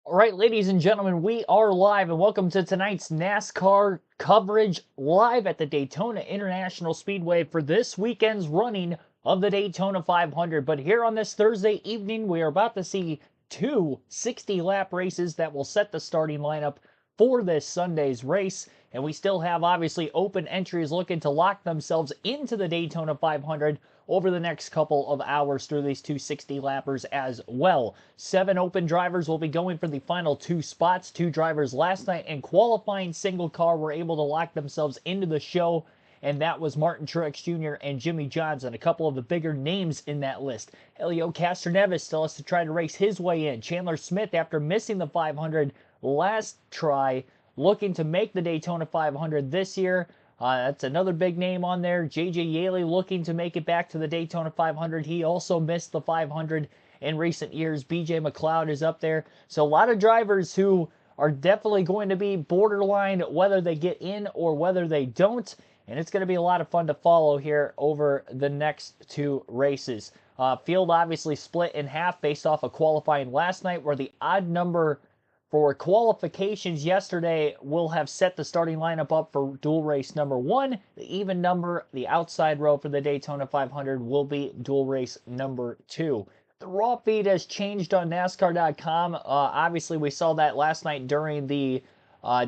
All right, ladies and gentlemen, we are live and welcome to tonight's NASCAR coverage live at the Daytona International Speedway for this weekend's running of the Daytona 500. But here on this Thursday evening, we are about to see two 60-lap races that will set the starting lineup for this Sunday's race. And we still have obviously open entries looking to lock themselves into the Daytona 500 over the next couple of hours through these two 60-lappers as well. 7 open drivers will be going for the final 2 spots. 2 drivers last night in qualifying single car were able to lock themselves into the show, and that was Martin Truex Jr. and Jimmy Johnson, a couple of the bigger names in that list. Helio Castroneves still has to try to race his way in. Chandler Smith, after missing the 500 last try, looking to make the Daytona 500 this year. That's another big name on there. J.J. Yaley looking to make it back to the Daytona 500. He also missed the 500 in recent years. B.J. McLeod is up there. So a lot of drivers who are definitely going to be borderline whether they get in or whether they don't. And it's going to be a lot of fun to follow here over the next 2 races. Field obviously split in half based off of qualifying last night, where the odd number for qualifications yesterday will have set the starting lineup up for dual race number 1. The even number, the outside row for the Daytona 500, will be dual race number 2. The raw feed has changed on NASCAR.com. Obviously, we saw that last night during the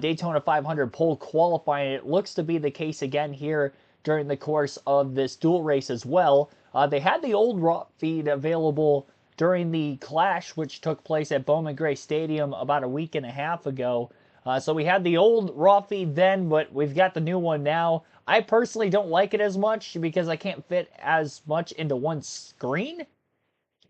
Daytona 500 pole qualifying. It looks to be the case again here during the course of this dual race as well. They had the old raw feed available during the clash, which took place at Bowman Gray Stadium about a week and a half ago. So we had the old raw feed then, but we've got the new one now. I personally don't like it as much because I can't fit as much into one screen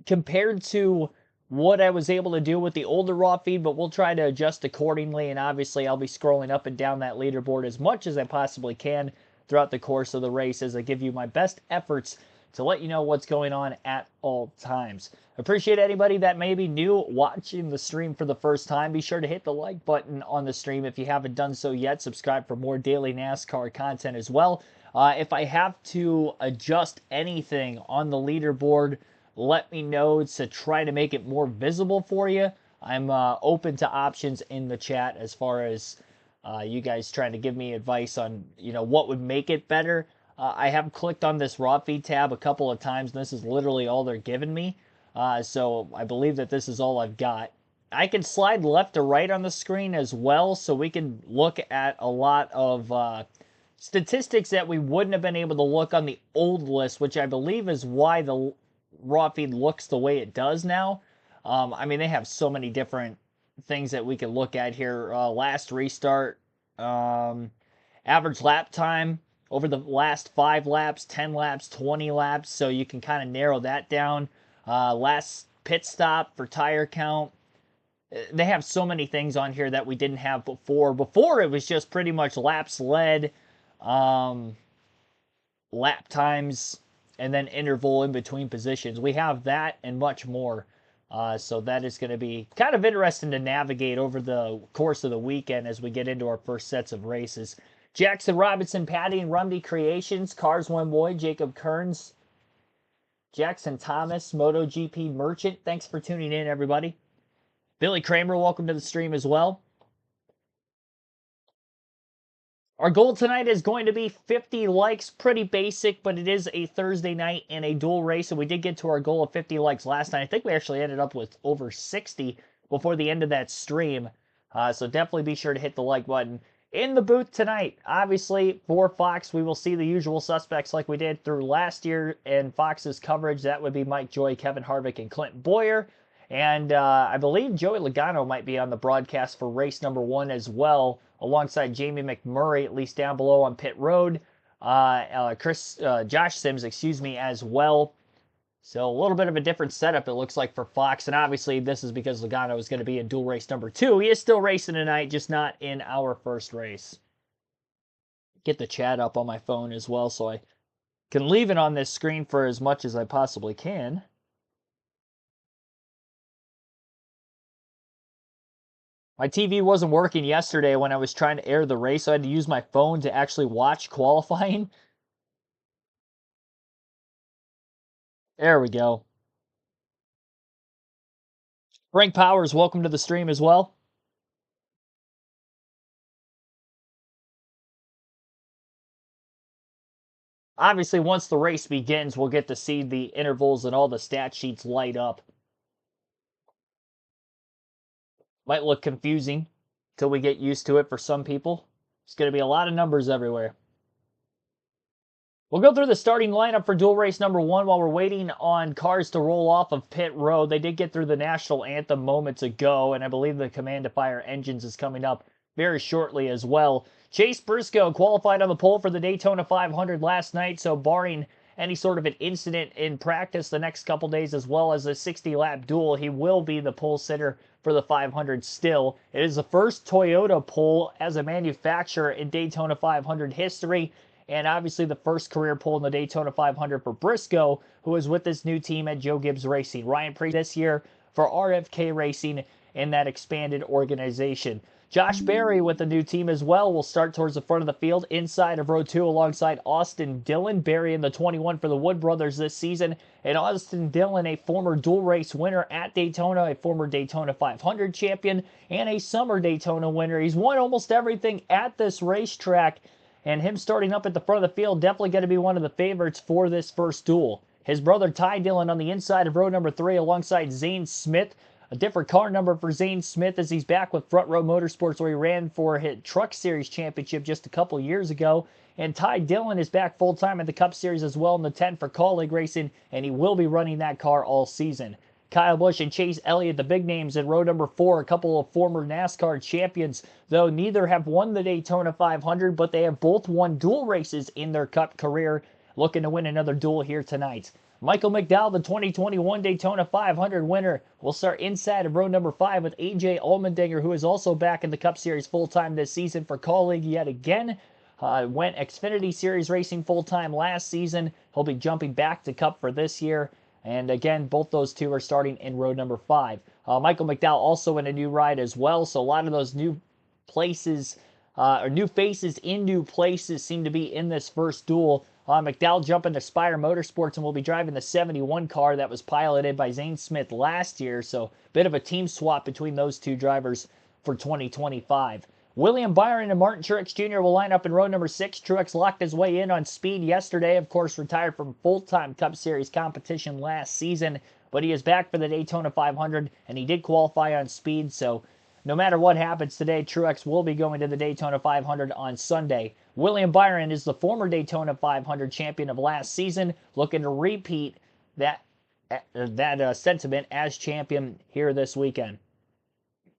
compared to what I was able to do with the older raw feed, but we'll try to adjust accordingly. And obviously, I'll be scrolling up and down that leaderboard as much as I possibly can throughout the course of the race as I give you my best efforts to let you know what's going on at all times. Appreciate anybody that may be new watching the stream for the first time. Be sure to hit the like button on the stream if you haven't done so yet. Subscribe for more daily NASCAR content as well. If I have to adjust anything on the leaderboard, let me know to try to make it more visible for you. I'm open to options in the chat as far as you guys trying to give me advice on what would make it better. I have clicked on this raw feed tab a couple of times, and this is literally all they're giving me. So I believe that this is all I've got. I can slide left to right on the screen as well, so we can look at a lot of statistics that we wouldn't have been able to look on the old list, which I believe is why the raw feed looks the way it does now. I mean, they have so many different things that we can look at here. Last restart, average lap time over the last 5 laps, 10 laps, 20 laps, so you can kind of narrow that down. Last pit stop for tire count. They have so many things on here that we didn't have before. Before, it was just pretty much laps led, lap times, and then interval in between positions. We have that and much more. So that is going to be kind of interesting to navigate over the course of the weekend as we get into our first sets of races. Jackson Robinson, Patty and Rumdy Creations, Cars One Boy, Jacob Kearns, Jackson Thomas, MotoGP Merchant. Thanks for tuning in, everybody. Billy Kramer, welcome to the stream as well. Our goal tonight is going to be 50 likes. Pretty basic, but it is a Thursday night and a dual race, and we did get to our goal of 50 likes last night. I think we actually ended up with over 60 before the end of that stream. So definitely be sure to hit the like button. In the booth tonight, obviously, for Fox, we will see the usual suspects like we did through last year in Fox's coverage. That would be Mike Joy, Kevin Harvick, and Clint Boyer. And I believe Joey Logano might be on the broadcast for race number 1 as well, alongside Jamie McMurray, at least down below on pit road. Josh Sims, as well. So a little bit of a different setup, it looks like, for Fox. And obviously, this is because Logano is going to be in dual race number 2. He is still racing tonight, just not in our first race. Get the chat up on my phone as well, so I can leave it on this screen for as much as I possibly can. My TV wasn't working yesterday when I was trying to air the race, so I had to use my phone to actually watch qualifying. There we go. Frank Powers, welcome to the stream as well. Obviously, once the race begins, we'll get to see the intervals and all the stat sheets light up. Might look confusing till we get used to it for some people. It's going to be a lot of numbers everywhere. We'll go through the starting lineup for dual race number 1 while we're waiting on cars to roll off of pit road. They did get through the national anthem moments ago, and I believe the command to fire engines is coming up very shortly as well. Chase Briscoe qualified on the pole for the Daytona 500 last night, so barring any sort of an incident in practice the next couple days, as well as a 60-lap duel, he will be the pole sitter for the 500 still. It is the first Toyota pole as a manufacturer in Daytona 500 history, and obviously the first career pole in the Daytona 500 for Briscoe, who is with this new team at Joe Gibbs Racing. Ryan Preece this year for RFK Racing in that expanded organization. Josh Berry with the new team as well will start towards the front of the field inside of row 2 alongside Austin Dillon. Berry in the 21 for the Wood Brothers this season. And Austin Dillon, a former dual race winner at Daytona, a former Daytona 500 champion, and a summer Daytona winner. He's won almost everything at this racetrack, and him starting up at the front of the field definitely going to be one of the favorites for this first duel. His brother Ty Dillon on the inside of row number 3 alongside Zane Smith. A different car number for Zane Smith as he's back with Front Row Motorsports, where he ran for his Truck Series Championship just a couple years ago. And Ty Dillon is back full-time in the Cup Series as well in the 10 for Kaulig Racing, and he will be running that car all season. Kyle Busch and Chase Elliott, the big names in row number 4, a couple of former NASCAR champions, though neither have won the Daytona 500, but they have both won dual races in their Cup career, looking to win another duel here tonight. Michael McDowell, the 2021 Daytona 500 winner, will start inside of row number 5 with AJ Allmendinger, who is also back in the Cup Series full-time this season for Kaulig yet again. Went Xfinity Series racing full-time last season. He'll be jumping back to Cup for this year. And again, both those two are starting in row number 5. Michael McDowell also in a new ride as well, so a lot of those new places, or new faces in new places seem to be in this first duel. McDowell jumping to Spire Motorsports and will be driving the 71 car that was piloted by Zane Smith last year, so a bit of a team swap between those two drivers for 2025. William Byron and Martin Truex Jr. will line up in row number 6. Truex locked his way in on speed yesterday, of course retired from full-time Cup Series competition last season, but he is back for the Daytona 500, and he did qualify on speed, so no matter what happens today, Truex will be going to the Daytona 500 on Sunday. William Byron is the former Daytona 500 champion of last season, looking to repeat that sentiment as champion here this weekend.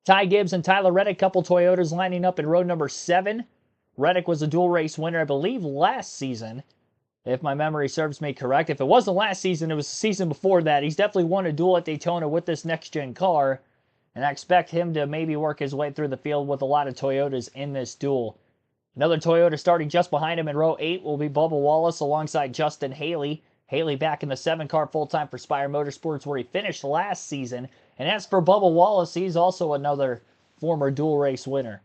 Ty Gibbs and Tyler Reddick, couple Toyotas lining up in row number 7. Reddick was a dual race winner, I believe, last season, if my memory serves me correct. If it wasn't last season, it was the season before that. He's definitely won a duel at Daytona with this next-gen car, and I expect him to maybe work his way through the field with a lot of Toyotas in this duel. Another Toyota starting just behind him in row 8 will be Bubba Wallace alongside Justin Haley. Haley back in the 7-car full-time for Spire Motorsports, where he finished last season. And as for Bubba Wallace, he's also another former dual race winner.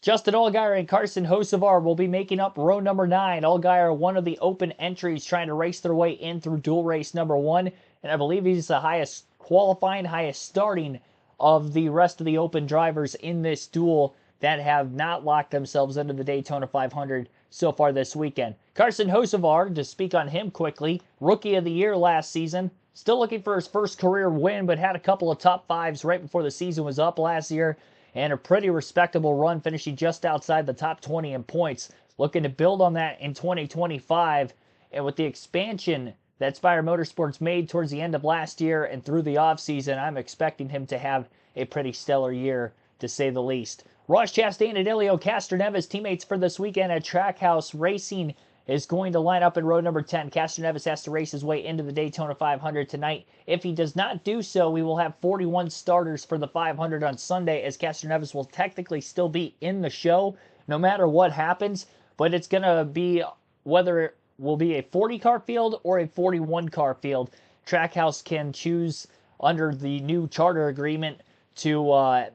Justin Allgaier and Carson Hocevar will be making up row number 9. Allgaier, one of the open entries, trying to race their way in through dual race number 1. And I believe he's the highest qualifying, highest starting of the rest of the open drivers in this duel that have not locked themselves into the Daytona 500 so far this weekend. Carson Hocevar, to speak on him quickly, Rookie of the Year last season. Still looking for his first career win, but had a couple of top 5s right before the season was up last year, and a pretty respectable run, finishing just outside the top 20 in points. Looking to build on that in 2025, and with the expansion that Spire Motorsports made towards the end of last year and through the offseason, I'm expecting him to have a pretty stellar year, to say the least. Ross Chastain and Elio Castroneves, teammates for this weekend at Trackhouse Racing, is going to line up in row number 10. Castroneves has to race his way into the Daytona 500 tonight. If he does not do so, we will have 41 starters for the 500 on Sunday, as Castroneves will technically still be in the show no matter what happens, but it's going to be whether it will be a 40-car field or a 41-car field. Trackhouse can choose under the new charter agreement to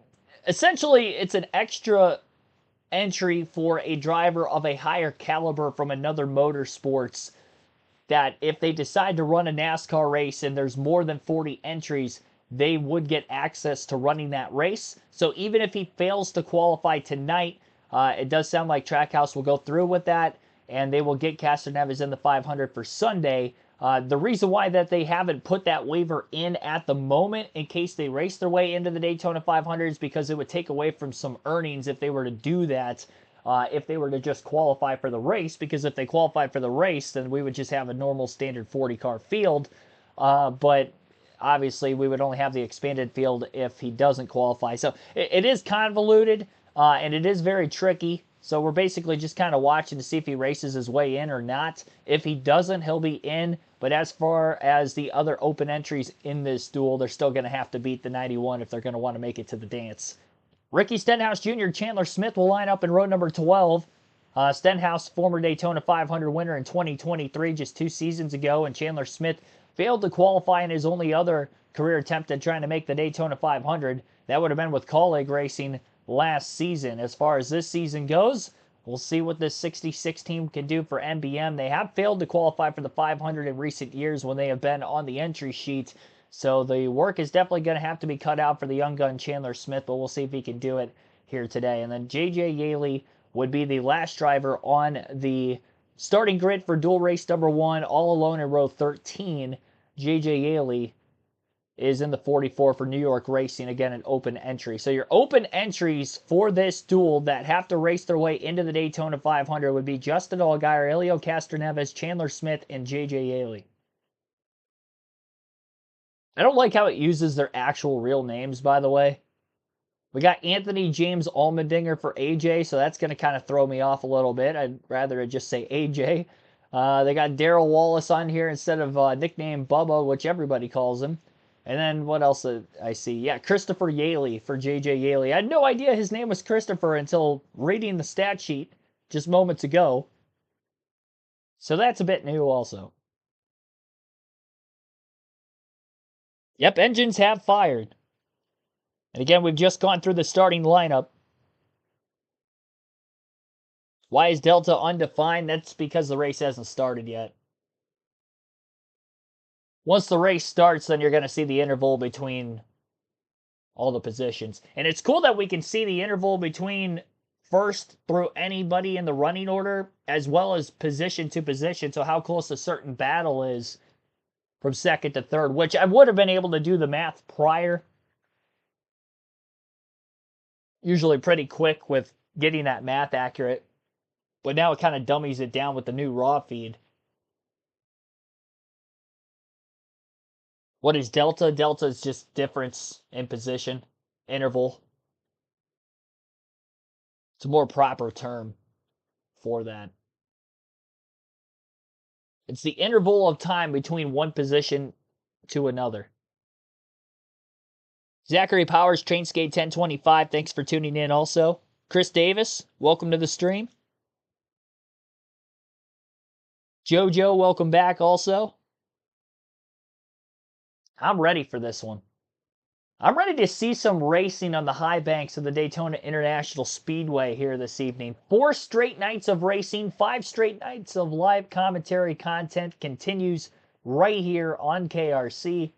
essentially, it's an extra entry for a driver of a higher caliber from another motorsports, that if they decide to run a NASCAR race and there's more than 40 entries, they would get access to running that race. So even if he fails to qualify tonight, it does sound like Trackhouse will go through with that, and they will get Castroneves in the 500 for Sunday. The reason why that they haven't put that waiver in at the moment in case they race their way into the Daytona 500 is because it would take away from some earnings if they were to do that, if they were to just qualify for the race, because if they qualified for the race, then we would just have a normal standard 40-car field, but obviously we would only have the expanded field if he doesn't qualify. So it is convoluted, and it is very tricky. So we're basically just kind of watching to see if he races his way in or not. If he doesn't, he'll be in. But as far as the other open entries in this duel, they're still going to have to beat the 91 if they're going to want to make it to the dance. Ricky Stenhouse Jr. Chandler Smith will line up in row number 12. Stenhouse, former Daytona 500 winner in 2023, just 2 seasons ago, and Chandler Smith failed to qualify in his only other career attempt at trying to make the Daytona 500. That would have been with Colleague Racing last season. As far as this season goes, we'll see what this 66 team can do for NBM. They have failed to qualify for the 500 in recent years when they have been on the entry sheet. So the work is definitely going to have to be cut out for the young gun Chandler Smith, but we'll see if he can do it here today. And then J.J. Yaley would be the last driver on the starting grid for dual race number 1, all alone in row 13. J.J. Yaley is in the 44 for New York Racing, again, an open entry. So your open entries for this duel that have to race their way into the Daytona 500 would be Justin Allgaier, Elio Castroneves, Chandler Smith, and J.J. Yaley. I don't like how it uses their actual real names, by the way. We got Anthony James Allmendinger for AJ, so that's going to kind of throw me off a little bit. I'd rather it just say AJ. They got Darrell Wallace on here instead of nickname Bubba, which everybody calls him. And then what else did I see? Yeah, Christopher Yaley for J.J. Yaley. I had no idea his name was Christopher until reading the stat sheet just moments ago. So that's a bit new also. Yep, engines have fired. And again, we've just gone through the starting lineup. Why is Delta undefined? That's because the race hasn't started yet. Once the race starts, then you're going to see the interval between all the positions. And it's cool that we can see the interval between first through anybody in the running order, as well as position to position, so how close a certain battle is from second to third, which I would have been able to do the math prior. Usually pretty quick with getting that math accurate. But now it kind of dummies it down with the new raw feed. What is delta? Delta is just difference in position, interval. It's a more proper term for that. It's the interval of time between one position to another. Zachary Powers, Trainskate 1025, thanks for tuning in also. Chris Davis, welcome to the stream. JoJo, welcome back also. I'm ready for this one. I'm ready to see some racing on the high banks of the Daytona International Speedway here this evening. 4 straight nights of racing, 5 straight nights of live commentary content continues right here on KRC.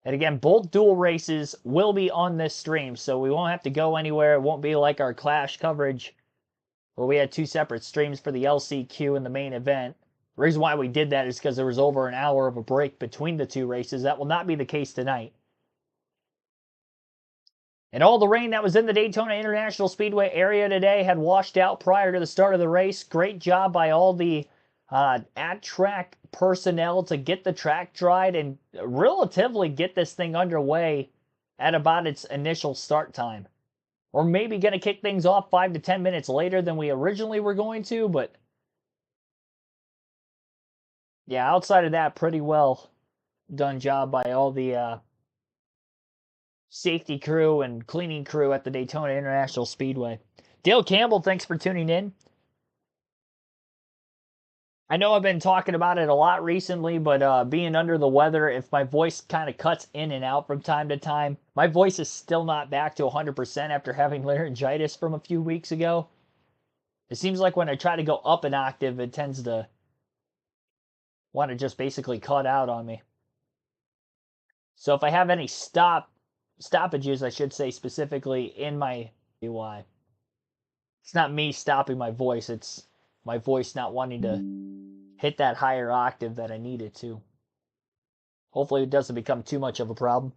And again, both dual races will be on this stream, so we won't have to go anywhere. It won't be like our Clash coverage where we had 2 separate streams for the LCQ and the main event. The reason why we did that is because there was over an hour of a break between the 2 races. That will not be the case tonight. And all the rain that was in the Daytona International Speedway area today had washed out prior to the start of the race. Great job by all the at-track personnel to get the track dried and relatively get this thing underway at about its initial start time. Or maybe going to kick things off 5 to 10 minutes later than we originally were going to, but yeah, outside of that, pretty well done job by all the safety crew and cleaning crew at the Daytona International Speedway. Dale Campbell, thanks for tuning in. I know I've been talking about it a lot recently, but being under the weather, if my voice kind of cuts in and out from time to time, my voice is still not back to 100% after having laryngitis from a few weeks ago. It seems like when I try to go up an octave, it tends to want to just basically cut out on me. So if I have any stoppages, I should say specifically in my UI, it's not me stopping my voice. It's my voice not wanting to hit that higher octave that I need it to. Hopefully it doesn't become too much of a problem.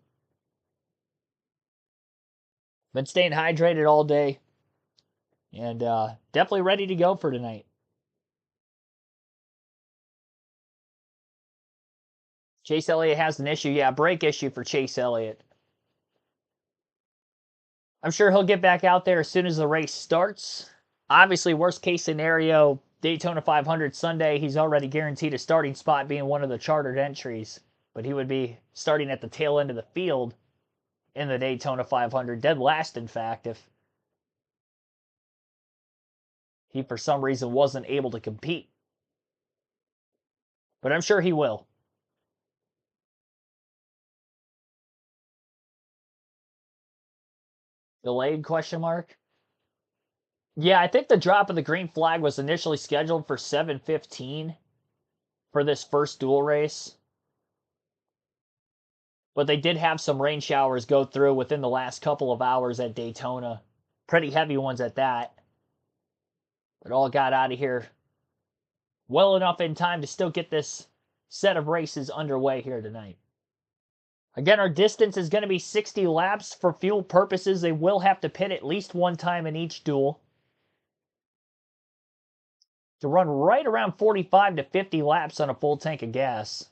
Been staying hydrated all day and definitely ready to go for tonight. Chase Elliott has an issue. Yeah, brake issue for Chase Elliott. I'm sure he'll get back out there as soon as the race starts. Obviously, worst case scenario, Daytona 500 Sunday, he's already guaranteed a starting spot being one of the chartered entries. But he would be starting at the tail end of the field in the Daytona 500, dead last, in fact, if he for some reason wasn't able to compete. But I'm sure he will. Delayed question mark? Yeah, I think the drop of the green flag was initially scheduled for 7:15 for this first dual race. But they did have some rain showers go through within the last couple of hours at Daytona. Pretty heavy ones at that. But all got out of here well enough in time to still get this set of races underway here tonight. Again, our distance is going to be 60 laps. For fuel purposes, they will have to pit at least one time in each duel to run right around 45 to 50 laps on a full tank of gas.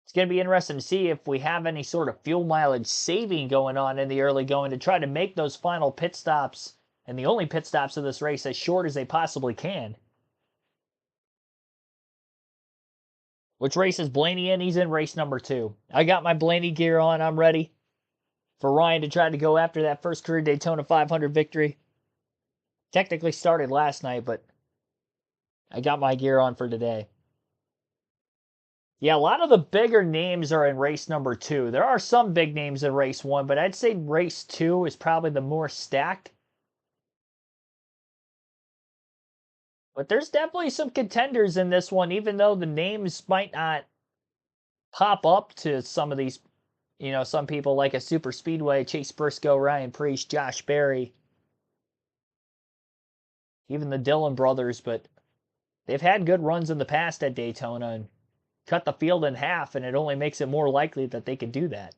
It's going to be interesting to see if we have any sort of fuel mileage saving going on in the early going to try to make those final pit stops and the only pit stops of this race as short as they possibly can. Which race is Blaney in? He's in race number 2. I got my Blaney gear on. I'm ready for Ryan to try to go after that first career Daytona 500 victory. Technically started last night, but I got my gear on for today. Yeah, a lot of the bigger names are in race number 2. There are some big names in race 1, but I'd say race 2 is probably the more stacked. But there's definitely some contenders in this one, even though the names might not pop up to some of these, some people like a Super Speedway, Chase Briscoe, Ryan Preece, Josh Berry, even the Dillon brothers, but they've had good runs in the past at Daytona and cut the field in half, and it only makes it more likely that they could do that.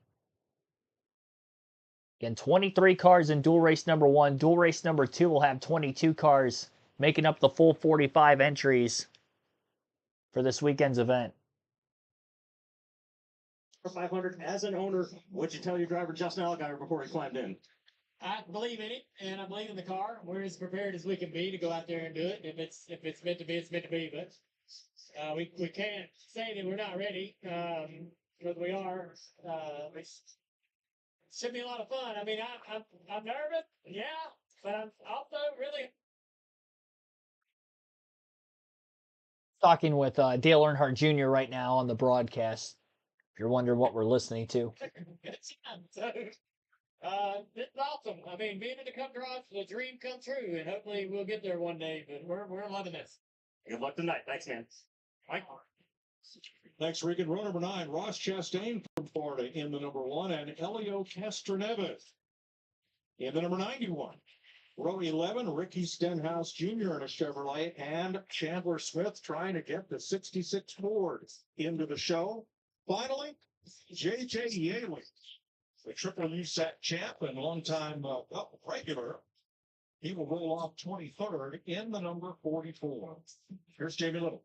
Again, 23 cars in dual race number 1. Dual race number 2 will have 22 cars, making up the full 45 entries for this weekend's event. 500 as an owner, what'd you tell your driver Justin Allgaier before he climbed in? I believe in it, and I believe in the car. We're as prepared as we can be to go out there and do it. If it's meant to be, it's meant to be. But we can't say that we're not ready, because we are. It should be a lot of fun. I mean, I'm nervous, yeah, but I'm also really. Talking with Dale Earnhardt Jr. right now on the broadcast. If you're wondering what we're listening to. So, it's awesome. I mean, being in the Cup Garage, the dream come true, and hopefully we'll get there one day. But we're loving this. Good luck tonight. Thanks, man. Mike. Next, Regan, row number 9, Ross Chastain from Florida in the number 1, and Elio Castroneves in the number 91. Row 11, Ricky Stenhouse Jr. in a Chevrolet, and Chandler Smith trying to get the 66 Ford into the show. Finally, J.J. Yaley, the Triple USAC champ and longtime regular. He will roll off 23rd in the number 44. Here's Jamie Little.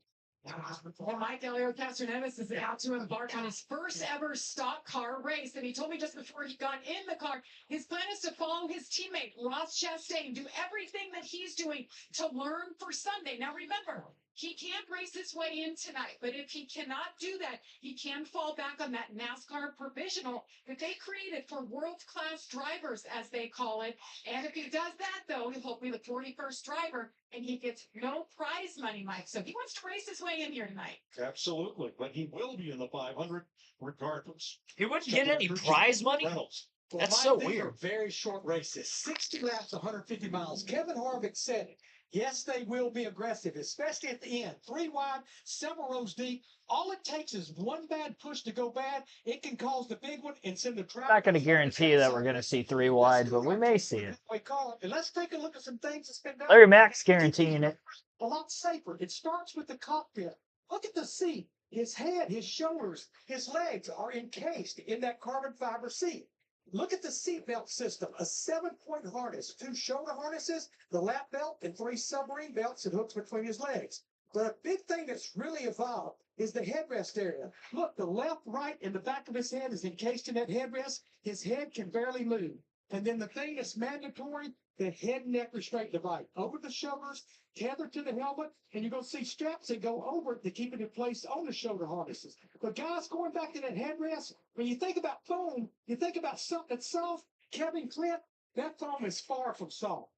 Well, Mike Elio Castroneves is about to embark on his first ever stock car race. And he told me just before he got in the car, his plan is to follow his teammate, Ross Chastain, do everything that he's doing to learn for Sunday. Now, remember, he can't race his way in tonight, but if he cannot do that, he can fall back on that NASCAR provisional that they created for world-class drivers, as they call it. And if he does that, though, he'll be the 41st driver, and he gets no prize money, Mike. So he wants to race his way in here tonight. Absolutely, but he will be in the 500 regardless. He wouldn't get any prize money? Reynolds. That's so weird. Very short races, 60 laps, 150 miles. Kevin Harvick said Yes, they will be aggressive, especially at the end. 3 wide, several rows deep. All it takes is one bad push to go bad. It can cause the big one and send the driver. Not going to guarantee that we're going to see 3 wide, but we may see it. And let's take a look at some things that's been done. Larry Mack's guaranteeing it. A lot safer. It starts with the cockpit. Look at the seat. His head, his shoulders, his legs are encased in that carbon fiber seat. Look at the seatbelt system, a 7-point harness, 2 shoulder harnesses, the lap belt, and 3 submarine belts and hooks between his legs. But a big thing that's really evolved is the headrest area. Look, the left, right, and the back of his head is encased in that headrest. His head can barely move. And then the thing that's mandatory, the head and neck restraint device. Over the shoulders, tethered to the helmet, and you're going to see straps that go over it to keep it in place on the shoulder harnesses. But guys, going back to that headrest, when you think about foam, you think about something that's soft. Kevin Clint, that foam is far from soft.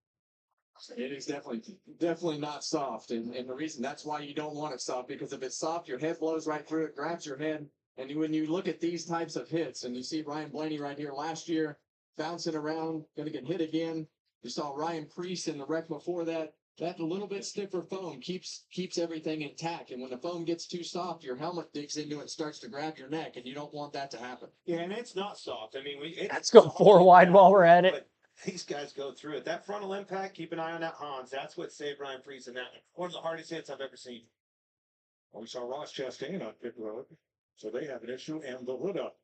It is definitely not soft, and the reason that's why you don't want it soft, because if it's soft, your head blows right through it, grabs your head, and when you look at these types of hits, and you see Ryan Blaney right here last year, bouncing around, going to get hit again. You saw Ryan Preece in the wreck before that. That little bit stiffer foam keeps everything intact, and when the foam gets too soft, your helmet digs into it and starts to grab your neck, and you don't want that to happen. Yeah, and it's not soft. I mean, Let's go 4 wide while we're at it. These guys go through it. That frontal impact, keep an eye on that Hans. That's what saved Ryan Preece in that. One of the hardest hits I've ever seen. Well, we saw Ross Chastain on pit road, so they have an issue, and the hood up.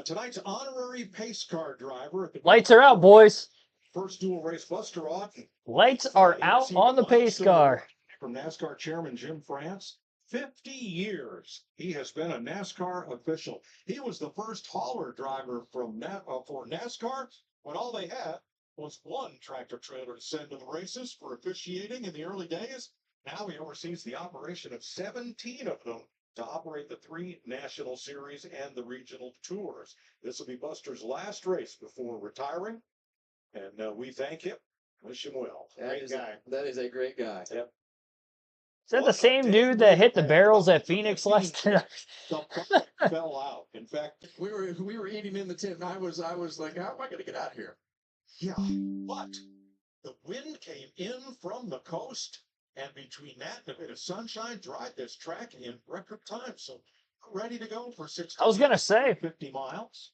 Tonight's honorary pace car driver at the Lights are out, boys. first dual race Buster off. Lights are out on the pace car. From NASCAR chairman Jim France. 50 years he has been a NASCAR official. He was the first hauler driver for NASCAR when all they had was one tractor trailer to send to the races for officiating in the early days. Now he oversees the operation of 17 of them to operate the 3 national series and the regional tours. This will be Buster's last race before retiring, and we thank him. Wish him well. Great guy. That is a great guy. Yep. Is that the same dude that hit the barrels at Phoenix last night? The product fell out. In fact, We were eating in the tent, and I was like, how am I going to get out of here? yeah, but the wind came in from the coast, and between that and a bit of sunshine, dried this track in record time. So we're ready to go for 60. I was going to say. 50 miles.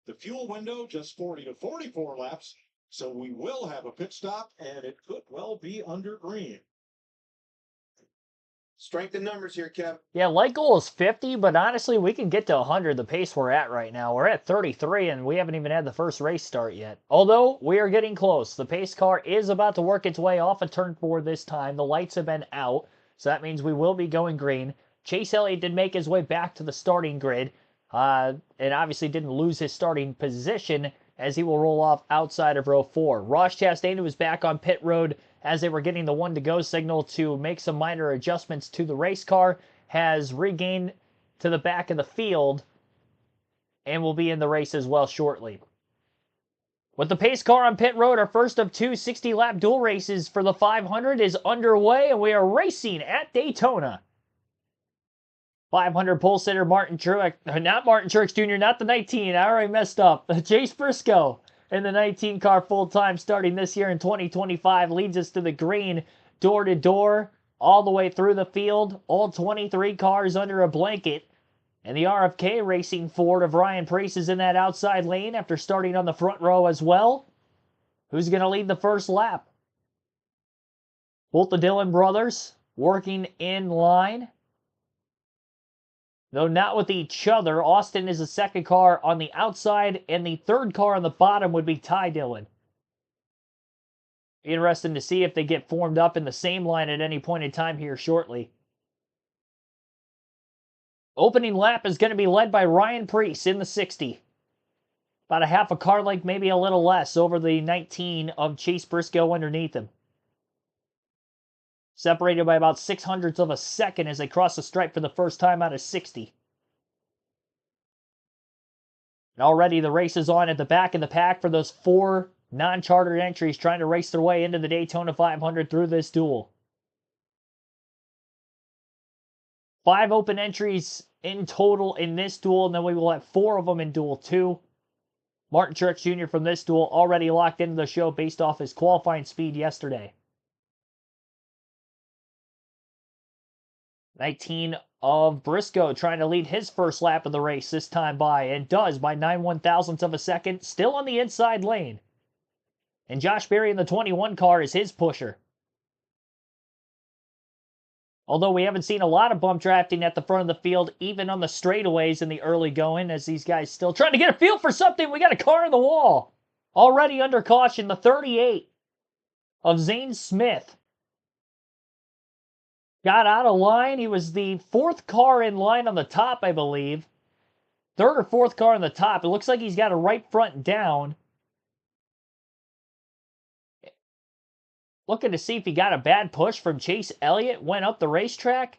The fuel window just 40 to 44 laps. So we will have a pit stop, and it could well be under green. Strength in numbers here, Kev. Yeah, light goal is 50, but honestly, we can get to 100 the pace we're at right now. We're at 33, and we haven't even had the first race start yet. Although, we are getting close. The pace car is about to work its way off of turn 4 this time. The lights have been out, so that means we will be going green. Chase Elliott did make his way back to the starting grid, and obviously didn't lose his starting position as he will roll off outside of row 4. Ross Chastain was back on pit road as they were getting the 1-to-go signal to make some minor adjustments to the race car, has regained to the back of the field and will be in the race as well shortly. With the pace car on pit road, our first of 2 60-lap dual races for the 500 is underway, and we are racing at Daytona. 500 pole sitter Martin Truex, not Martin Truex Jr., not the 19, I already messed up. Chase Briscoe in the 19 car full-time starting this year in 2025 leads us to the green door-to-door all the way through the field. All 23 cars under a blanket. And the RFK Racing Ford of Ryan Preece is in that outside lane after starting on the front row as well. Who's going to lead the first lap? Both the Dillon brothers working in line. Though not with each other. Austin is the second car on the outside, and the third car on the bottom would be Ty Dillon. Interesting to see if they get formed up in the same line at any point in time here shortly. Opening lap is going to be led by Ryan Preece in the 60. About a half a car length, maybe a little less, over the 19 of Chase Briscoe underneath him. Separated by about 0.06 of a second as they cross the stripe for the first time out of 60. And already the race is on at the back of the pack for those 4 non-chartered entries trying to race their way into the Daytona 500 through this duel. 5 open entries in total in this duel, and then we will have 4 of them in duel 2. Martin Truex Jr. from this duel already locked into the show based off his qualifying speed yesterday. 19 of Briscoe trying to lead his first lap of the race this time by, and does by 9/1000ths of a second, still on the inside lane. And Josh Berry in the 21 car is his pusher. Although we haven't seen a lot of bump drafting at the front of the field, even on the straightaways in the early going, as these guys still trying to get a feel for something. We got a car in the wall. Already under caution, the 38 of Zane Smith got out of line. He was the fourth car in line on the top, I believe. Third or fourth car on the top. It looks like he's got a right front down. Looking to see if he got a bad push from Chase Elliott, went up the racetrack,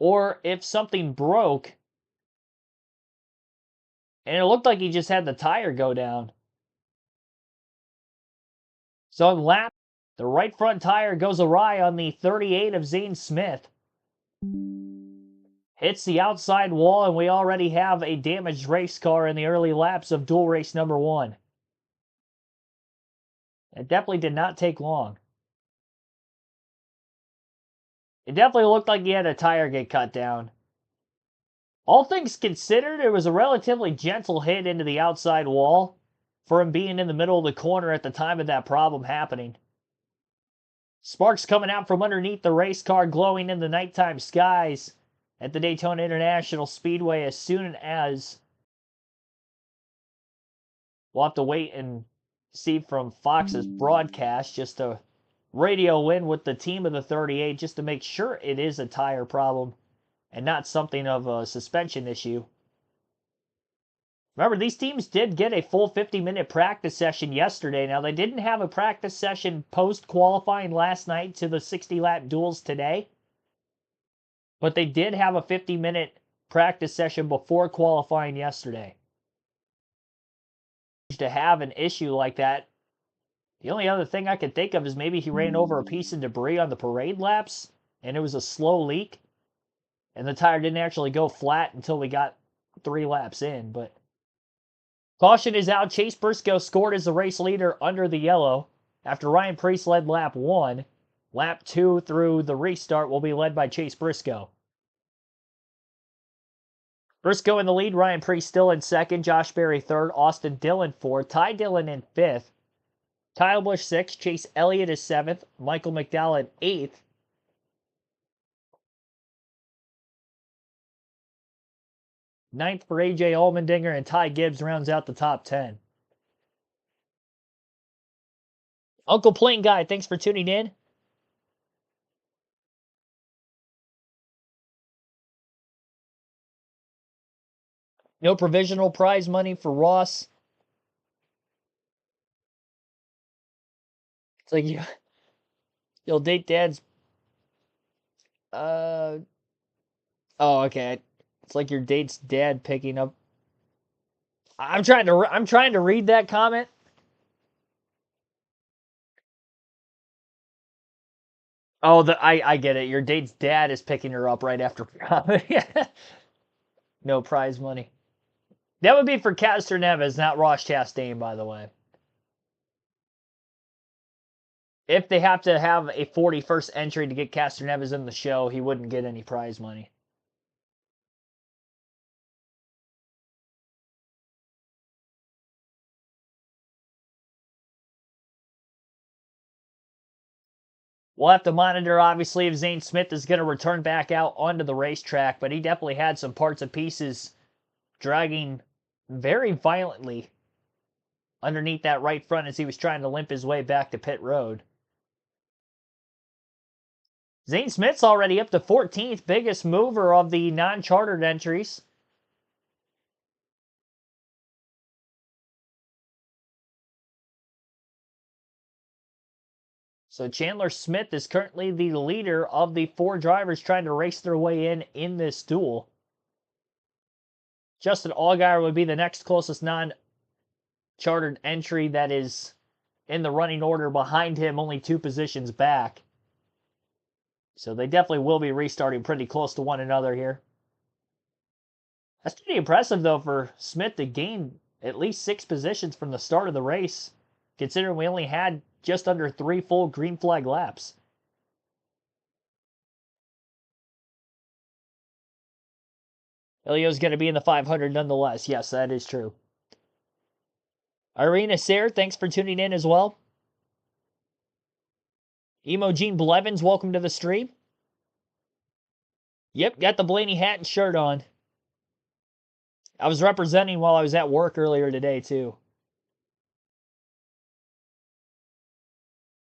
or if something broke. And it looked like he just had the tire go down. So on lap, the right front tire goes awry on the 38 of Zane Smith. Hits the outside wall, and we already have a damaged race car in the early laps of dual race number 1. It definitely did not take long. It definitely looked like he had a tire get cut down. All things considered, it was a relatively gentle hit into the outside wall for him being in the middle of the corner at the time of that problem happening. Sparks coming out from underneath the race car, glowing in the nighttime skies at the Daytona International Speedway as soon as we'll have to wait and see from Fox's broadcast, just a radio in with the team of the 38 just to make sure it is a tire problem and not something of a suspension issue. Remember, these teams did get a full 50-minute practice session yesterday. Now, they didn't have a practice session post-qualifying last night to the 60-lap duels today, but they did have a 50-minute practice session before qualifying yesterday. To have an issue like that, the only other thing I could think of is maybe he ran over a piece of debris on the parade laps, and it was a slow leak, and the tire didn't actually go flat until we got 3 laps in. But caution is out. Chase Briscoe scored as the race leader under the yellow after Ryan Preece led lap 1. Lap 2 through the restart will be led by Chase Briscoe. Briscoe in the lead, Ryan Preece still in second, Josh Berry third, Austin Dillon fourth, Ty Dillon in fifth, Kyle Busch sixth, Chase Elliott is seventh, Michael McDowell in eighth. Ninth for AJ Allmendinger, and Ty Gibbs rounds out the top 10. Uncle Plain Guy, thanks for tuning in. No provisional prize money for Ross. It's like you'll date Dad's. Oh, okay. It's like your date's dad picking up. I'm trying to read that comment. Oh, I get it. Your date's dad is picking her up right after prom. No prize money. That would be for Castor Neves, not Ross Chastain, by the way. If they have to have a 41st entry to get Castor Neves in the show, he wouldn't get any prize money. We'll have to monitor, obviously, if Zane Smith is going to return back out onto the racetrack, but he definitely had some parts and pieces dragging very violently underneath that right front as he was trying to limp his way back to pit road. Zane Smith's already up to 14th, biggest mover of the non-chartered entries. So Chandler Smith is currently the leader of the 4 drivers trying to race their way in this duel. Justin Allgaier would be the next closest non-chartered entry that is in the running order behind him, only 2 positions back. So they definitely will be restarting pretty close to one another here. That's pretty impressive, though, for Smith to gain at least 6 positions from the start of the race, considering we only had just under 3 full green flag laps. Elio's going to be in the 500 nonetheless. Yes, that is true. Irina Sayre, thanks for tuning in as well. Emogene Blevins, welcome to the stream. Yep, got the Blaney hat and shirt on. I was representing while I was at work earlier today, too.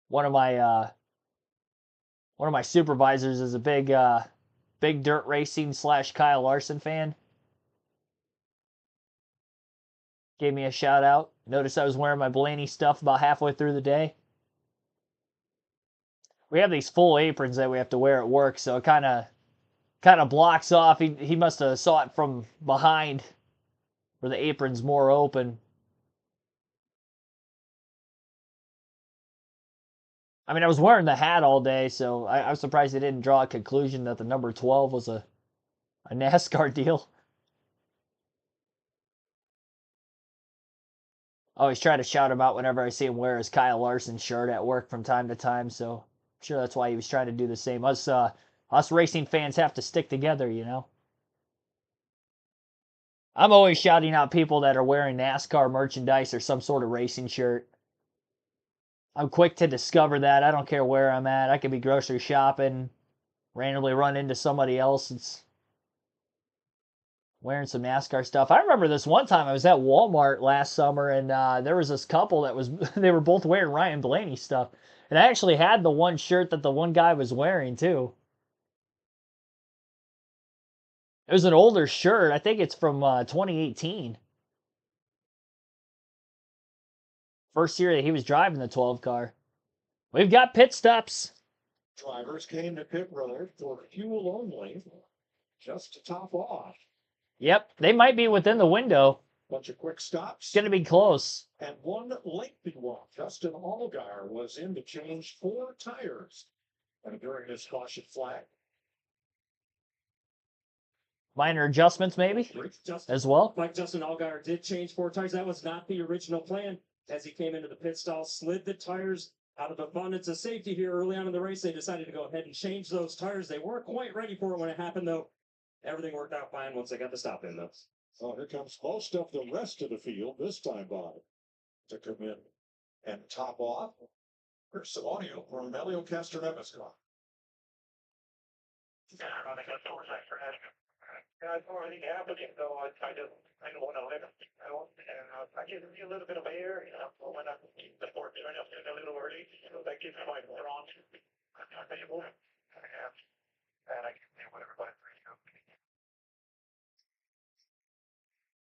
One of my supervisors is a big dirt racing / Kyle Larson fan. Gave me a shout out. Noticed I was wearing my Blaney stuff about halfway through the day. We have these full aprons that we have to wear at work, so it kind of blocks off. He must have saw it from behind, where the apron's more open. I mean, I was wearing the hat all day, so I was surprised they didn't draw a conclusion that the number 12 was a NASCAR deal. I always try to shout him out whenever I see him wear his Kyle Larson shirt at work from time to time, so I'm sure that's why he was trying to do the same. Us racing fans have to stick together, you know? I'm always shouting out people that are wearing NASCAR merchandise or some sort of racing shirt. I'm quick to discover that. I don't care where I'm at. I could be grocery shopping, randomly run into somebody else that's wearing some NASCAR stuff. I remember this one time I was at Walmart last summer, and there was this couple that was they were both wearing Ryan Blaney stuff, and I actually had the one shirt that the one guy was wearing too. It was an older shirt. I think it's from 2018. First year that he was driving the 12 car. We've got pit stops. Drivers came to pit road for fuel only, just to top off. Yep, they might be within the window. Bunch of quick stops. It's going to be close. And one lengthy one. Justin Allgaier was in to change 4 tires. And during this caution flag. Minor adjustments, maybe, as well. Like Justin Allgaier did change 4 tires. That was not the original plan. As he came into the pit stall, slid the tires out of abundance of safety here early on in the race. They decided to go ahead and change those tires. They weren't quite ready for it when it happened, though. Everything worked out fine once they got the stop in, though. Oh, here comes most of the rest of the field this time by to come in and top off. Here's some audio from Elio Castroneves' car. Yeah, it's already happening, so I don't want to let it go. And I give me a little bit of air, you know, when I before turn up a little early, so that keeps my motor on. I'm able, and I can do whatever but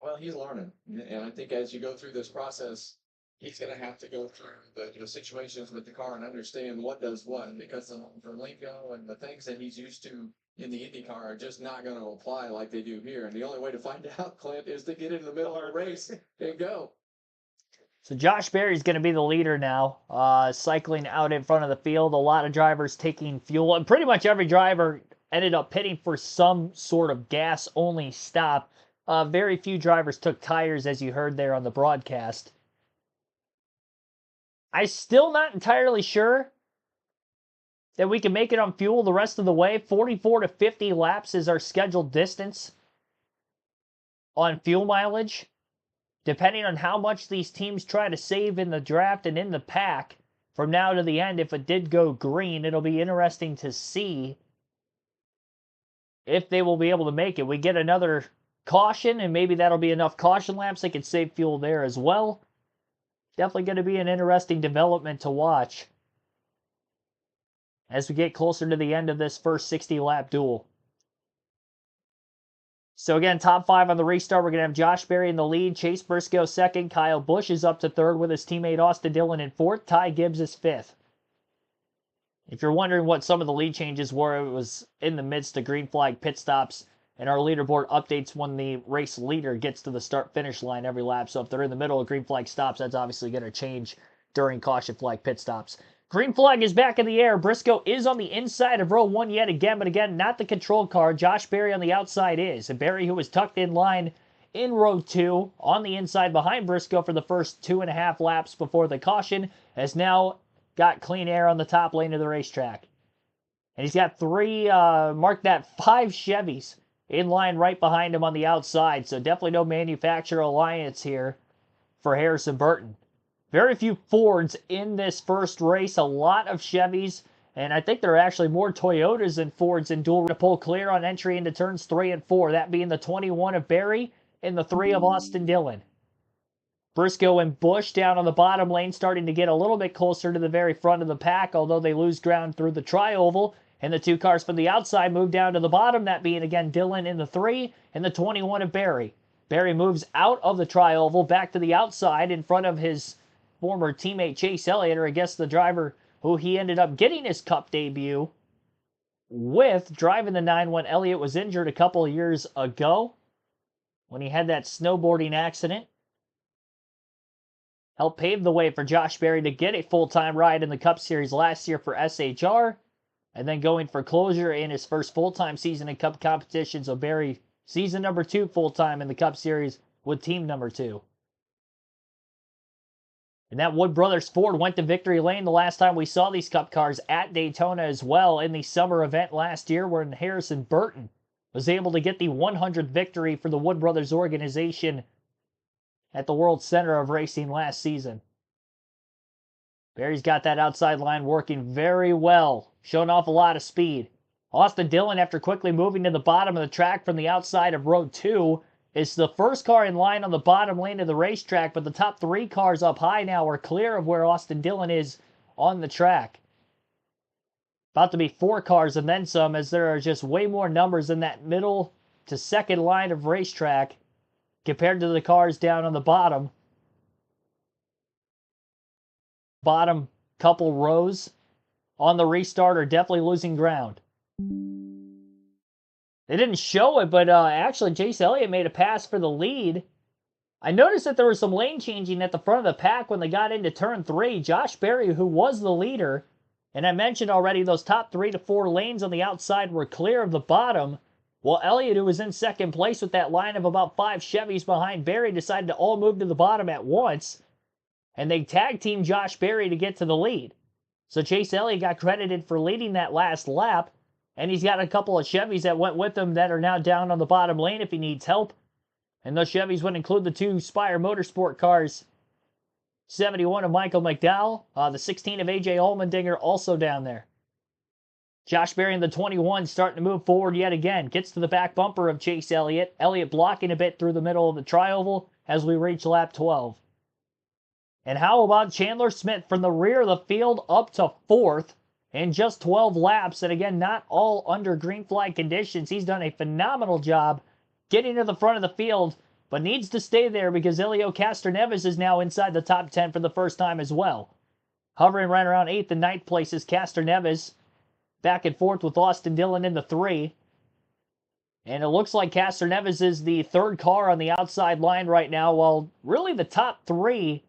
Well, he's learning, and I think as you go through this process, he's going to have to go through the situations with the car and understand what does what, because the lingo and the things that he's used to in the IndyCar are just not going to apply like they do here. And the only way to find out, Clint, is to get in the middle of a race and go. So Josh Berry's going to be the leader now, cycling out in front of the field. A lot of drivers taking fuel, and pretty much every driver ended up pitting for some sort of gas-only stop. Very few drivers took tires, as you heard there on the broadcast. I'm still not entirely sure that we can make it on fuel the rest of the way. 44 to 50 laps is our scheduled distance on fuel mileage. Depending on how much these teams try to save in the draft and in the pack from now to the end, if it did go green, it'll be interesting to see if they will be able to make it. We get another caution, and maybe that'll be enough caution laps they can save fuel there as well. Definitely going to be an interesting development to watch as we get closer to the end of this first 60-lap duel. So again, top 5 on the restart. We're going to have Josh Berry in the lead, Chase Briscoe second, Kyle Busch is up to third with his teammate Austin Dillon in fourth, Ty Gibbs is fifth. If you're wondering what some of the lead changes were, it was in the midst of green flag pit stops, and our leaderboard updates when the race leader gets to the start-finish line every lap. So if they're in the middle of green flag stops, that's obviously going to change during caution flag pit stops. Green flag is back in the air. Briscoe is on the inside of row 1 yet again, but again, not the control car. Josh Berry on the outside is. And Berry, who was tucked in line in row 2, on the inside behind Briscoe for the first 2.5 laps before the caution, has now got clean air on the top lane of the racetrack. And he's got 5 Chevys in line right behind him on the outside. So definitely no manufacturer alliance here for Harrison Burton. Very few Fords in this first race, a lot of Chevys, and I think there are actually more Toyotas than Fords in dual to pull clear on entry into turns 3 and 4, that being the 21 of Barry and the 3 of Austin Dillon. Briscoe and Busch down on the bottom lane, starting to get a little bit closer to the very front of the pack, although they lose ground through the tri-oval. And the 2 cars from the outside move down to the bottom, that being again Dillon in the 3 and the 21 of Barry. Barry moves out of the tri-oval back to the outside in front of his former teammate Chase Elliott, or I guess the driver who he ended up getting his Cup debut with, driving the 9 when Elliott was injured a couple of years ago when he had that snowboarding accident. Helped pave the way for Josh Berry to get a full-time ride in the Cup Series last year for SHR, and then going for closure in his first full-time season in Cup competition. So Berry, season number 2 full-time in the Cup Series with team number 2. And that Wood Brothers Ford went to victory lane the last time we saw these Cup cars at Daytona as well in the summer event last year, when Harrison Burton was able to get the 100th victory for the Wood Brothers organization at the World Center of Racing last season. Barry's got that outside line working very well, showing off a lot of speed. Austin Dillon, after quickly moving to the bottom of the track from the outside of row 2, is the first car in line on the bottom lane of the racetrack, but the top 3 cars up high now are clear of where Austin Dillon is on the track. About to be 4 cars and then some, as there are just way more numbers in that middle to second line of racetrack compared to the cars down on the bottom. Bottom couple rows on the restart are definitely losing ground. They didn't show it, but actually Chase Elliott made a pass for the lead. I noticed that there was some lane changing at the front of the pack when they got into turn 3. Josh Berry, who was the leader, and I mentioned already those top 3 to 4 lanes on the outside were clear of the bottom, while Elliott, who was in second place with that line of about 5 Chevys behind Berry, decided to all move to the bottom at once, and they tag teamed Josh Berry to get to the lead. So Chase Elliott got credited for leading that last lap, and he's got a couple of Chevys that went with him that are now down on the bottom lane if he needs help. And those Chevys would include the 2 Spire Motorsport cars, 71 of Michael McDowell, the 16 of AJ Allmendinger also down there. Josh Berry in the 21 starting to move forward yet again. Gets to the back bumper of Chase Elliott. Elliott blocking a bit through the middle of the tri-oval as we reach lap 12. And how about Chandler Smith from the rear of the field up to 4th in just 12 laps? And again, not all under green flag conditions. He's done a phenomenal job getting to the front of the field, but needs to stay there because Elio Castroneves is now inside the top 10 for the first time as well. Hovering right around 8th and 9th places, Castroneves back and forth with Austin Dillon in the 3. And it looks like Castroneves is the 3rd car on the outside line right now, while really the top 3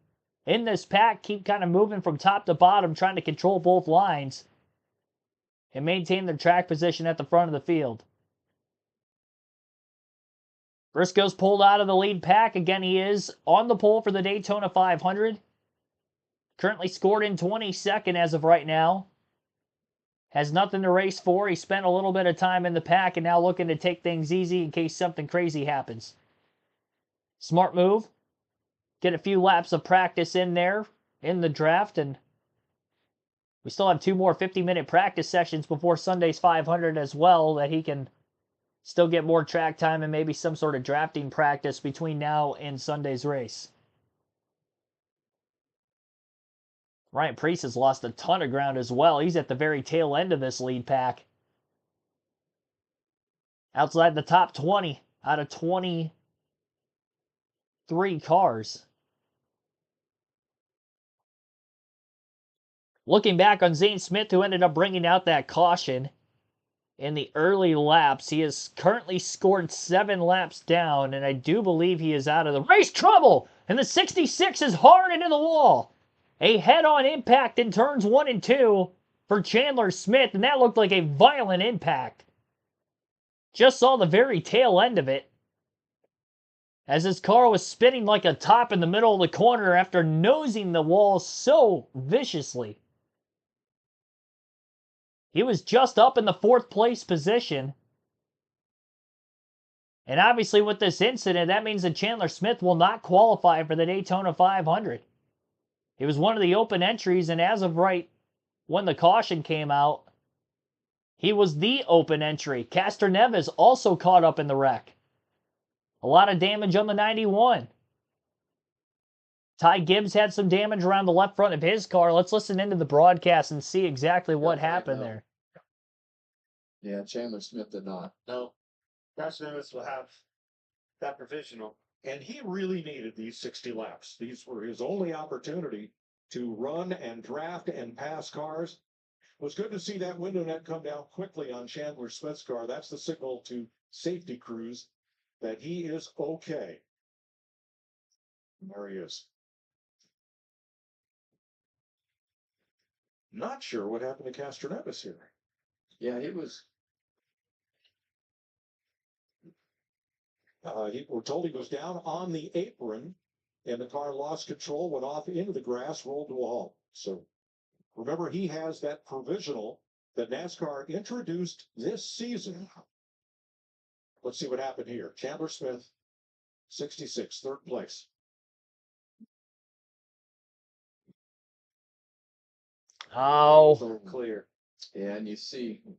in this pack keep kind of moving from top to bottom, trying to control both lines and maintain their track position at the front of the field. Briscoe's pulled out of the lead pack. Again, he is on the pole for the Daytona 500. Currently scored in 22nd as of right now. Has nothing to race for. He spent a little bit of time in the pack and now looking to take things easy in case something crazy happens. Smart move. Get a few laps of practice in there in the draft, and we still have 2 more 50-minute practice sessions before Sunday's 500 as well, that he can still get more track time and maybe some sort of drafting practice between now and Sunday's race. Ryan Preece has lost a ton of ground as well. He's at the very tail end of this lead pack. Outside the top 20 out of 23 cars. Looking back on Zane Smith, who ended up bringing out that caution in the early laps, he has currently scored 7 laps down, and I do believe he is out of the race trouble. And the 66 is hard into the wall. A head-on impact in turns 1 and 2 for Chandler Smith, and that looked like a violent impact. Just saw the very tail end of it as his car was spinning like a top in the middle of the corner after nosing the wall so viciously. He was just up in the 4th place position And obviously with this incident, that means that Chandler Smith will not qualify for the Daytona 500. It was one of the open entries, and as of right when the caution came out, he was the open entry. Castor Neves also caught up in the wreck. A lot of damage on the 91. Ty Gibbs had some damage around the left front of his car. Let's listen into the broadcast and see exactly what happened there. Yeah, Chandler Smith did not. No. Josh Nevis will have that provisional. And he really needed these 60 laps. These were his only opportunity to run and draft and pass cars. It was good to see that window net come down quickly on Chandler Smith's car. That's the signal to safety crews that he is okay. There he is. Not sure what happened to Castor Nevis here. Yeah, he was. We're told he was down on the apron, and the car lost control, went off into the grass, rolled to a halt. So remember, he has that provisional that NASCAR introduced this season. Let's see what happened here. Chandler Smith, 66, third place. Oh, Clear. Yeah, and you see. I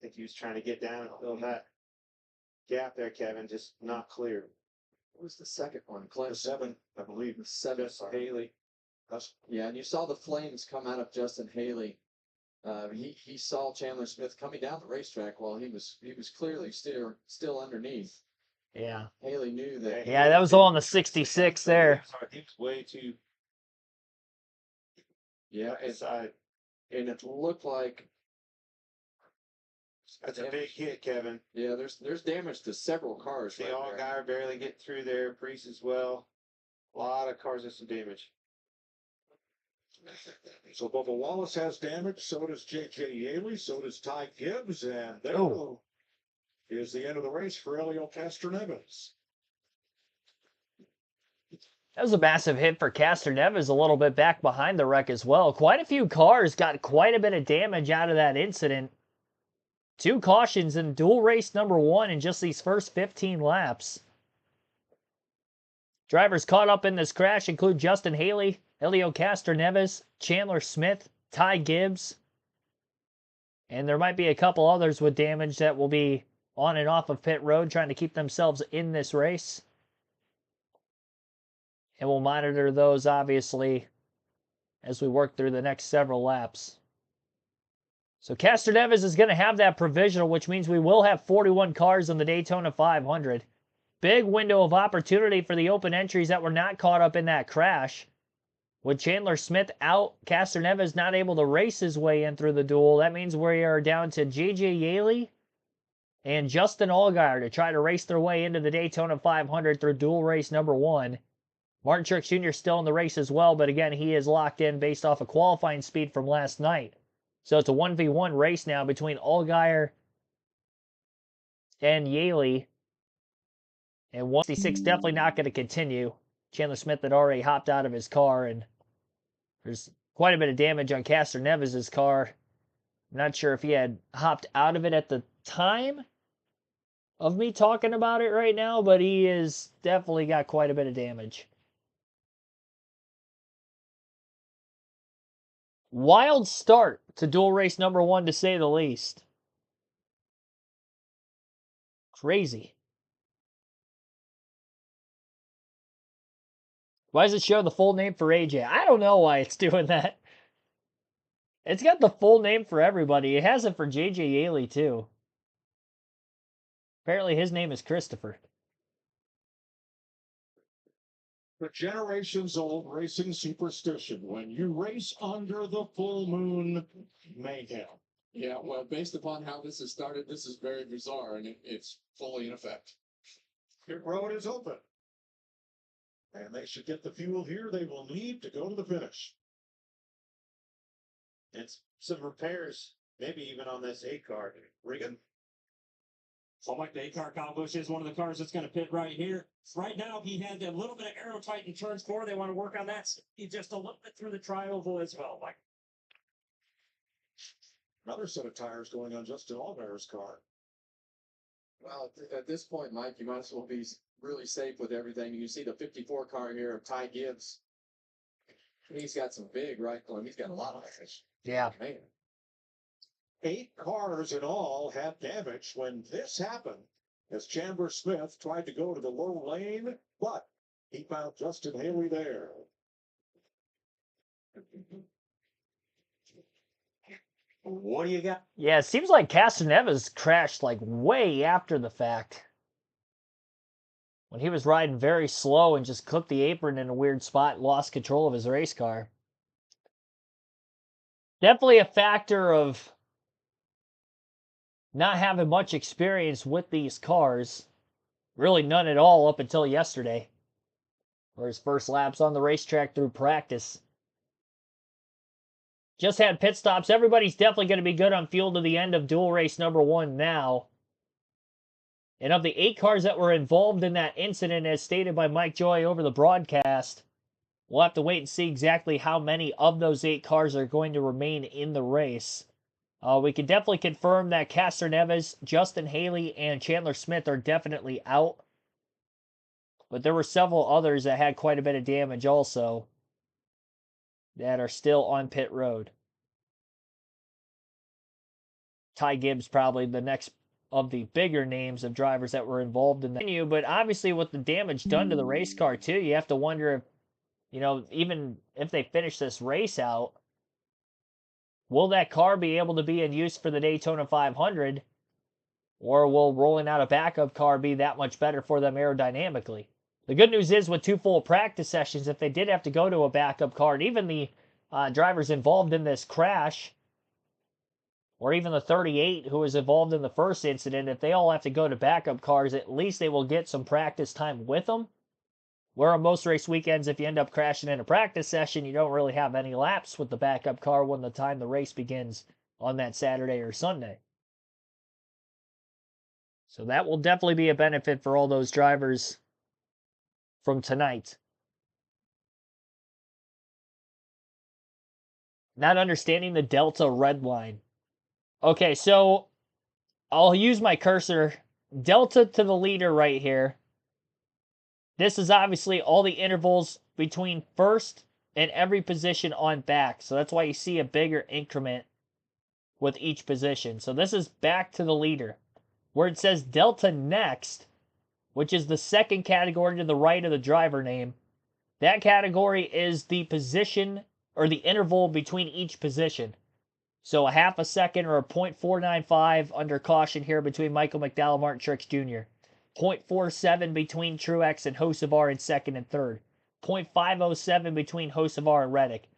think he was trying to get down and fill that gap there, Kevin. Just not clear. What was the second one? The Clint 7, I believe. the seven. Just Haley. Yeah, and you saw the flames come out of Justin Haley. He saw Chandler Smith coming down the racetrack while he was clearly still underneath. yeah. Haley knew that. Yeah, that was all on the 66 there. He was way too Yeah, inside. and it looked like. That's a big hit, Kevin. Yeah, there's damage to several cars. The right all there. guy barely get through there. Priest as well. A lot of cars with some damage. So Bubba Wallace has damage, so does J.J. Yaley, so does Ty Gibbs, and there is the end of the race for Elio Castroneves. That was a massive hit for Castor Neves, a little bit back behind the wreck as well. Quite a few cars got quite a bit of damage out of that incident. 2 cautions in dual race number 1 in just these first 15 laps. Drivers caught up in this crash include Justin Haley, Elio Castor Neves, Chandler Smith, Ty Gibbs, and there might be a couple others with damage that will be on and off of pit road trying to keep themselves in this race. And we'll monitor those, obviously, as we work through the next several laps. So Castor Neves is going to have that provisional, which means we will have 41 cars in the Daytona 500. Big window of opportunity for the open entries that were not caught up in that crash. With Chandler Smith out, Castor Neves not able to race his way in through the duel. That means we are down to J.J. Yaley and Justin Allgaier to try to race their way into the Daytona 500 through dual race number 1. Martin Truex Jr. still in the race as well, but again, he is locked in based off of qualifying speed from last night. So it's a 1v1 race now between Allgaier and Yaley. And 166 definitely not going to continue. Chandler Smith had already hopped out of his car, and there's quite a bit of damage on Castor Neves' car. I'm not sure if he had hopped out of it at the time of me talking about it right now, but he is definitely got quite a bit of damage. Wild start to dual race number 1, to say the least. Crazy. Why does it show the full name for AJ? I don't know why it's doing that. It's got the full name for everybody. It has it for J.J. Yaley, too. Apparently his name is Christopher. The generations-old racing superstition: when you race under the full moon, mayhem. Yeah, well, based upon how this has started, this is very bizarre, and it's fully in effect. Pit road is open, and they should get the fuel here they will need to go to the finish. It's some repairs, maybe even on this 8 car. Regan? So like the 8-car Kyle Busch is one of the cars that's going to pit right here. Right now, he had a little bit of aero tight in turns 4. They want to work on that. He just a little bit through the tri-oval as well. Like Another set of tires going on Justin Allgaier's car. Well, at this point, Mike, you might as well be really safe with everything. You see the 54 car here of Ty Gibbs. He's got some big right on. He's got a lot of fish. Yeah. Man. 8 cars in all had damage when this happened, as Chandler Smith tried to go to the low lane, but he found Justin Haley there. What do you got? Yeah, it seems like Castaneva's crashed like way after the fact. When he was riding very slow and just clipped the apron in a weird spot, lost control of his race car. Definitely a factor of not having much experience with these cars. Really none at all up until yesterday. Or his first laps on the racetrack through practice. Just had pit stops. Everybody's definitely going to be good on fuel to the end of dual race number 1 now. And of the 8 cars that were involved in that incident, as stated by Mike Joy over the broadcast, we'll have to wait and see exactly how many of those 8 cars are going to remain in the race. We can definitely confirm that Castroneves, Justin Haley, and Chandler Smith are definitely out. But there were several others that had quite a bit of damage also that are still on pit road. Ty Gibbs probably the next of the bigger names of drivers that were involved in that. But obviously with the damage done to the race car too, you have to wonder if, even if they finish this race out, will that car be able to be in use for the Daytona 500? Or will rolling out a backup car be that much better for them aerodynamically? The good news is with 2 full practice sessions, if they did have to go to a backup car, and even the drivers involved in this crash, or even the 38 who was involved in the first incident, if they all have to go to backup cars, at least they will get some practice time with them. Where on most race weekends, if you end up crashing in a practice session, you don't really have any laps with the backup car when the time the race begins on that Saturday or Sunday. So that will definitely be a benefit for all those drivers from tonight. Not understanding the Delta red line. Okay, so I'll use my cursor. Delta to the leader right here. This is obviously all the intervals between first and every position on back. So that's why you see a bigger increment with each position. So this is back to the leader. Where it says Delta next, which is the second category to the right of the driver name, that category is the position or the interval between each position. So a half a second or a 0.495 under caution here between Michael McDowell and Martin Truex Jr. 0.47 between Truex and Hocevar in second and third. 0.507 between Hocevar and Reddick.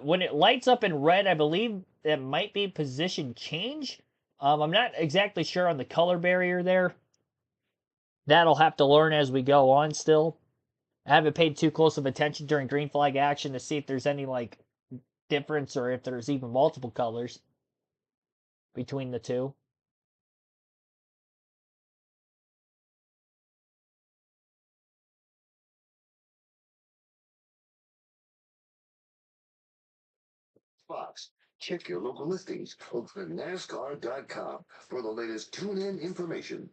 When it lights up in red, I believe it might be position change. I'm not exactly sure on the color barrier there. That'll have to learn as we go on still. I haven't paid too close of attention during green flag action to see if there's any difference or if there's even multiple colors between the two. Fox. Check your local listings or go to NASCAR.com for the latest tune-in information.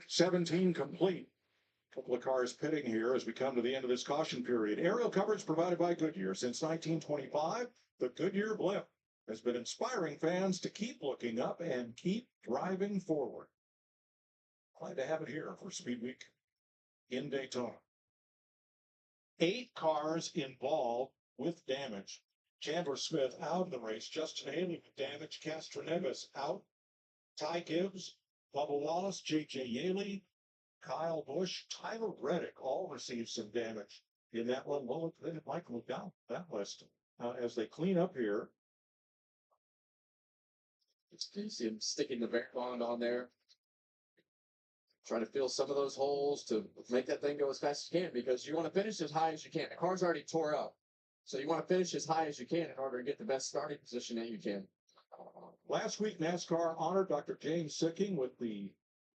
17 complete. Couple of cars pitting here as we come to the end of this caution period. Aerial coverage provided by Goodyear since 1925. The Goodyear blimp has been inspiring fans to keep looking up and keep driving forward. Glad to have it here for Speed Week in Daytona. 8 cars involved with damage. Chandler Smith out of the race. Justin Haley with damage. Castroneves out. Ty Gibbs, Bubba Wallace, J.J. Yaley, Kyle Busch, Tyler Reddick all received some damage in that one. Well, Michael look down that list as they clean up here. You see him sticking the bear bond on there. Trying to fill some of those holes to make that thing go as fast as you can because you want to finish as high as you can. The car's already tore up. So you want to finish as high as you can in order to get the best starting position that you can. Last week, NASCAR honored Dr. James Sicking with the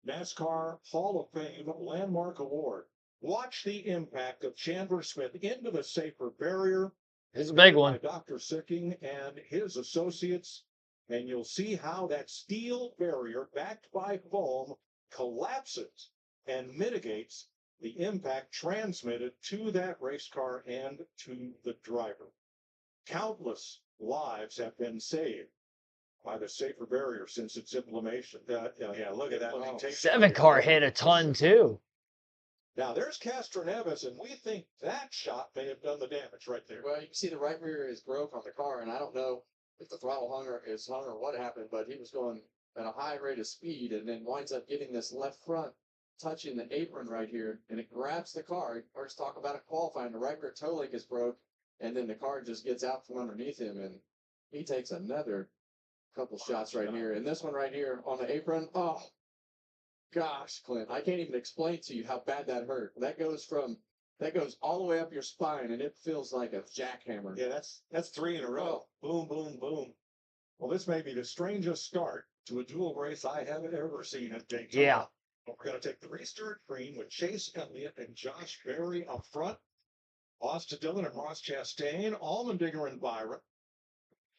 NASCAR Hall of Fame Landmark Award. Watch the impact of Chandler Smith into the safer barrier. It's a big one. By Dr. Sicking and his associates and you'll see how that steel barrier backed by foam collapses and mitigates the impact transmitted to that race car and to the driver. Countless lives have been saved by the safer barrier since its implementation. Yeah, look at that. Wow. 7-car hit a ton too. Now there's Castroneves, and we think that shot may have done the damage right there. Well, you can see the right rear is broke on the car, and I don't know if the throttle is hung or what happened, but he was going at a high rate of speed and then winds up getting this left front touching the apron right here, and it grabs the car. First talk about it qualifying, the right rear toe link is broke, and then the car just gets out from underneath him, and he takes another couple shots right here. And this one right here on the apron, oh, gosh, Clint, I can't even explain to you how bad that hurt. That goes all the way up your spine, and it feels like a jackhammer. Yeah, that's 3 in a row. Boom, boom, boom. Well, this may be the strangest start to a dual race I haven't ever seen at Daytona. Yeah. But we're going to take the restart green with Chase Elliott and Josh Berry up front. Austin Dillon and Ross Chastain, Allmendinger and Byron.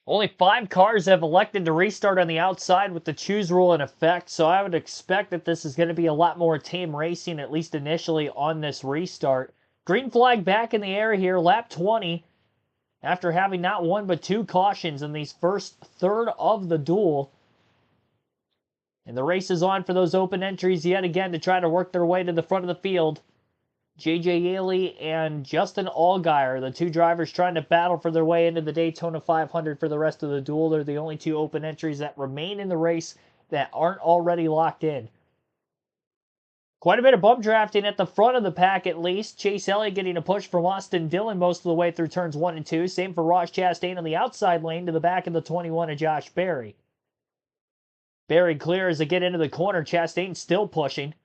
Only 5 cars have elected to restart on the outside with the choose rule in effect, so I would expect that this is going to be a lot more tame racing, at least initially, on this restart. Green flag back in the air here, lap 20, after having not 1 but 2 cautions in these first third of the duel. And the race is on for those open entries yet again to try to work their way to the front of the field. J.J. Yaley and Justin Allgaier, the 2 drivers trying to battle for their way into the Daytona 500 for the rest of the duel. They're the only 2 open entries that remain in the race that aren't already locked in. Quite a bit of bump drafting at the front of the pack, at least. Chase Elliott getting a push from Austin Dillon most of the way through turns 1 and 2. Same for Ross Chastain on the outside lane to the back of the 21 of Josh Berry. Berry clear as they get into the corner. Chastain still pushing,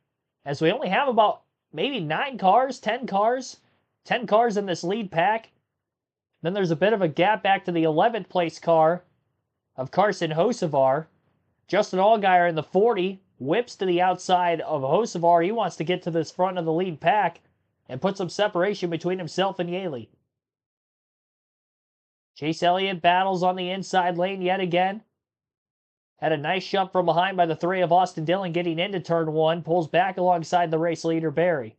as we only have about maybe 9 cars, 10 cars. 10 cars in this lead pack. Then there's a bit of a gap back to the 11th place car of Carson Hocevar. Justin Allgaier in the 40 whips to the outside of Hocevar. He wants to get to this front of the lead pack and put some separation between himself and Yaley. Chase Elliott battles on the inside lane yet again. Had a nice shove from behind by the 3 of Austin Dillon getting into turn 1. Pulls back alongside the race leader, Berry.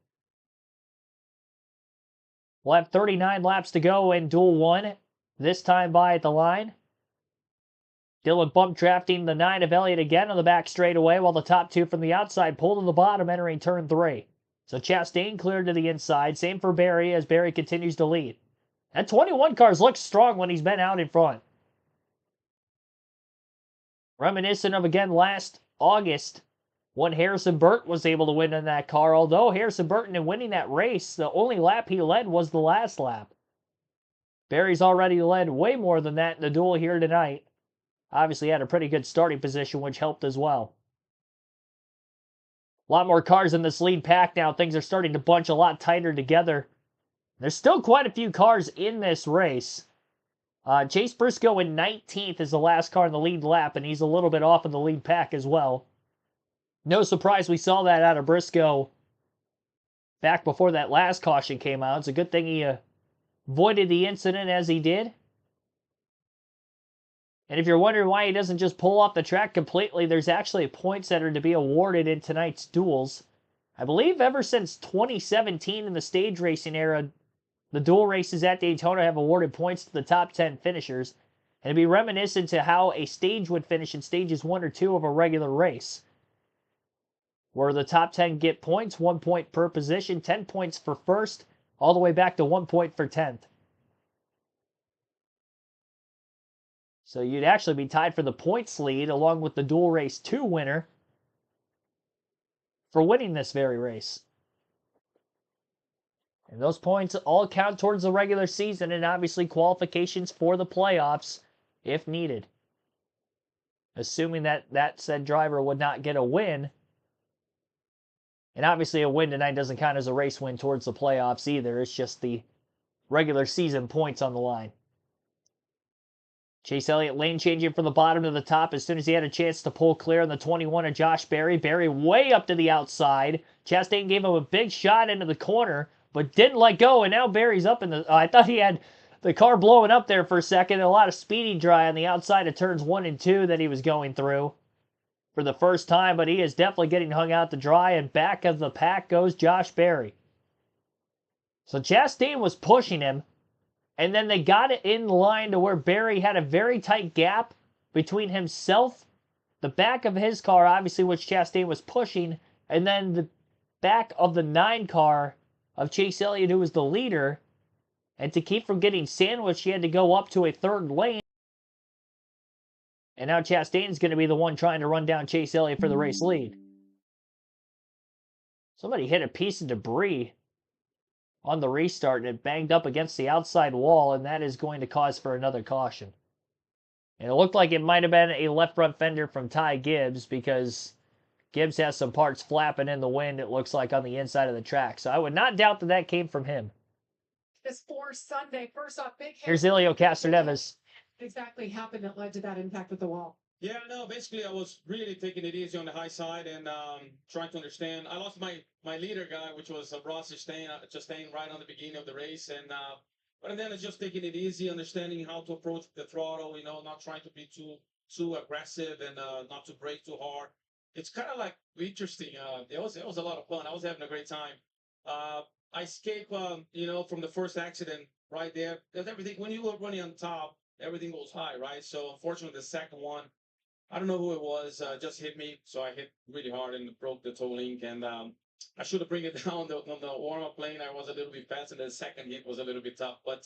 We'll have 39 laps to go in Duel 1. This time by at the line. Dillon bump drafting the 9 of Elliott again on the back straightaway, while the top 2 from the outside pull to the bottom entering turn 3. So Chastain cleared to the inside. Same for Berry as Berry continues to lead. That 21 cars looks strong when he's been out in front. Reminiscent of, again, last August when Harrison Burton was able to win in that car. Although Harrison Burton, in winning that race, the only lap he led was the last lap. Berry's already led way more than that in the duel here tonight. Obviously had a pretty good starting position, which helped as well. A lot more cars in this lead pack now. Things are starting to bunch a lot tighter together. There's still quite a few cars in this race. Chase Briscoe in 19th is the last car in the lead lap, and he's a little bit off in the lead pack as well. No surprise we saw that out of Briscoe back before that last caution came out. It's a good thing he avoided the incident as he did. And if you're wondering why he doesn't just pull off the track completely, there's actually points that are to be awarded in tonight's duels. I believe ever since 2017 in the stage racing era, the dual races at Daytona have awarded points to the top 10 finishers. And it'd be reminiscent to how a stage would finish in stages 1 or 2 of a regular race, where the top 10 get points, 1 point per position, 10 points for first, all the way back to 1 point for 10th. So you'd actually be tied for the points lead along with the dual race 2 winner for winning this very race. And those points all count towards the regular season and obviously qualifications for the playoffs if needed. Assuming that said driver would not get a win. And obviously a win tonight doesn't count as a race win towards the playoffs either. It's just the regular season points on the line. Chase Elliott lane changing from the bottom to the top as soon as he had a chance to pull clear on the 21 of Josh Berry. Berry way up to the outside. Chastain gave him a big shot into the corner, but didn't let go, and now Berry's up in the... I thought he had the car blowing up there for a second. A lot of speeding dry on the outside of turns 1 and 2 that he was going through for the first time, but he is definitely getting hung out to dry, and back of the pack goes Josh Berry. So Chastain was pushing him, and then they got it in line to where Berry had a very tight gap between himself, the back of his car, obviously, which Chastain was pushing, and then the back of the 9 car of Chase Elliott, who was the leader. And to keep from getting sandwiched, he had to go up to a third lane. And now Chastain's going to be the one trying to run down Chase Elliott for the race lead. Somebody hit a piece of debris on the restart, and it banged up against the outside wall, and that is going to cause for another caution. And it looked like it might have been a left front fender from Ty Gibbs, because Gibbs has some parts flapping in the wind, it looks like, on the inside of the track. So I would not doubt that that came from him. This for Sunday. First off, big hit. Here's Helio Castroneves. Exactly happened that led to that impact with the wall. Yeah, no, basically I was really taking it easy on the high side and trying to understand. I lost my leader guy, which was Ross Chastain right on the beginning of the race. And but then it's just taking it easy, understanding how to approach the throttle, not trying to be too aggressive and not to brake too hard. It's kind of like interesting. It was a lot of fun. I was having a great time. I escaped, from the first accident right there. Because everything, when you were running on top, everything goes high, right? So unfortunately, the second one, I don't know who it was, just hit me. So I hit really hard and broke the toe link. And I should have bring it down on the warm-up lane. I was a little bit fast, and the second hit was a little bit tough. But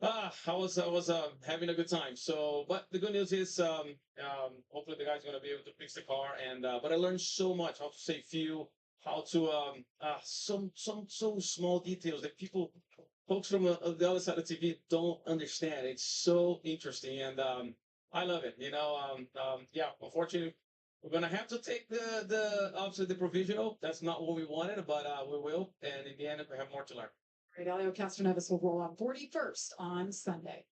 I was having a good time. So, but the good news is, hopefully the guy's gonna be able to fix the car. And but I learned so much how to say fuel, how to some so small details that folks from the other side of the TV don't understand. It's so interesting, and I love it. Yeah. Unfortunately, we're gonna have to take obviously the provisional. That's not what we wanted, but we will. And in the end, we have more to learn. Right, Helio Castroneves will roll on 41st on Sunday.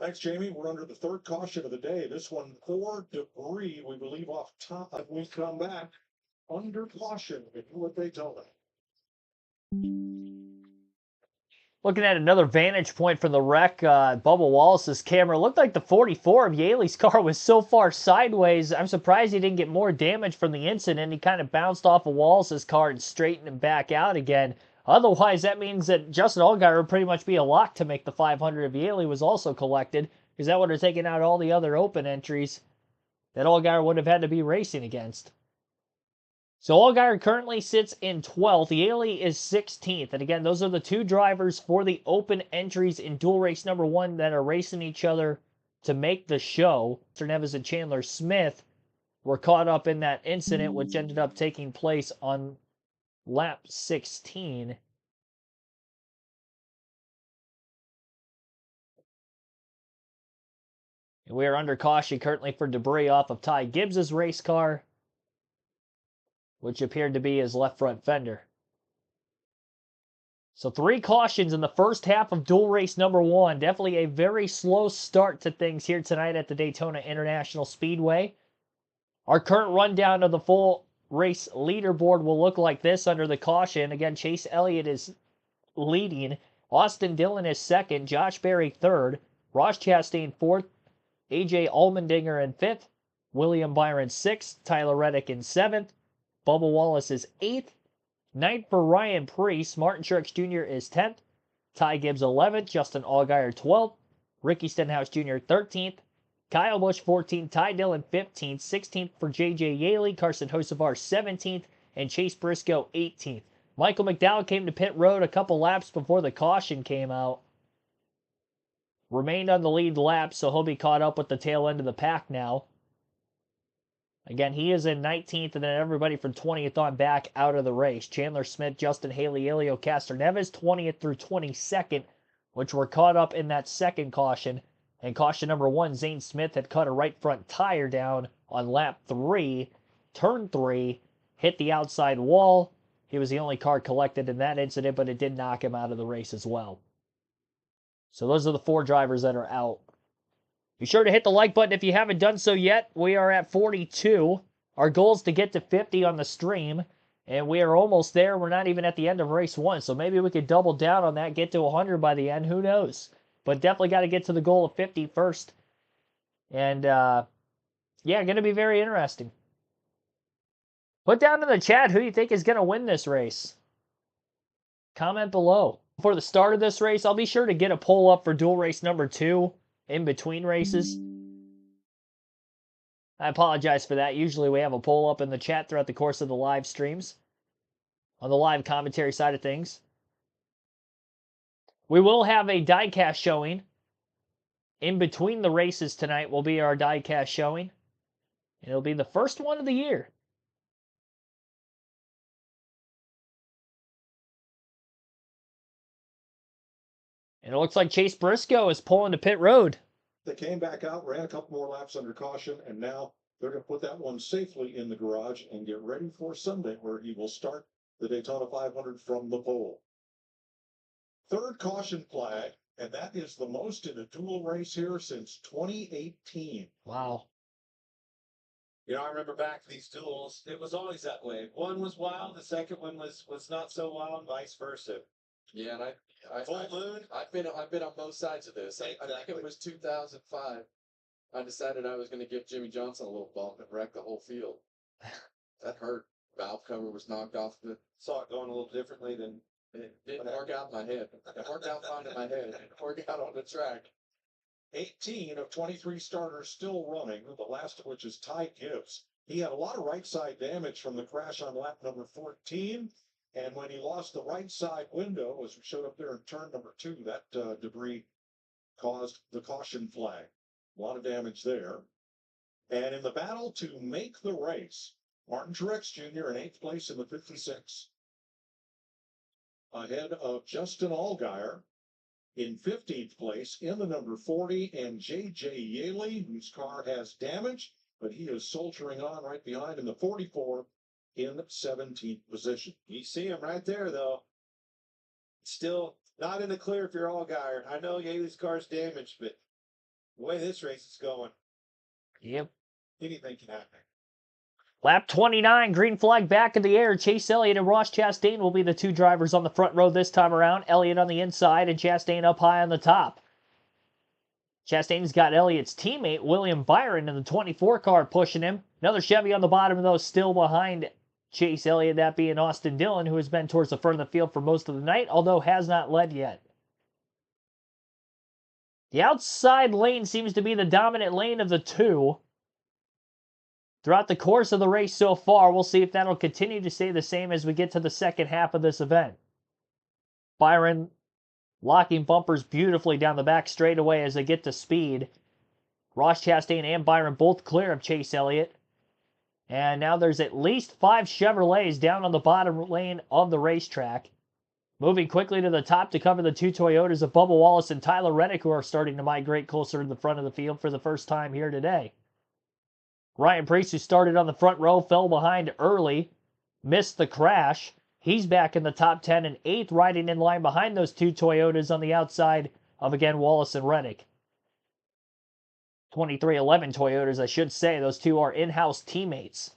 Thanks, Jamie. We're under the third caution of the day. This one for debris, we believe, off top. When we come back, under caution with Daytona. Looking at another vantage point from the wreck, Bubba Wallace's camera, looked like the 44 of Yaley's car was so far sideways. I'm surprised he didn't get more damage from the incident. He kind of bounced off of Wallace's car and straightened him back out again. Otherwise, that means that Justin Allgaier would pretty much be a lock to make the 500 if Yaley was also collected, because that would have taken out all the other open entries that Allgaier would have had to be racing against. So Allgaier currently sits in 12th. Yaley is 16th. And again, those are the two drivers for the open entries in dual race number 1 that are racing each other to make the show. Mr. Neves and Chandler Smith were caught up in that incident, which ended up taking place on lap 16. And we are under caution currently for debris off of Ty Gibbs' race car, which appeared to be his left front fender. So 3 cautions in the first half of dual race number 1. Definitely a very slow start to things here tonight at the Daytona International Speedway. Our current rundown of the full race leaderboard will look like this under the caution. Again, Chase Elliott is leading. Austin Dillon is second. Josh Berry third. Ross Chastain fourth. AJ Allmendinger in fifth. William Byron sixth. Tyler Reddick in seventh. Bubba Wallace is 8th. 9th for Ryan Preece. Martin Truex Jr. is 10th. Ty Gibbs 11th. Justin Allgaier 12th. Ricky Stenhouse Jr. 13th. Kyle Busch 14th. Ty Dillon 15th. 16th for J.J. Yaley. Carson Hocevar 17th. And Chase Briscoe 18th. Michael McDowell came to pit road a couple laps before the caution came out. Remained on the lead lap, so he'll be caught up with the tail end of the pack now. Again, he is in 19th, and then everybody from 20th on back out of the race. Chandler Smith, Justin Haley, Helio Castroneves, 20th through 22nd, which were caught up in that second caution. And caution number 1, Zane Smith had cut a right front tire down on lap 3, turn 3, hit the outside wall. He was the only car collected in that incident, but it did knock him out of the race as well. So those are the 4 drivers that are out. Be sure to hit the like button if you haven't done so yet. We are at 42. Our goal is to get to 50 on the stream. And we are almost there. We're not even at the end of race 1, so maybe we could double down on that, get to 100 by the end. Who knows? But definitely got to get to the goal of 50 first. And, yeah, going to be very interesting. Put down in the chat who you think is going to win this race. Comment below. Before the start of this race, I'll be sure to get a poll up for dual race number 2 in between races. I apologize for that. Usually we have a poll up in the chat throughout the course of the live streams on the live commentary side of things. We will have a diecast showing. In between the races tonight will be our diecast showing. It'll be the first one of the year. And it looks like Chase Briscoe is pulling to pit road. They came back out, ran a couple more laps under caution, and now they're going to put that one safely in the garage and get ready for Sunday, where he will start the Daytona 500 from the pole. Third caution flag, and that is the most in a dual race here since 2018. Wow. You know, I remember back to these duels, it was always that way. One was wild, the second one was not so wild, and vice versa. Yeah, and Full moon. I've been on both sides of this. I think it was 2005. I decided I was going to give Jimmy Johnson a little bump and wreck the whole field. That hurt. Valve cover was knocked off. Saw it going a little differently than It didn't work out in my head. It worked out fine in my head. It didn't work out on the track. 18 of 23 starters still running, the last of which is Ty Gibbs. He had a lot of right side damage from the crash on lap number 14. And when he lost the right side window, as we showed up there in turn number 2, that debris caused the caution flag. A lot of damage there. And in the battle to make the race, Martin Truex Jr. in 8th place in the 56. Ahead of Justin Allgaier in 15th place in the number 40, and J.J. Yaley, whose car has damage, but he is soldiering on right behind in the 44 in 17th position. you see him right there, though. Still not in the clear if you're Allgaier. I know Yaley's car's damaged, but the way this race is going, Yep. anything can happen. Lap 29, green flag back in the air. Chase Elliott and Ross Chastain will be the two drivers on the front row this time around. Elliott on the inside and Chastain up high on the top. Chastain's got Elliott's teammate, William Byron, in the 24 car pushing him. Another Chevy on the bottom, though, still behind Chase Elliott, that being Austin Dillon, who has been towards the front of the field for most of the night, although has not led yet. The outside lane seems to be the dominant lane of the two. Throughout the course of the race so far, we'll see if that'll continue to stay the same as we get to the second half of this event. Byron locking bumpers beautifully down the back straightaway as they get to speed. Ross Chastain and Byron both clear of Chase Elliott. And now there's at least 5 Chevrolets down on the bottom lane of the racetrack. Moving quickly to the top to cover the 2 Toyotas of Bubba Wallace and Tyler Reddick, who are starting to migrate closer to the front of the field for the first time here today. Ryan Preece, who started on the front row, fell behind early, missed the crash. He's back in the top 10 and 8th, riding in line behind those 2 Toyotas on the outside of, again, Wallace and Reddick. 2311 Toyotas, I should say. Those two are in-house teammates.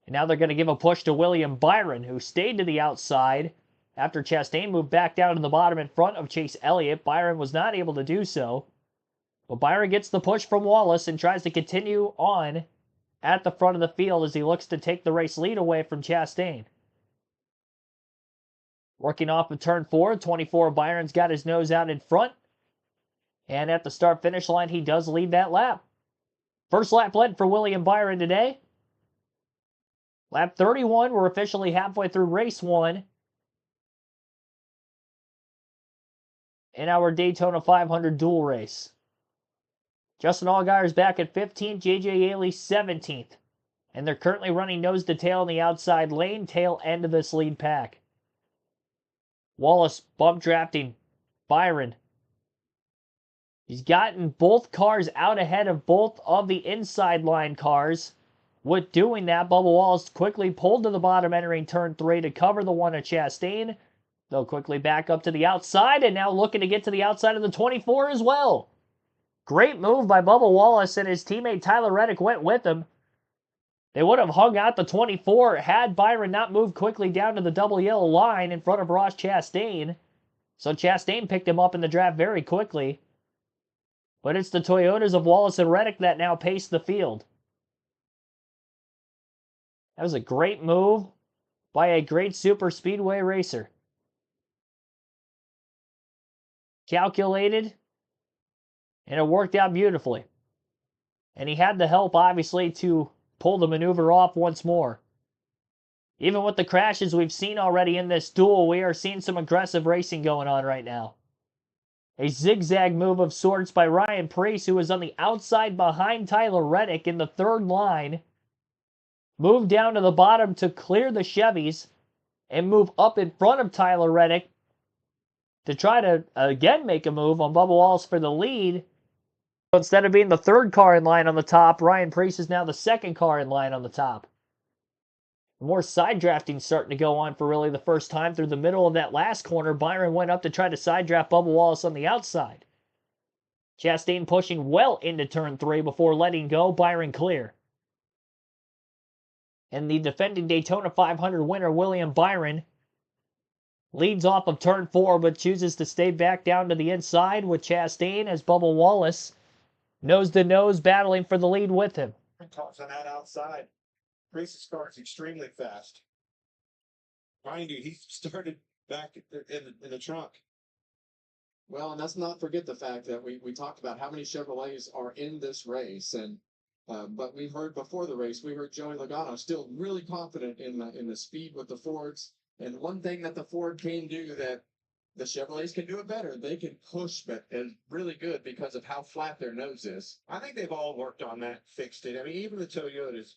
And now they're going to give a push to William Byron, who stayed to the outside after Chastain moved back down to the bottom in front of Chase Elliott. Byron was not able to do so. But Byron gets the push from Wallace and tries to continue on at the front of the field as he looks to take the race lead away from Chastain. Working off of turn 4, 24, Byron's got his nose out in front. And at the start-finish line, he does lead that lap. First lap led for William Byron today. Lap 31, we're officially halfway through race 1 in our Daytona 500 dual race. Justin Allgaier's back at 15th, J.J. Yaley 17th. And they're currently running nose to tail in the outside lane, tail end of this lead pack. Wallace bump drafting Byron. He's gotten both cars out ahead of both of the inside line cars. With doing that, Bubba Wallace quickly pulled to the bottom entering turn 3 to cover the one at Chastain. They'll quickly back up to the outside and now looking to get to the outside of the 24 as well. Great move by Bubba Wallace, and his teammate Tyler Reddick went with him. They would have hung out the 24 had Byron not moved quickly down to the double yellow line in front of Ross Chastain. So Chastain picked him up in the draft very quickly. But it's the Toyotas of Wallace and Reddick that now pace the field. That was a great move by a great super speedway racer. Calculated, and it worked out beautifully. And he had the help, obviously, to pull the maneuver off once more. Even with the crashes we've seen already in this duel, we are seeing some aggressive racing going on right now. A zigzag move of sorts by Ryan Preece, who was on the outside behind Tyler Reddick in the third line. Moved down to the bottom to clear the Chevys and move up in front of Tyler Reddick to try to, again, make a move on Bubba Wallace for the lead. Instead of being the third car in line on the top, Ryan Preece is now the second car in line on the top. More side drafting starting to go on for really the first time through the middle of that last corner. Byron went up to try to side draft Bubba Wallace on the outside. Chastain pushing well into turn 3 before letting go. Byron clear. And the defending Daytona 500 winner, William Byron, leads off of turn 4 but chooses to stay back down to the inside with Chastain as Bubba Wallace nose to nose battling for the lead with him. Toss on that outside. Preece's car is extremely fast. Mind you, he started back in the trunk. Well, and let's not forget the fact that we talked about how many Chevrolets are in this race, and but we heard before the race, we heard Joey Logano still really confident in the speed with the Fords. And one thing that the Ford can do that the Chevrolets can do it better, they can push, but it's really good because of how flat their nose is. I think they've all worked on that, fixed it. I mean, even the Toyotas.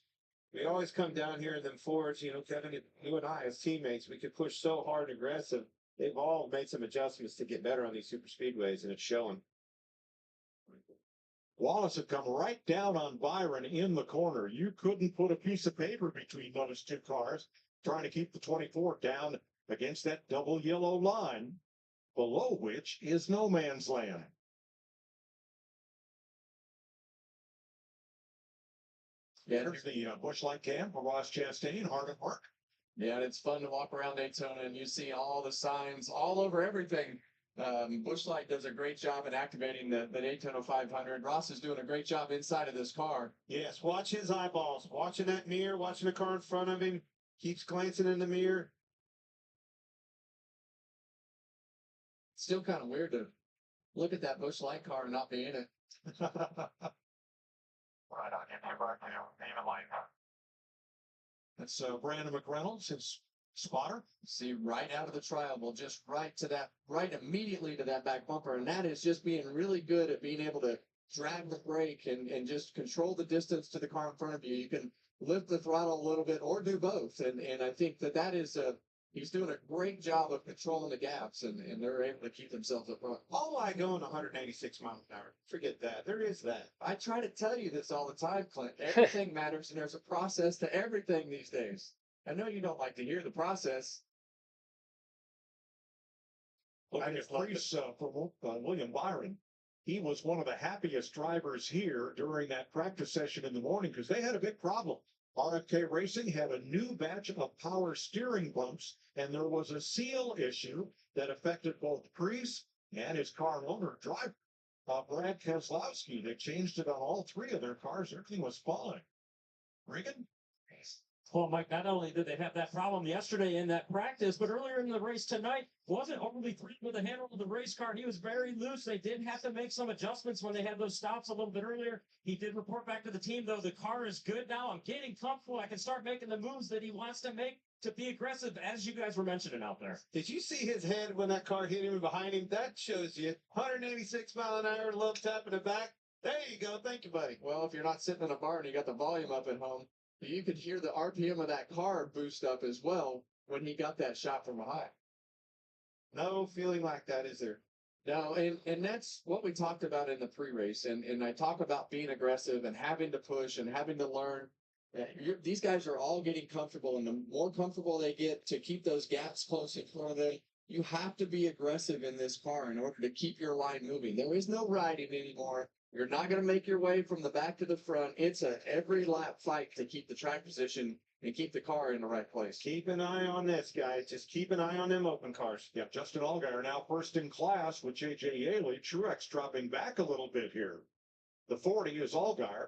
We always come down here in them Fords, you know, Kevin, you and I as teammates, we could push so hard and aggressive. They've all made some adjustments to get better on these super speedways, and it's showing. Wallace had come right down on Byron in the corner. You couldn't put a piece of paper between those two cars, trying to keep the 24 down against that double yellow line, below which is no man's land. Yeah, There's the Busch Light cam for Ross Chastain, hard at work. yeah, and it's fun to walk around Daytona and you see all the signs all over everything. Busch Light does a great job in activating the Daytona 500. Ross is doing a great job inside of this car. Yes, watch his eyeballs, watching that mirror, watching the car in front of him, keeps glancing in the mirror. It's still kind of weird to look at that Busch Light car and not be in it. Right on your right now, even like That's Brandon McReynolds, his spotter. See, right out of the triangle, just right immediately to that back bumper. And that is just being really good at being able to drag the brake and just control the distance to the car in front of you. You can lift the throttle a little bit or do both. And I think that is he's doing a great job of controlling the gaps, and they're able to keep themselves up front. All I going 186 miles an hour. Forget that. There is that. I try to tell you this all the time, Clint. Everything matters, and there's a process to everything these days. I know you don't like to hear the process. Looking at Preece for William Byron. He was one of the happiest drivers here during that practice session in the morning because they had a big problem. RFK Racing had a new batch of power steering bumps, and there was a seal issue that affected both Preece and his car owner driver, Brad Keselowski. They changed it on all 3 of their cars. Everything was fine. Regan? Well, Mike, not only did they have that problem yesterday in that practice, but earlier in the race tonight, wasn't overly thrilled with the handle of the race car. He was very loose. They did have to make some adjustments when they had those stops a little bit earlier. He did report back to the team, though, the car is good now. I'm getting comfortable. I can start making the moves that he wants to make to be aggressive, as you guys were mentioning out there. Did you see his head when that car hit him behind him? That shows you 186 mile an hour, a little tap in the back. There you go. Thank you, buddy. Well, if you're not sitting in a bar and you got the volume up at home, you could hear the RPM of that car boost up as well when he got that shot from behind. No feeling like that, is there? No, and that's what we talked about in the pre-race. And I talk about being aggressive and having to push and having to learn. These guys are all getting comfortable, and the more comfortable they get to keep those gaps close in front of them, you have to be aggressive in this car in order to keep your line moving. There is no riding anymore. You're not going to make your way from the back to the front. It's a every lap fight to keep the track position and keep the car in the right place. Keep an eye on this, guys. Just keep an eye on them open cars. Yeah, Justin Allgaier now first in class with J.J. Yaley. Truex dropping back a little bit here. The 40 is Allgaier.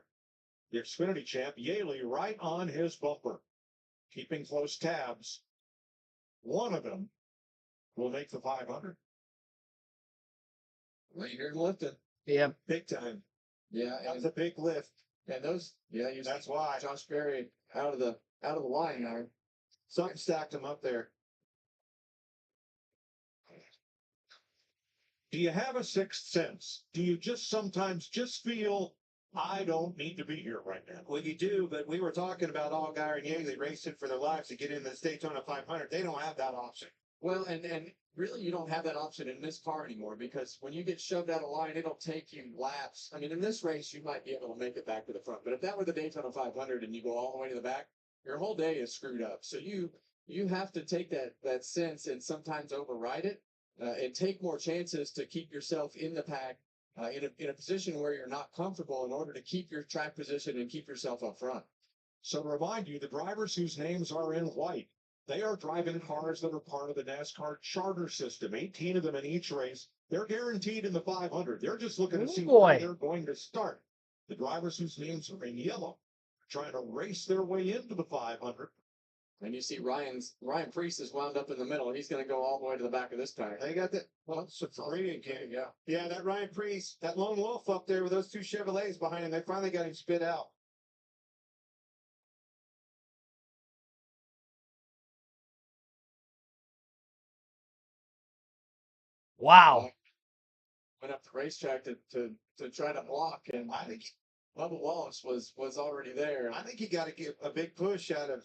The Xfinity champ, Yaley, right on his bumper. Keeping close tabs. One of them will make the 500. Well, you're lifting. Yep. Big time. Yeah, That was a big lift. and those, yeah, you That's why. Josh Berry out of the line there. Something stacked him up there. Do you have a sixth sense? Do you just sometimes just feel, I don't need to be here right now? Well, you do, but we were talking about Allgaier and Yaley racing for their lives to get in this Daytona 500. They don't have that option. Well, and really you don't have that option in this car anymore because when you get shoved out of line, it'll take you laps. I mean, in this race, you might be able to make it back to the front, but if that were the Daytona 500 and you go all the way to the back, your whole day is screwed up. So you have to take that sense and sometimes override it and take more chances to keep yourself in the pack in a position where you're not comfortable in order to keep your track position and keep yourself up front. So to remind you, the drivers whose names are in white, they are driving cars that are part of the NASCAR charter system, 18 of them in each race. They're guaranteed in the 500. They're just looking to see where they're going to start. The drivers whose names are in yellow are trying to race their way into the 500. And you see Ryan Preece is wound up in the middle. He's going to go all the way to the back of this pack. They got that. Well, it's a Korean kid. Yeah. Yeah, that Ryan Preece, that lone wolf up there with those two Chevrolets behind him, they finally got him spit out. Wow. Went up the racetrack to try to block, and I think Bubba Wallace was already there. I think he got to get a big push out of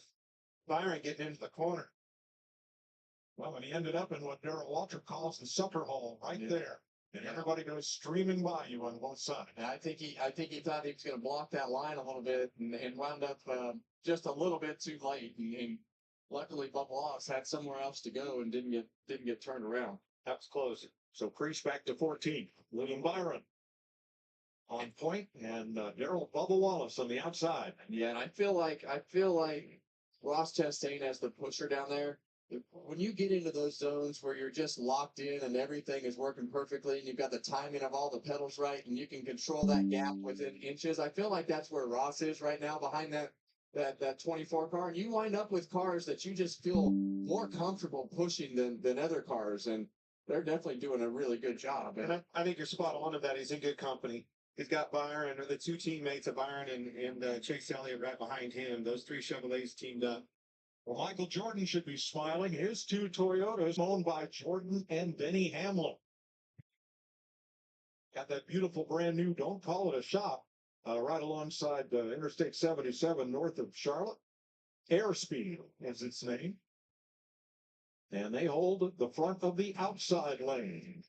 Byron getting into the corner. Well, and he ended up in what Darrell Walter calls the sucker hole right there. And everybody goes streaming by you on both sides. And I think he thought he was going to block that line a little bit and wound up just a little bit too late. And luckily, Bubba Wallace had somewhere else to go and didn't get turned around. That was close. So Preece back to 14. William Byron on point, and Darrell Bubba Wallace on the outside. Yeah, and I feel like Ross Chastain has the pusher down there. When you get into those zones where you're just locked in and everything is working perfectly and you've got the timing of all the pedals right and you can control that gap within inches, I feel like that's where Ross is right now behind that 24 car. And you wind up with cars that you just feel more comfortable pushing than other cars, and they're definitely doing a really good job. And I think you're spot on of that. He's in good company. He's got Byron, or the two teammates of Byron and Chase Elliott right behind him. Those three Chevrolets teamed up. Well, Michael Jordan should be smiling. His two Toyotas owned by Jordan and Denny Hamlin. Got that beautiful brand new, don't call it a shop, right alongside Interstate 77 north of Charlotte. Airspeed is its name. And they hold the front of the outside lane.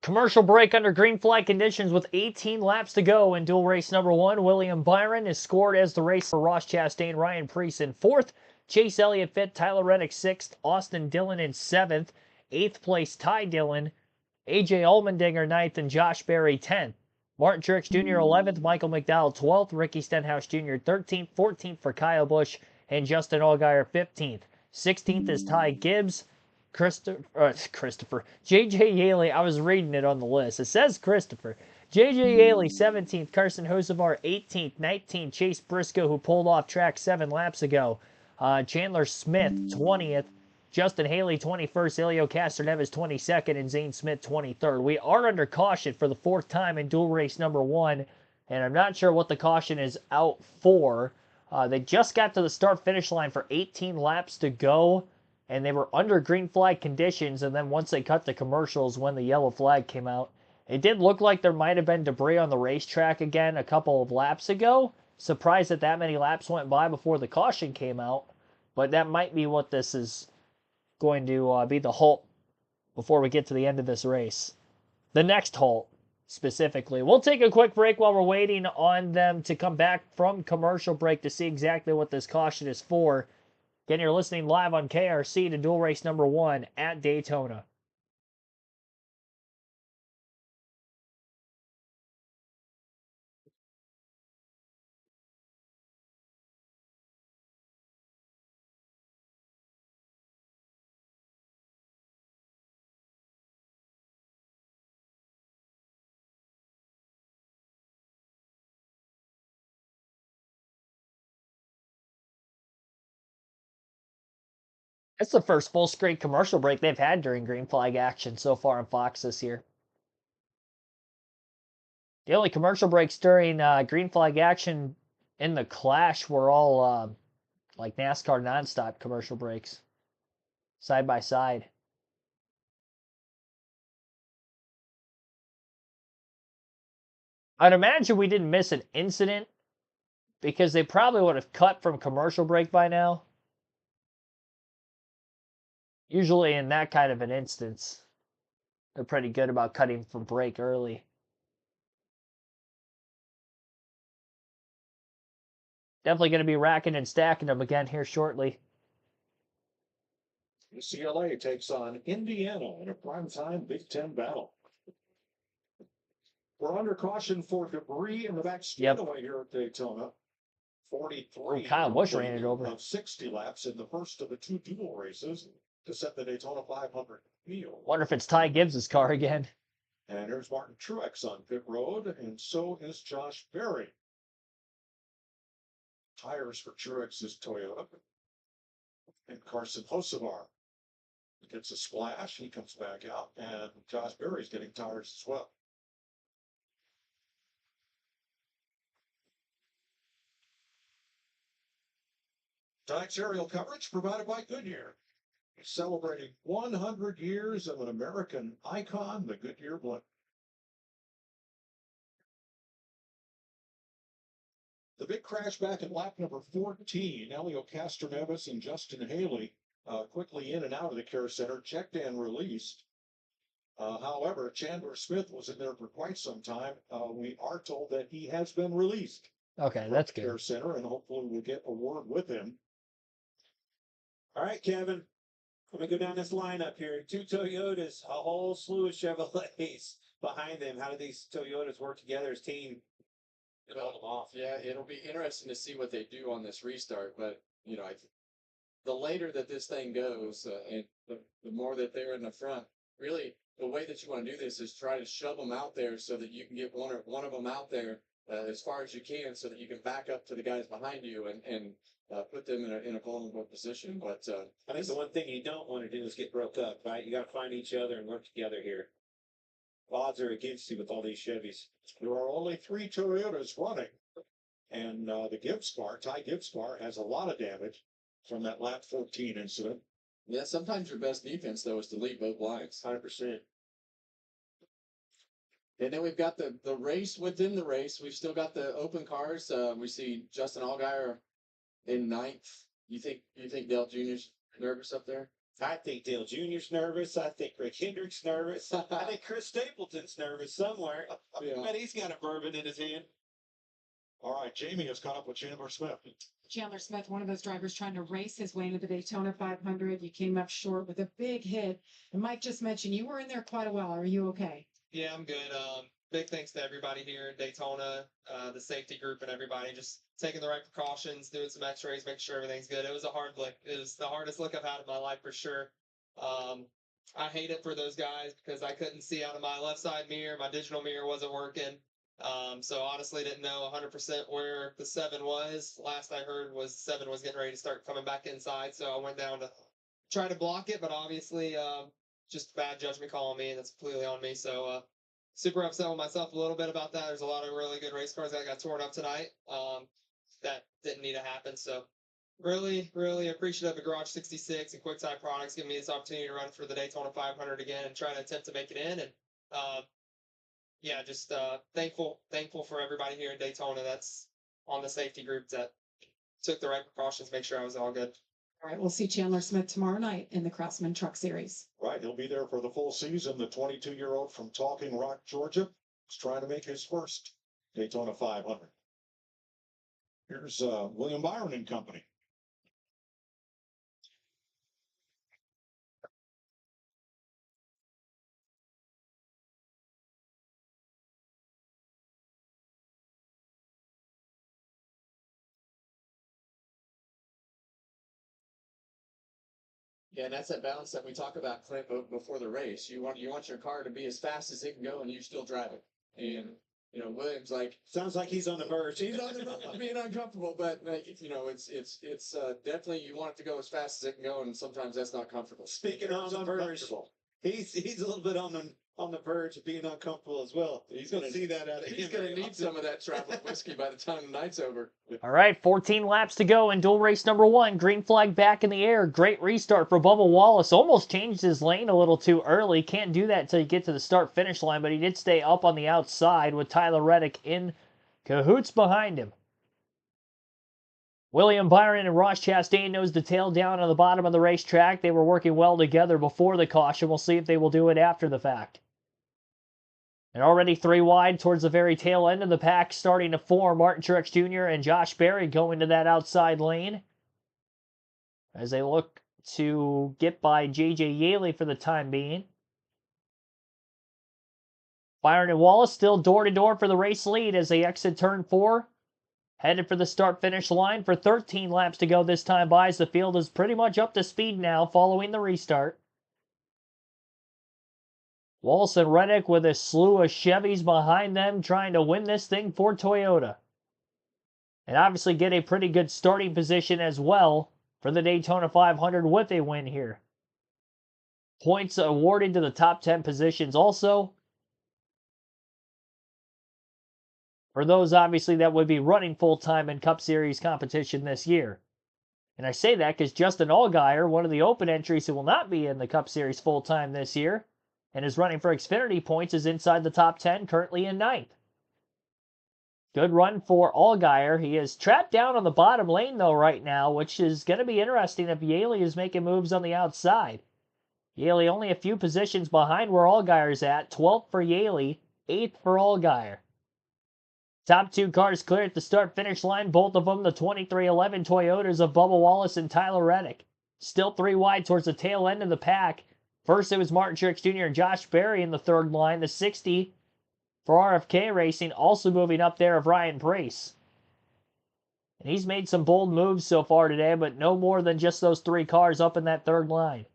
Commercial break under green flag conditions with 18 laps to go in dual race number 1. William Byron is scored as the race for Ross Chastain, Ryan Preece in 4th. Chase Elliott 5th, Tyler Reddick 6th, Austin Dillon in 7th. 8th place Ty Dillon, AJ Allmendinger 9th, and Josh Berry 10th. Martin Truex Jr. 11th, Michael McDowell 12th, Ricky Stenhouse Jr. 13th, 14th for Kyle Busch, and Justin Allgaier 15th. 16th is Ty Gibbs. Christopher. J.J. Yaley, I was reading it on the list. It says Christopher. J.J. Yaley, 17th. Carson Hocevar, 18th. 19th. Chase Briscoe, who pulled off track 7 laps ago. Chandler Smith, 20th. Justin Haley, 21st. Elio Castroneves, 22nd. And Zane Smith, 23rd. We are under caution for the 4th time in dual race number 1. And I'm not sure what the caution is out for. They just got to the start-finish line for 18 laps to go. And they were under green flag conditions, and then once they cut the commercials when the yellow flag came out, it did look like there might have been debris on the racetrack again a couple of laps ago. Surprised that many laps went by before the caution came out, but that might be what this is going to be the halt before we get to the end of this race. The next halt, specifically. We'll take a quick break while we're waiting on them to come back from commercial break to see exactly what this caution is for. Again, you're listening live on KRC to dual race number 1 at Daytona. It's the first full screen commercial break they've had during green flag action so far on Fox this year. The only commercial breaks during green flag action in the Clash were all like NASCAR nonstop commercial breaks, side by side. I'd imagine we didn't miss an incident because they probably would have cut from commercial break by now. Usually in that kind of an instance, they're pretty good about cutting from break early. Definitely going to be racking and stacking them again here shortly. UCLA takes on Indiana in a primetime Big Ten battle. We're under caution for debris in the back straightaway here at Daytona. 43 Kyle Busch ran it over. of 60 laps in the first of the two dual races to set the Daytona 500 field. Wonder if it's Ty Gibbs' car again. And here's Martin Truex on pit road, and so is Josh Berry. Tires for Truex's Toyota. And Carson Hocevar gets a splash. He comes back out, and Josh Berry's getting tires as well. Tonight's aerial coverage provided by Goodyear, celebrating 100 years of an American icon, the Goodyear blimp. The big crash back at lap number 14, Elio Castroneves and Justin Haley quickly in and out of the care center, checked and released. However, Chandler Smith was in there for quite some time. We are told that he has been released. Okay, that's Care good. center, and hopefully we'll get a word with him. All right, Kevin. Let me go down this lineup here. Two Toyotas, a whole slew of Chevrolets behind them. How do these Toyotas work together as team? Hold them off. Yeah, it'll be interesting to see what they do on this restart. But you know, the later that this thing goes, and the more that they're in the front, really, the way that you want to do this is try to shove them out there so that you can get one of them out there as far as you can, so that you can back up to the guys behind you and put them in a vulnerable position. But I think the one thing you don't want to do is get broke up, right? You got to find each other and work together here. Odds are against you with all these Chevys. There are only 3 Toyotas running, and the Gibbs car, Ty Gibbs car, has a lot of damage from that lap 14 incident. yeah, sometimes your best defense though is to lead both lines. 100%. And then we've got the race within the race. We've still got the open cars. We see Justin Allgaier in 9th. You think Dale Jr.'s nervous up there? I think Dale Jr.'s nervous. I think Rick Hendrick's nervous. I think Chris Stapleton's nervous somewhere. Yeah. I bet he's got a bourbon in his hand. All right, Jamie has caught up with Chandler Smith. Chandler Smith, one of those drivers trying to race his way into the Daytona 500. You came up short with a big hit. And Mike just mentioned you were in there quite a while. Are you okay? Yeah, I'm good. Big thanks to everybody here in Daytona, the safety group and everybody just taking the right precautions, doing some x-rays, making sure everything's good. It was a hard lick. It was the hardest lick I've had in my life for sure. I hate it for those guys because I couldn't see out of my left side mirror. My digital mirror wasn't working. So honestly didn't know 100% where the 7 was. Last I heard was 7 was getting ready to start coming back inside. So I went down to try to block it, but obviously just bad judgment call on me, and that's completely on me. So super upset with myself a little bit about that. There's a lot of really good race cars that got torn up tonight. That didn't need to happen. So really, really appreciative of Garage 66 and QuickTime Products giving me this opportunity to run for the Daytona 500 again and try to attempt to make it in. And yeah, just thankful for everybody here in Daytona that's on the safety group that took the right precautions, make sure I was all good. All right, we'll see Chandler Smith tomorrow night in the Craftsman Truck Series. Right, he'll be there for the full season. The 22-year-old from Talking Rock, Georgia, is trying to make his first Daytona 500. Here's William Byron and Company. Yeah, and that's that balance that we talk about, Clint, before the race. You want your car to be as fast as it can go, and you still drive it. And Williams, like, Sounds like he's on the verge. he's on the verge of being uncomfortable, but it's definitely you want it to go as fast as it can go, and sometimes that's not comfortable. Speaking of on the verge, he's a little bit on the verge of being uncomfortable as well. He's going to see that out of him. He's going to need some of that traveling whiskey by the time the night's over. All right, 14 laps to go in dual race number 1. Green flag back in the air. Great restart for Bubba Wallace. Almost changed his lane a little too early. Can't do that until you get to the start-finish line, but he did stay up on the outside with Tyler Reddick in cahoots behind him. William Byron and Ross Chastain nosed the tail down on the bottom of the racetrack. They were working well together before the caution. We'll see if they will do it after the fact. And already 3 wide towards the very tail end of the pack, starting to form. Martin Truex Jr. and Josh Berry go into that outside lane as they look to get by J.J. Yaley for the time being. Byron and Wallace still door-to-door for the race lead as they exit turn 4. Headed for the start-finish line for 13 laps to go this time by, as the field is pretty much up to speed now following the restart. Wallace and Reddick with a slew of Chevys behind them trying to win this thing for Toyota. And obviously get a pretty good starting position as well for the Daytona 500 with a win here. Points awarded to the top 10 positions also. For those, obviously, that would be running full-time in Cup Series competition this year. And I say that because Justin Allgaier, one of the open entries who will not be in the Cup Series full-time this year, and is running for Xfinity points, is inside the top 10, currently in 9th. Good run for Allgaier. He is trapped down on the bottom lane, though, right now, which is going to be interesting if Yaley is making moves on the outside. Yaley only a few positions behind where Allgaier's at. 12th for Yaley, 8th for Allgaier. Top 2 cars clear at the start-finish line, both of them the 2311 Toyotas of Bubba Wallace and Tyler Reddick. Still 3 wide towards the tail end of the pack. First, it was Martin Truex Jr. and Josh Berry in the 3rd line. The 60 for RFK Racing, also moving up there of Ryan Preece. And he's made some bold moves so far today, but no more than just those 3 cars up in that 3rd line.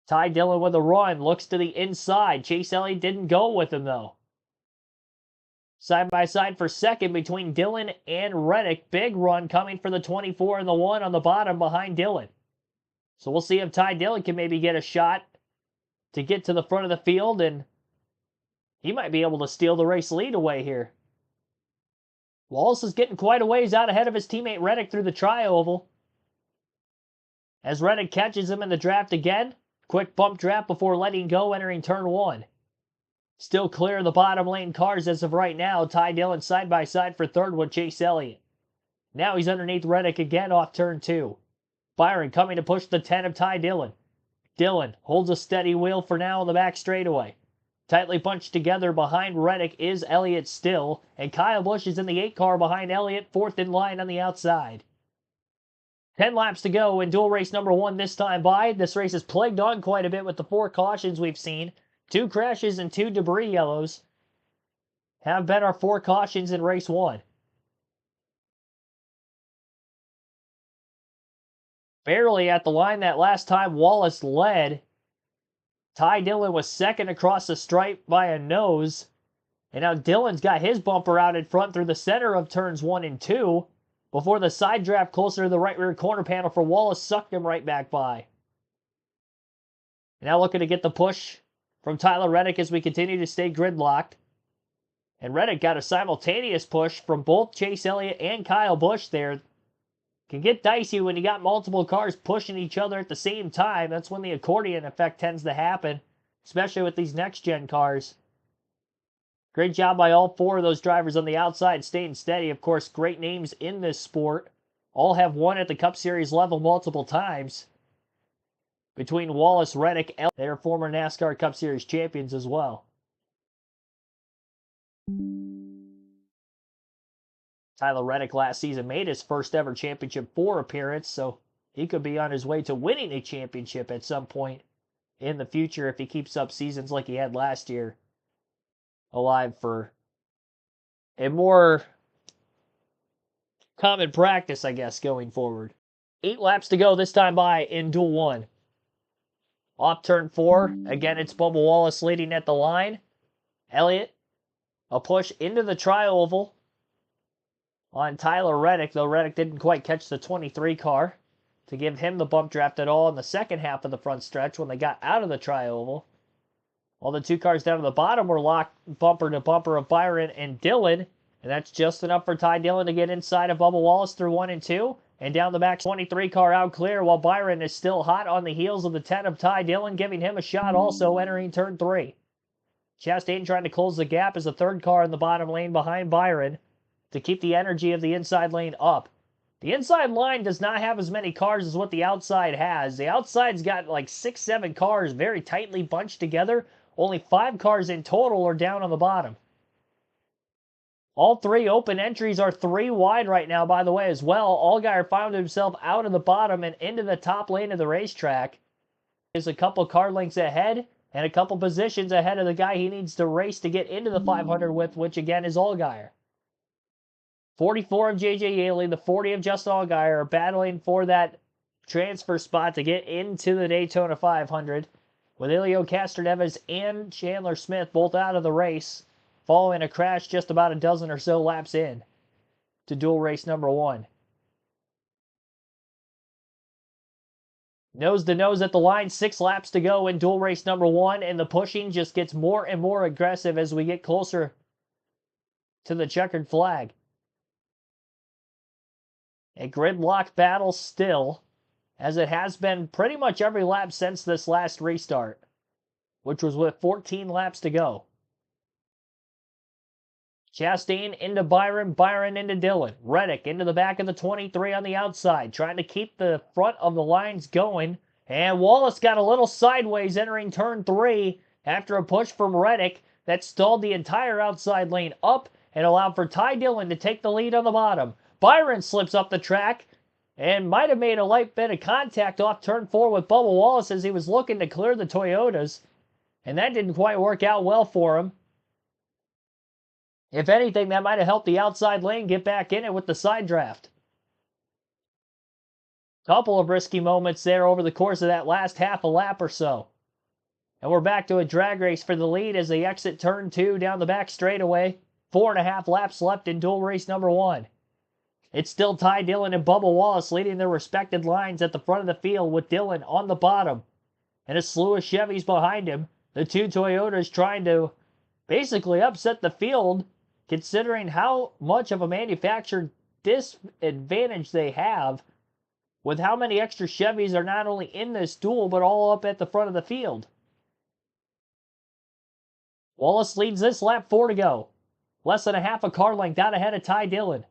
Ty Dillon with a run, looks to the inside. Chase Elliott didn't go with him, though. Side by side for 2nd between Dillon and Reddick. Big run coming for the 24 and the 1 on the bottom behind Dillon. So we'll see if Ty Dillon can maybe get a shot to get to the front of the field, and he might be able to steal the race lead away here. Wallace is getting quite a ways out ahead of his teammate Reddick through the tri-oval. As Reddick catches him in the draft again, quick bump draft before letting go entering turn 1. Still clear of the bottom lane cars as of right now. Ty Dillon side by side for 3rd with Chase Elliott. Now he's underneath Reddick again off turn 2. Byron coming to push the 10 of Ty Dillon. Dillon holds a steady wheel for now on the back straightaway. Tightly bunched together behind Reddick is Elliott still, and Kyle Busch is in the 8 car behind Elliott, 4th in line on the outside. 10 laps to go in dual race number 1 this time by. This race is plagued on quite a bit with the 4 cautions we've seen. 2 crashes and 2 debris yellows have been our 4 cautions in race 1. Barely at the line that last time Wallace led. Ty Dillon was 2nd across the stripe by a nose. And now Dillon's got his bumper out in front through the center of turns 1 and 2 before the side draft closer to the right rear corner panel for Wallace sucked him right back by. Now looking to get the push from Tyler Reddick as we continue to stay gridlocked. And Reddick got a simultaneous push from both Chase Elliott and Kyle Busch there. Can get dicey when you got multiple cars pushing each other at the same time. That's when the accordion effect tends to happen, especially with these next-gen cars. Great job by all 4 of those drivers on the outside staying steady. Of course, great names in this sport. All have won at the Cup Series level multiple times. Between Wallace, Reddick, Elliott, they are former NASCAR Cup Series champions as well. Tyler Reddick last season made his first ever Championship 4 appearance, so he could be on his way to winning a championship at some point in the future if he keeps up seasons like he had last year alive for a more common practice, I guess, going forward. 8 laps to go this time by in duel 1. Off turn 4, again it's Bubba Wallace leading at the line. Elliott A push into the tri-oval on Tyler Reddick, though Reddick didn't quite catch the 23 car to give him the bump draft at all in the second half of the front stretch when they got out of the tri-oval. All the two cars down to the bottom were locked bumper to bumper of Byron and Dillon, and that's just enough for Ty Dillon to get inside of Bubba Wallace through 1 and 2, and down the back 23 car out clear while Byron is still hot on the heels of the 10 of Ty Dillon, giving him a shot also entering turn 3. Chastain trying to close the gap as the third car in the bottom lane behind Byron to keep the energy of the inside lane up. The inside line does not have as many cars as what the outside has. The outside's got like 6-7 cars very tightly bunched together. Only 5 cars in total are down on the bottom. All 3 open entries are 3 wide right now, by the way, as well. Allgaier found himself out of the bottom and into the top lane of the racetrack. Is a couple car lengths ahead and a couple positions ahead of the guy he needs to race to get into the 500 with, which again is Allgaier. 44 of J.J. Yaley, the 40 of Justin Allgaier are battling for that transfer spot to get into the Daytona 500, with Elio Castroneves and Chandler Smith both out of the race, following a crash just about a dozen or so laps in to dual race number 1. Nose to nose at the line, 6 laps to go in dual race number 1, and the pushing just gets more and more aggressive as we get closer to the checkered flag. A gridlock battle still, as it has been pretty much every lap since this last restart, which was with 14 laps to go. Chastain into Byron, Byron into Dillon. Reddick into the back of the 23 on the outside, trying to keep the front of the lines going. And Wallace got a little sideways entering turn 3 after a push from Reddick that stalled the entire outside lane up and allowed for Ty Dillon to take the lead on the bottom. Byron slips up the track and might have made a light bit of contact off turn 4 with Bubba Wallace as he was looking to clear the Toyotas, and that didn't quite work out well for him. If anything, that might have helped the outside lane get back in it with the side draft. Couple of risky moments there over the course of that last half a lap or so. And we're back to a drag race for the lead as they exit turn 2 down the back straightaway. 4.5 laps left in dual race number 1. It's still Ty Dillon and Bubba Wallace leading their respected lines at the front of the field, with Dillon on the bottom and a slew of Chevys behind him. The 2 Toyotas trying to basically upset the field, considering how much of a manufactured disadvantage they have with how many extra Chevys are not only in this duel but all up at the front of the field. Wallace leads this lap, 4 to go. Less than a half a car length out ahead of Ty Dillon.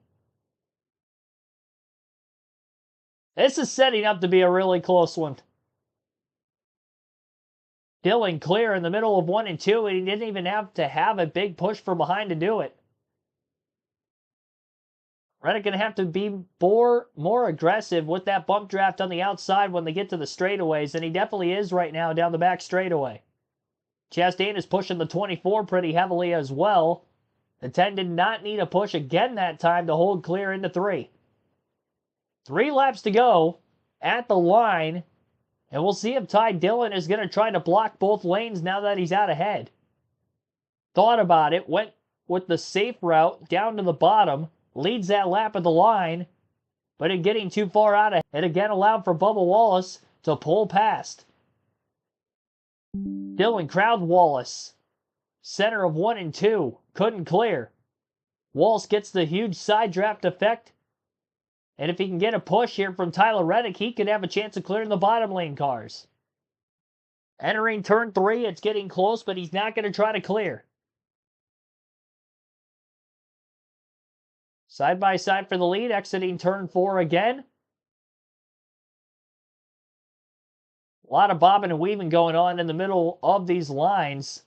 This is setting up to be a really close one. Dillon clear in the middle of 1 and 2, and he didn't even have to have a big push from behind to do it. Reddick going to have to be more aggressive with that bump draft on the outside when they get to the straightaways, and he definitely is right now down the back straightaway. Chastain is pushing the 24 pretty heavily as well. The 10 did not need a push again that time to hold clear into 3. 3 laps to go at the line, and we'll see if Ty Dillon is going to try to block both lanes now that he's out ahead. Thought about it, went with the safe route down to the bottom, leads that lap at the line, but in getting too far out ahead, it again allowed for Bubba Wallace to pull past. Dillon crowd Wallace. Center of 1 and 2. Couldn't clear. Wallace gets the huge side draft effect, and if he can get a push here from Tyler Reddick, he could have a chance of clearing the bottom lane cars. Entering turn 3, it's getting close, but he's not going to try to clear. Side by side for the lead, exiting turn 4 again. A lot of bobbing and weaving going on in the middle of these lines.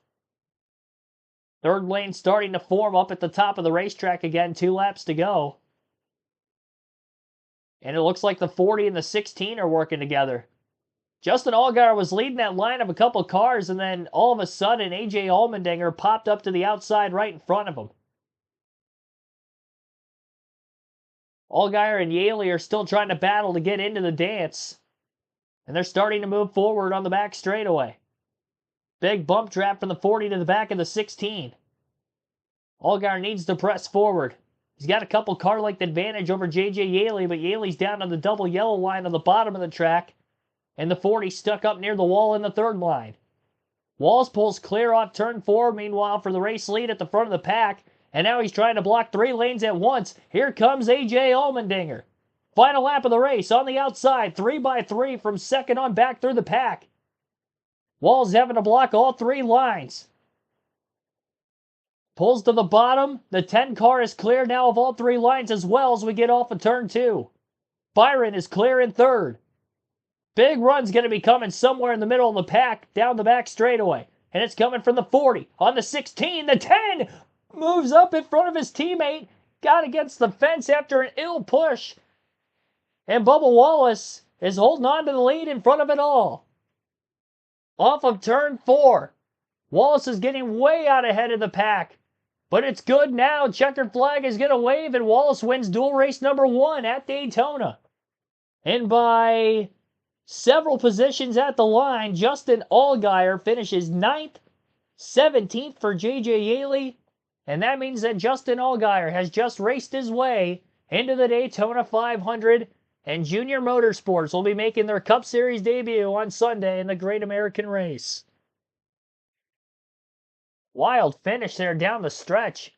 Third lane starting to form up at the top of the racetrack again, 2 laps to go. And it looks like the 40 and the 16 are working together. Justin Allgaier was leading that line of a couple cars, and then all of a sudden, A.J. Allmendinger popped up to the outside right in front of him. Allgaier and Yaley are still trying to battle to get into the dance. And they're starting to move forward on the back straightaway. Big bump trap from the 40 to the back of the 16. Allgaier needs to press forward. He's got a couple car-length advantage over J.J. Yaley, but Yaley's down on the double yellow line on the bottom of the track, and the 40 stuck up near the wall in the third line. Walls pulls clear off turn 4, meanwhile, for the race lead at the front of the pack, and now he's trying to block 3 lanes at once. Here comes A.J. Allmendinger. Final lap of the race on the outside, 3x3 from second on back through the pack. Walls having to block all 3 lines. Pulls to the bottom. The 10 car is clear now of all 3 lines as well as we get off of turn 2. Byron is clear in third. Big run's going to be coming somewhere in the middle of the pack, down the back straightaway. And it's coming from the 40. On the 16, the 10 moves up in front of his teammate. Got against the fence after an ill push. And Bubba Wallace is holding on to the lead in front of it all. Off of turn 4. Wallace is getting way out ahead of the pack. But it's good now. Checkered flag is going to wave, and Wallace wins dual race number 1 at Daytona. And by several positions at the line, Justin Allgaier finishes 9th, 17th for J.J. Yaley. And that means that Justin Allgaier has just raced his way into the Daytona 500. And Junior Motorsports will be making their Cup Series debut on Sunday in the Great American Race. Wild finish there down the stretch.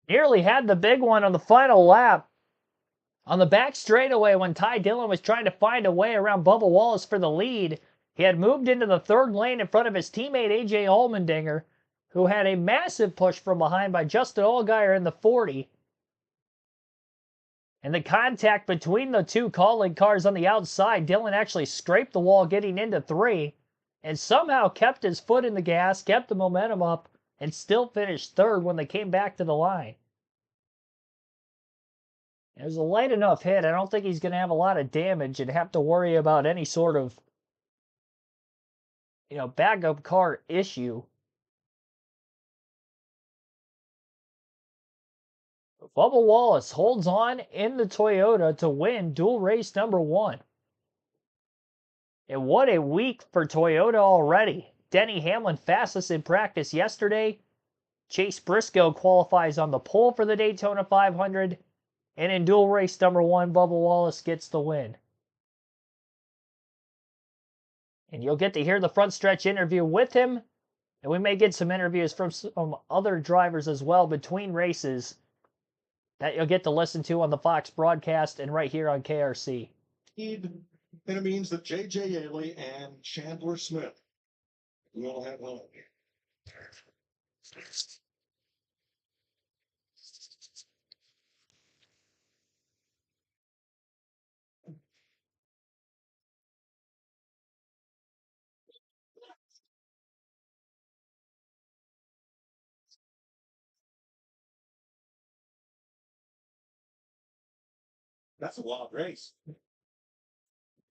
Nearly had the big one on the final lap. On the back straightaway, when Ty Dillon was trying to find a way around Bubba Wallace for the lead, he had moved into the third lane in front of his teammate A.J. Allmendinger, who had a massive push from behind by Justin Allgaier in the 40. And the contact between the 2 colleague cars on the outside, Dillon actually scraped the wall getting into 3. And somehow kept his foot in the gas, kept the momentum up, and still finished third when they came back to the line. It was a light enough hit. I don't think he's going to have a lot of damage and have to worry about any sort of, backup car issue. Bubba Wallace holds on in the Toyota to win dual race number 1. And what a week for Toyota already. Denny Hamlin fastest in practice yesterday. Chase Briscoe qualifies on the pole for the Daytona 500. And in dual race number 1, Bubba Wallace gets the win. And you'll get to hear the front stretch interview with him. And we may get some interviews from some other drivers as well between races that you'll get to listen to on the Fox broadcast and right here on KRC. And it means that J.J. Yaley and Chandler Smith will have home. That's a wild race.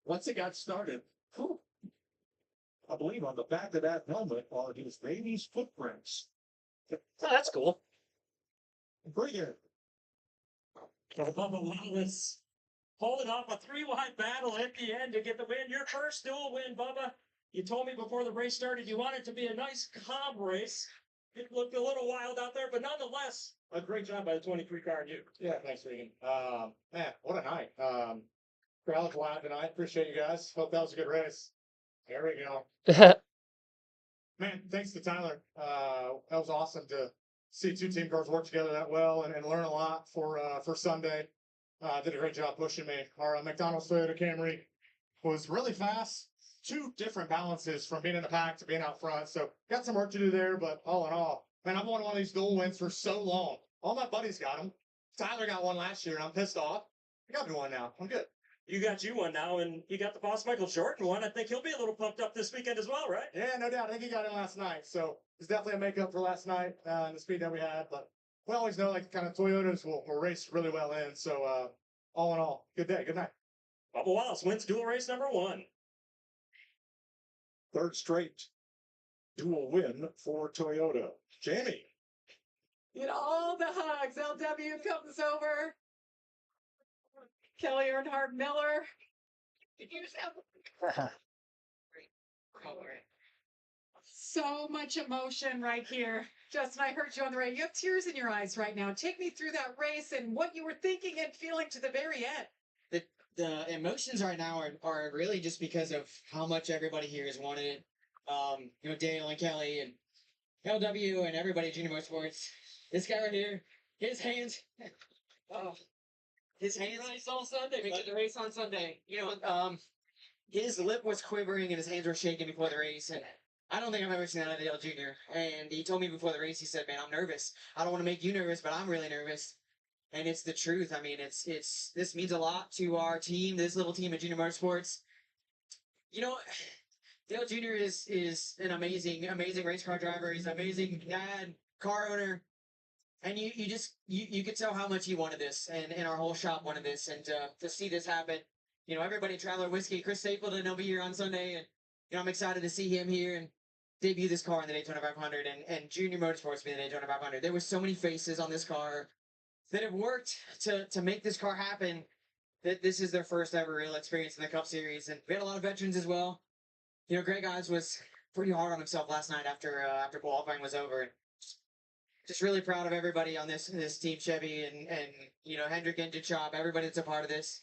Once it got started, I believe on the back of that helmet are his baby's footprints. Oh, that's cool. Pretty good. Bubba Wallace holding off a 3-wide battle at the end to get the win. Your first dual win, Bubba. You told me before the race started you wanted it to be a nice, calm race. It looked a little wild out there, but nonetheless, a great job by the 23 car and you. Yeah, thanks, Regan. Man, what a night. Crowd was wild tonight. Appreciate you guys. Hope that was a good race. There we go. Man, thanks to Tyler. That was awesome to see 2 team cars work together that well and learn a lot for Sunday. Did a great job pushing me. Our McDonald's Toyota Camry was really fast. 2 different balances from being in the pack to being out front. So got some work to do there, but all in all, man, I've wanted one of these dual wins for so long. All my buddies got them. Tyler got one last year, and I'm pissed off. I got me one now. I'm good. You got you one now, and you got the boss Michael Jordan one. I think he'll be a little pumped up this weekend as well, right? Yeah, no doubt. I think he got in last night. So it's definitely a makeup for last night and the speed that we had. But we always know, like, kind of Toyotas will race really well in. So all in all, good day, good night. Bubba Wallace wins dual race number 1. Third straight dual win for Toyota. Jamie. Get all the hugs. LW comes over. Kelly Earnhardt Miller. Did you have So much emotion right here. Justin, I heard you on the radio. You have tears in your eyes right now. Take me through that race and what you were thinking and feeling to the very end. The emotions right now are really just because of how much everybody here has wanted it. Daniel and Kelly and LW and everybody at Junior Motorsports. This guy right here, his hands, oh, his hands. Race on Sunday. We did the race on Sunday. His lip was quivering and his hands were shaking before the race, and I don't think I've ever seen that out of Dale Jr. And he told me before the race, he said, "Man, I'm nervous. I don't want to make you nervous, but I'm really nervous." And it's the truth. I mean, this means a lot to our team, this little team at Junior Motorsports. Dale Jr. is an amazing race car driver. He's an amazing dad, car owner, and you could tell how much he wanted this, and our whole shop wanted this, and to see this happen. Everybody at Traveler Whiskey, Chris Stapleton will be here on Sunday, and I'm excited to see him here and debut this car in the Daytona 500 and Junior Motorsports be in the Daytona 500. There were so many faces on this car that have worked to make this car happen. That this is their first ever real experience in the Cup Series, and we had a lot of veterans as well. Greg Ives was pretty hard on himself last night after qualifying was over. Just really proud of everybody on this team, Chevy and Hendrick Engine Shop, everybody that's a part of this.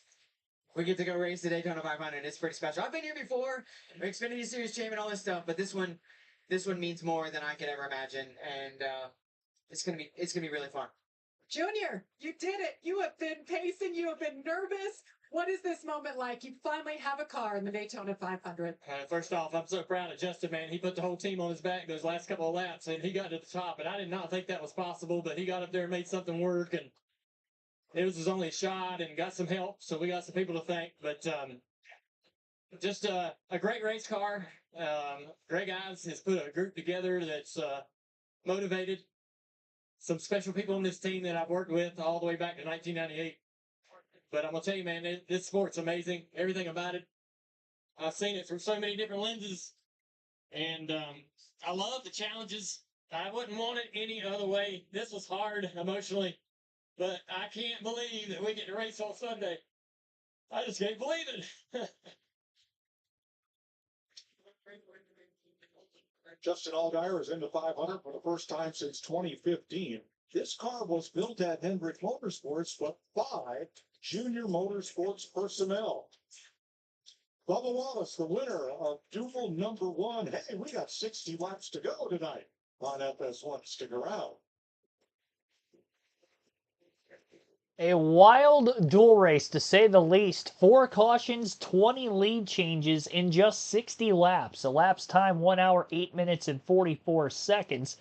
We get to go race the Daytona 500. It's pretty special. I've been here before, Xfinity Series champion, all this stuff, but this one means more than I could ever imagine, and it's gonna be really fun. Junior, you did it. You have been pacing. You have been nervous. What is this moment like? You finally have a car in the Daytona 500. First off, I'm so proud of Justin, man. He put the whole team on his back those last couple of laps, and he got to the top. And I did not think that was possible, but he got up there and made something work. And it was his only shot and got some help, so we got some people to thank. But just a great race car. Greg Ives has put a group together that's motivated. Some special people on this team that I've worked with all the way back to 1998. But I'm going to tell you, man, this sport's amazing. Everything about it. I've seen it through so many different lenses. And I love the challenges. I wouldn't want it any other way. This was hard emotionally. But I can't believe that we get to race on Sunday. I just can't believe it. Justin Allgaier is in the 500 for the first time since 2015. This car was built at Hendrick Motorsports, but by Junior Motorsports personnel. Bubba Wallace, the winner of dual number one. Hey, we got 60 laps to go tonight on FS1. Stick around. A wild duel race, to say the least. 4 cautions, 20 lead changes in just 60 laps. A lapse time, 1 hour, 8 minutes, and 44 seconds.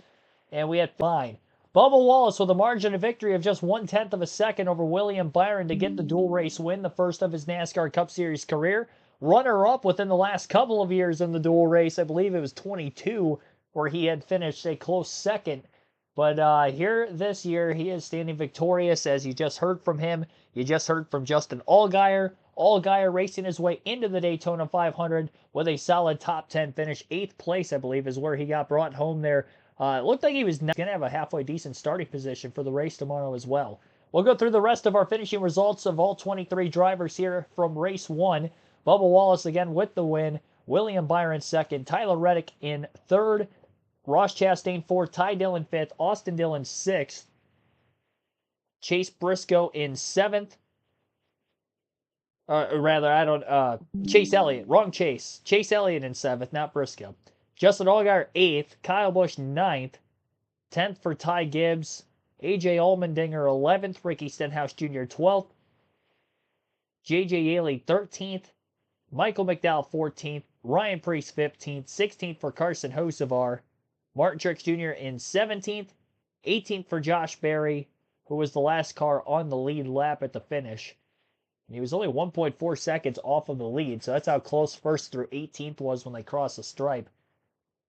And we had fine. Bubba Wallace with a margin of victory of just 1/10 of a second over William Byron to get the dual race win, the first of his NASCAR Cup Series career. Runner-up within the last couple of years in the dual race. I believe it was 22, where he had finished a close second. But here this year, he is standing victorious, as you just heard from him. You just heard from Justin Allgaier. Allgaier racing his way into the Daytona 500 with a solid top 10 finish. 8th place, I believe, is where he got brought home there. It looked like he was going to have a halfway decent starting position for the race tomorrow as well. We'll go through the rest of our finishing results of all 23 drivers here from race 1. Bubba Wallace again with the win. William Byron second. Tyler Reddick in third. Ross Chastain 4th, Ty Dillon 5th, Austin Dillon 6th, Chase Briscoe in 7th. Chase Elliott, wrong Chase. Chase Elliott in 7th, not Briscoe. Justin Allgaier 8th, Kyle Busch 9th, 10th for Ty Gibbs, AJ Allmendinger 11th, Ricky Stenhouse Jr. 12th, JJ Yaley 13th, Michael McDowell 14th, Ryan Preece 15th, 16th for Carson Hocevar, Martin Truex Jr. in 17th, 18th for Josh Berry, who was the last car on the lead lap at the finish. And he was only 1.4 seconds off of the lead, so that's how close first through 18th was when they crossed the stripe.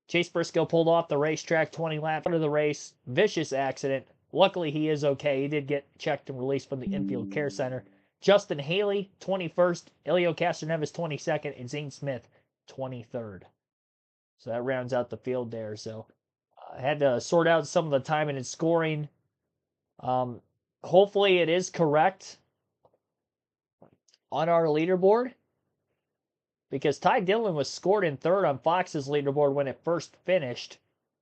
Chase Briscoe pulled off the racetrack 20 laps into the race. Vicious accident. Luckily, he is okay. He did get checked and released from the infield care center. Justin Haley, 21st. Elio Castroneves, 22nd. And Zane Smith, 23rd. So that rounds out the field there. So I had to sort out some of the timing and scoring. Hopefully it is correct on our leaderboard. because Ty Dillon was scored in third on Fox's leaderboard when it first finished,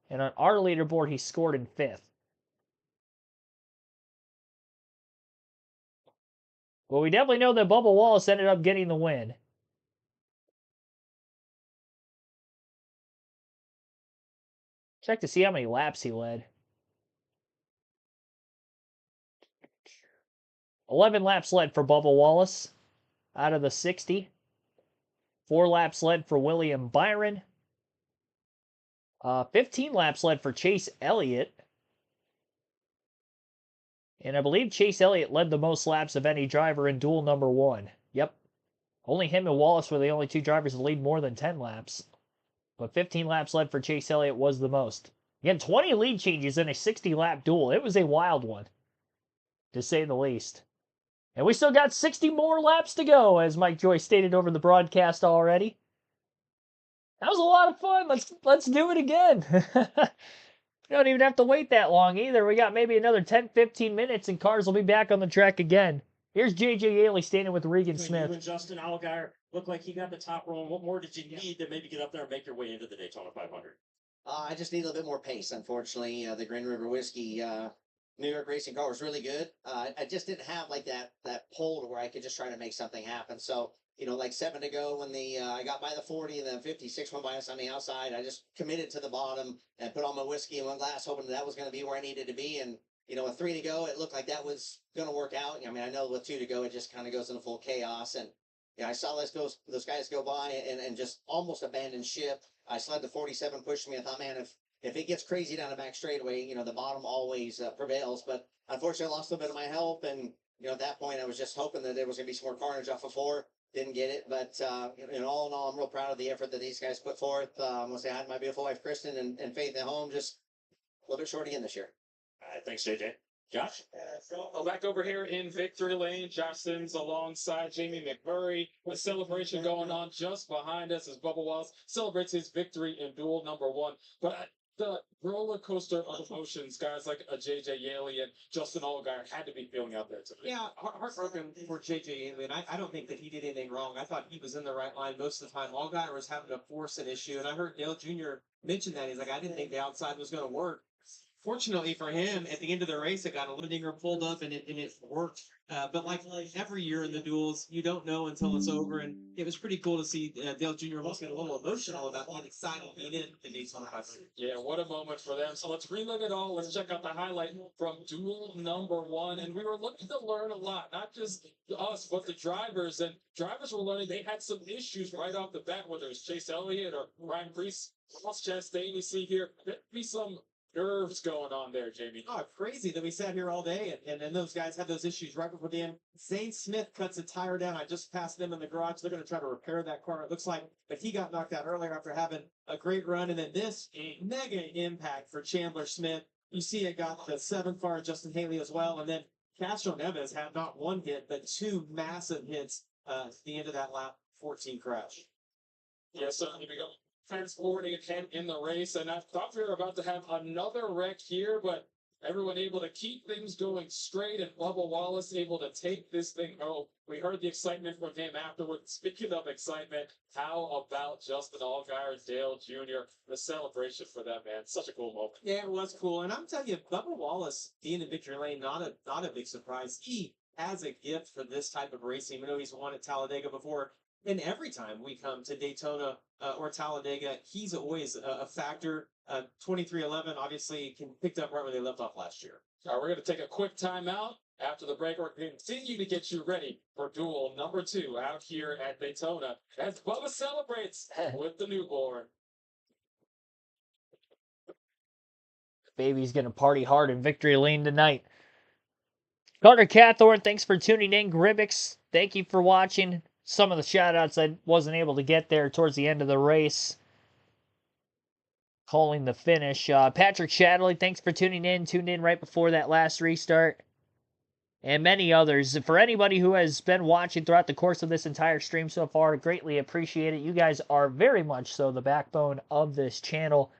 and on our leaderboard he scored in fifth. Well, we definitely know that Bubba Wallace ended up getting the win. Check to see how many laps he led. 11 laps led for Bubba Wallace out of the 60. 4 laps led for William Byron. 15 laps led for Chase Elliott. And I believe Chase Elliott led the most laps of any driver in duel number 1. Yep. Only him and Wallace were the only 2 drivers to lead more than 10 laps. But 15 laps led for Chase Elliott was the most. Again, 20 lead changes in a 60-lap duel. It was a wild one, to say the least. And we still got 60 more laps to go, as Mike Joy stated over the broadcast already. That was a lot of fun. Let's do it again. We don't even have to wait that long either. We got maybe another 10-15 minutes and cars will be back on the track again. Here's J.J. Yaley standing with Regan Smith. You and Justin Allgaier looked like he got the top roll. What more did you need to maybe get up there and make your way into the Daytona 500? I just need a little bit more pace, unfortunately. The Green River Whiskey New York racing car was really good. I just didn't have like that pull to where I could just try to make something happen. So, like 7 to go when I got by the 40 and then 56 went by us on the outside, I just committed to the bottom and put all my whiskey in one glass, hoping that was going to be where I needed to be. And, with 3 to go, it looked like that was going to work out. I mean, I know with 2 to go, it just kind of goes into full chaos. And, I saw those guys go by and just almost abandon ship. I slid to 47, pushed me. I thought, man, if it gets crazy down the back straightaway, the bottom always prevails. But unfortunately, I lost a bit of my help. And, at that point, I was just hoping that there was going to be some more carnage off of 4. Didn't get it. But, all in all, I'm real proud of the effort that these guys put forth. I'm going to say I had my beautiful wife, Kristen, and Faith at home. Just a little bit short again this year. All right, thanks, JJ. Josh? Back over here in victory lane, Josh Sims alongside Jamie McMurray. A celebration going on just behind us as Bubba Wallace celebrates his victory in duel number 1. But the roller coaster of emotions, guys like J.J. Yaley and Justin Allgaier had to be feeling out there today. Yeah, heartbroken for J.J. Yaley, and I don't think that he did anything wrong. I thought he was in the right line most of the time. Allgaier was having to force an issue, and I heard Dale Jr. mention that. He's like, I didn't think the outside was going to work. Fortunately for him, at the end of the race, it got a little dinger pulled up and it worked. But like every year in the duels, you don't know until it's over. And it was pretty cool to see Dale Jr. almost get a little emotional about being excited being in the Daytona 500. Yeah, what a moment for them. So let's relive it all. Let's check out the highlight from duel number 1. And we were looking to learn a lot, not just us, but the drivers. And drivers were learning they had some issues right off the bat, whether it's Chase Elliott or Ryan Preece. Ross Chastain, you see here, there'd be some nerves going on there, Jamie. Oh, crazy that we sat here all day and those guys had those issues right before the end. Zane Smith cuts a tire down. I just passed them in the garage. They're going to try to repair that car. It looks like, but he got knocked out earlier after having a great run. And then this mega impact for Chandler Smith. You see it got the 7th car, Justin Haley as well. And then Castro Neves had not 1 hit, but 2 massive hits at the end of that lap 14 crash. Yeah, certainly we go transporting again in the race, and I thought we were about to have another wreck here, but everyone able to keep things going straight, and Bubba Wallace able to take this thing home. We heard the excitement from him afterwards. Speaking of excitement, how about Justin Allgaier, Dale Jr., the celebration for that, man? Such a cool moment. Yeah, it was cool. And I'm telling you, Bubba Wallace being in victory lane, not a big surprise. He has a gift for this type of racing. We know he's won at Talladega before. And every time we come to Daytona or Talladega, he's always a factor. 2311 obviously picked up right where they left off last year. All right, we're going to take a quick timeout. After the break, we're going to continue to get you ready for duel number 2 out here at Daytona as Bubba celebrates with the newborn. Baby's going to party hard in victory lane tonight. Carter Cathorn, thanks for tuning in. Gribbix, thank you for watching. Some of the shout-outs I wasn't able to get there towards the end of the race. Calling the finish. Patrick Shadley, thanks for tuning in. Tuned in right before that last restart. And many others. For anybody who has been watching throughout the course of this entire stream so far, greatly appreciate it. You guys are very much so the backbone of this channel.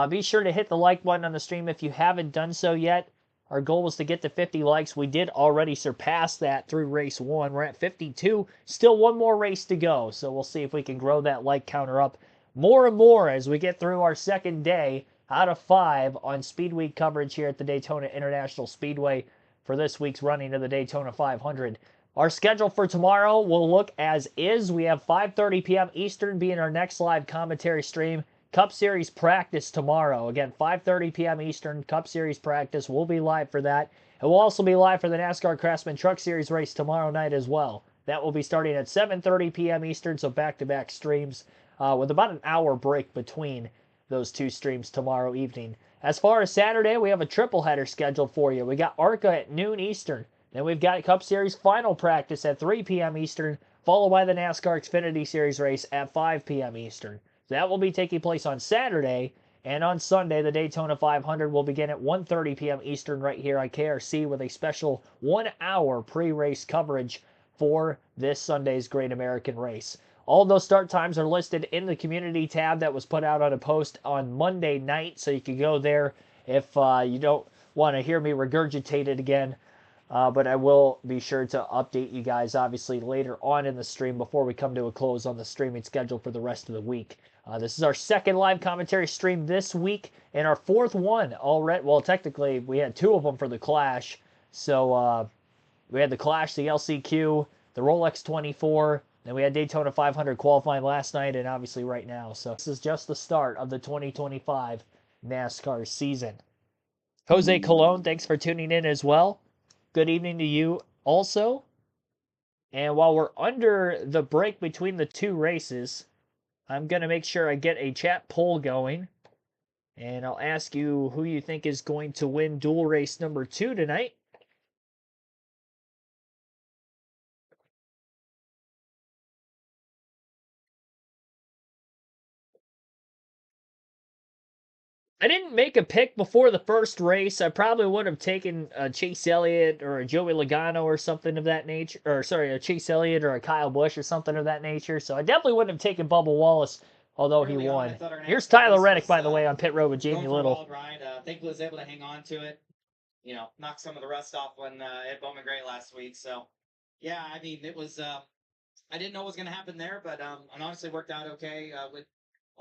Be sure to hit the like button on the stream if you haven't done so yet. Our goal was to get to 50 likes. We did already surpass that through race 1. We're at 52. Still one more race to go. So we'll see if we can grow that like counter up more and more as we get through our second day out of 5 on Speed Week coverage here at the Daytona International Speedway for this week's running of the Daytona 500. Our schedule for tomorrow will look as is. We have 5:30 p.m. Eastern being our next live commentary stream. Cup Series practice tomorrow. Again, 5:30 p.m. Eastern, Cup Series practice. We'll be live for that. And we'll also be live for the NASCAR Craftsman Truck Series race tomorrow night as well. That will be starting at 7:30 p.m. Eastern, so back-to-back streams with about an hour break between those two streams tomorrow evening. As far as Saturday, we have a triple header scheduled for you. We got ARCA at noon Eastern. Then we've got Cup Series final practice at 3 p.m. Eastern, followed by the NASCAR Xfinity Series race at 5 p.m. Eastern. That will be taking place on Saturday, and on Sunday, the Daytona 500 will begin at 1:30 p.m. Eastern right here on KRC with a special 1-hour pre-race coverage for this Sunday's Great American Race. All those start times are listed in the community tab that was put out on a post on Monday night, so you can go there if you don't want to hear me regurgitate it again. But I will be sure to update you guys, obviously, later on in the stream before we come to a close on the streaming schedule for the rest of the week. This is our second live commentary stream this week and our fourth one already. Well, technically, we had 2 of them for the Clash. So we had the Clash, the LCQ, the Rolex 24, then we had Daytona 500 qualifying last night and obviously right now. So this is just the start of the 2025 NASCAR season. Jose Colon, thanks for tuning in as well. Good evening to you also. And while we're under the break between the 2 races, I'm going to make sure I get a chat poll going. And I'll ask you who you think is going to win dual race number 2 tonight. I didn't make a pick before the first race. I probably would have taken a Chase Elliott or a Joey Logano or something of that nature. Or, sorry, a Chase Elliott or a Kyle Busch or something of that nature. So I definitely wouldn't have taken Bubba Wallace, although he won. Here's Tyler Reddick, by the way, on pit road with Jamie Little. Wild ride. Thankfully was able to hang on to it. You know, knock some of the rust off when at Bowman Gray last week. So, yeah, I mean, it was. I didn't know what was going to happen there, but it honestly worked out okay with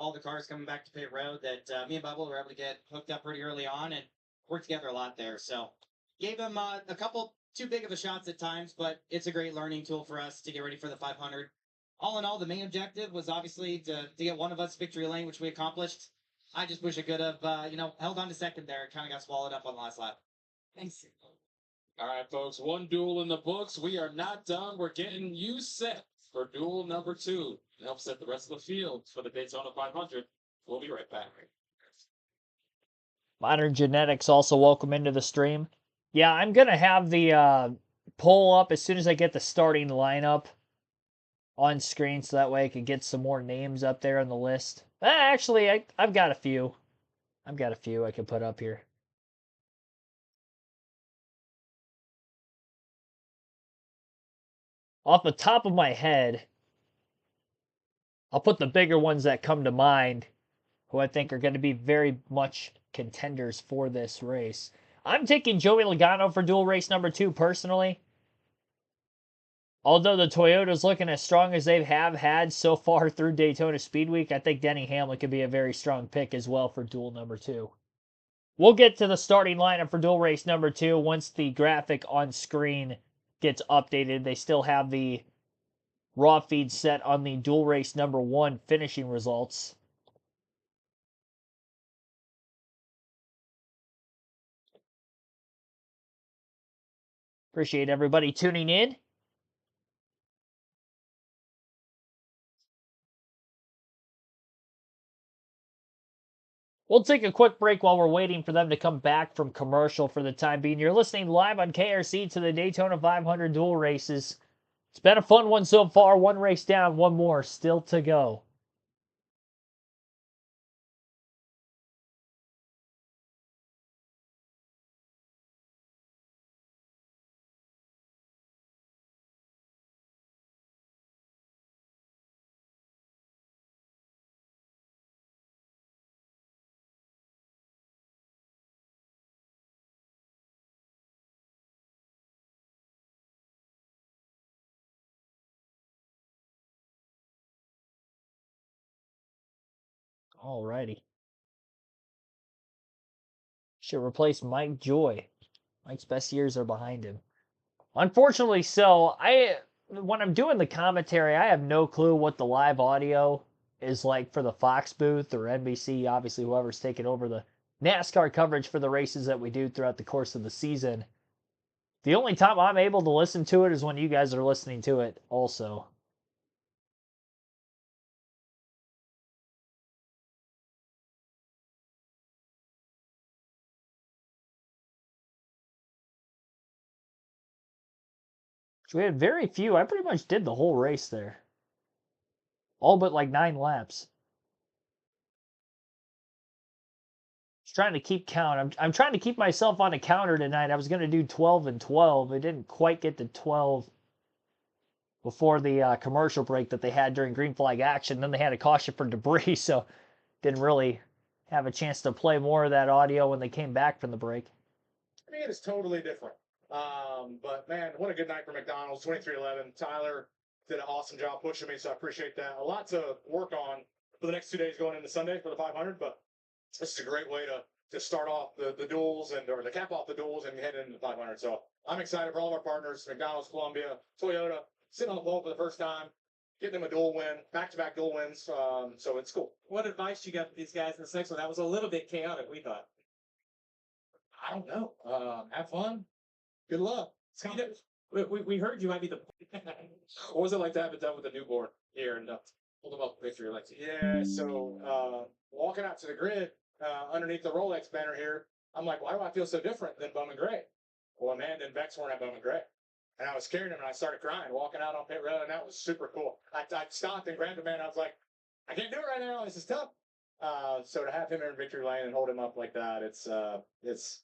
all the cars coming back to pit road. That me and Bubba were able to get hooked up pretty early on and work together a lot there. So, gave him a couple too big of a shots at times, but it's a great learning tool for us to get ready for the 500. All in all, the main objective was obviously to get one of us victory lane, which we accomplished. I just wish I could have, held on to second there and kind of got swallowed up on the last lap. Thanks. All right, folks, 1 duel in the books. We are not done. We're getting you set for duel number 2. To help set the rest of the field for the Daytona 500. We'll be right back. Modern Genetics also welcome into the stream. Yeah, I'm going to have the poll up as soon as I get the starting lineup on screen so that way I can get some more names up there on the list. Actually, I've got a few. I've got a few I can put up here. Off the top of my head, I'll put the bigger ones that come to mind, who I think are going to be very much contenders for this race. I'm taking Joey Logano for dual race number 2 personally. Although the Toyota's looking as strong as they have had so far through Daytona Speed Week, I think Denny Hamlin could be a very strong pick as well for dual number 2. We'll get to the starting lineup for dual race number 2 once the graphic on screen gets updated. They still have the raw feed set on the dual race number 1 finishing results. Appreciate everybody tuning in. We'll take a quick break while we're waiting for them to come back from commercial for the time being. You're listening live on KRC to the Daytona 500 dual races. It's been a fun one so far. 1 race down, 1 more still to go. Alrighty. Should replace Mike Joy. Mike's best years are behind him. Unfortunately, so when I'm doing the commentary, I have no clue what the live audio is like for the Fox booth or NBC. Obviously, whoever's taking over the NASCAR coverage for the races that we do throughout the course of the season. The only time I'm able to listen to it is when you guys are listening to it also. We had very few. I pretty much did the whole race there. All but like 9 laps. Just trying to keep count. I'm trying to keep myself on a counter tonight. I was going to do 12 and 12. I didn't quite get to 12 before the commercial break that they had during green flag action. Then they had a caution for debris, so didn't really have a chance to play more of that audio when they came back from the break. I mean, it's totally different. But man, what a good night for McDonald's. 23-11. Tyler did an awesome job pushing me, so I appreciate that. A lot to work on for the next 2 days going into Sunday for the 500, but this is a great way to start off the duels or to cap off the duels and head into the 500. So I'm excited for all of our partners, McDonald's, Columbia, Toyota, sitting on the pole for the first time, getting them a dual win, back-to-back dual wins. So it's cool. What advice you got for these guys in the next one? That was a little bit chaotic, we thought. I don't know. Have fun. Good luck. We heard you might be the. What was it like to have it done with a newborn here and hold them up a picture? Like, yeah. So walking out to the grid underneath the Rolex banner here, I'm like, why do I feel so different than Bowman Gray? Well, Amanda and Bex weren't at Bowman Gray. And I was carrying him and I started crying, walking out on pit road, and that was super cool. I stopped and grabbed him and I was like, I can't do it right now. This is tough. So to have him in victory lane and hold him up like that, it's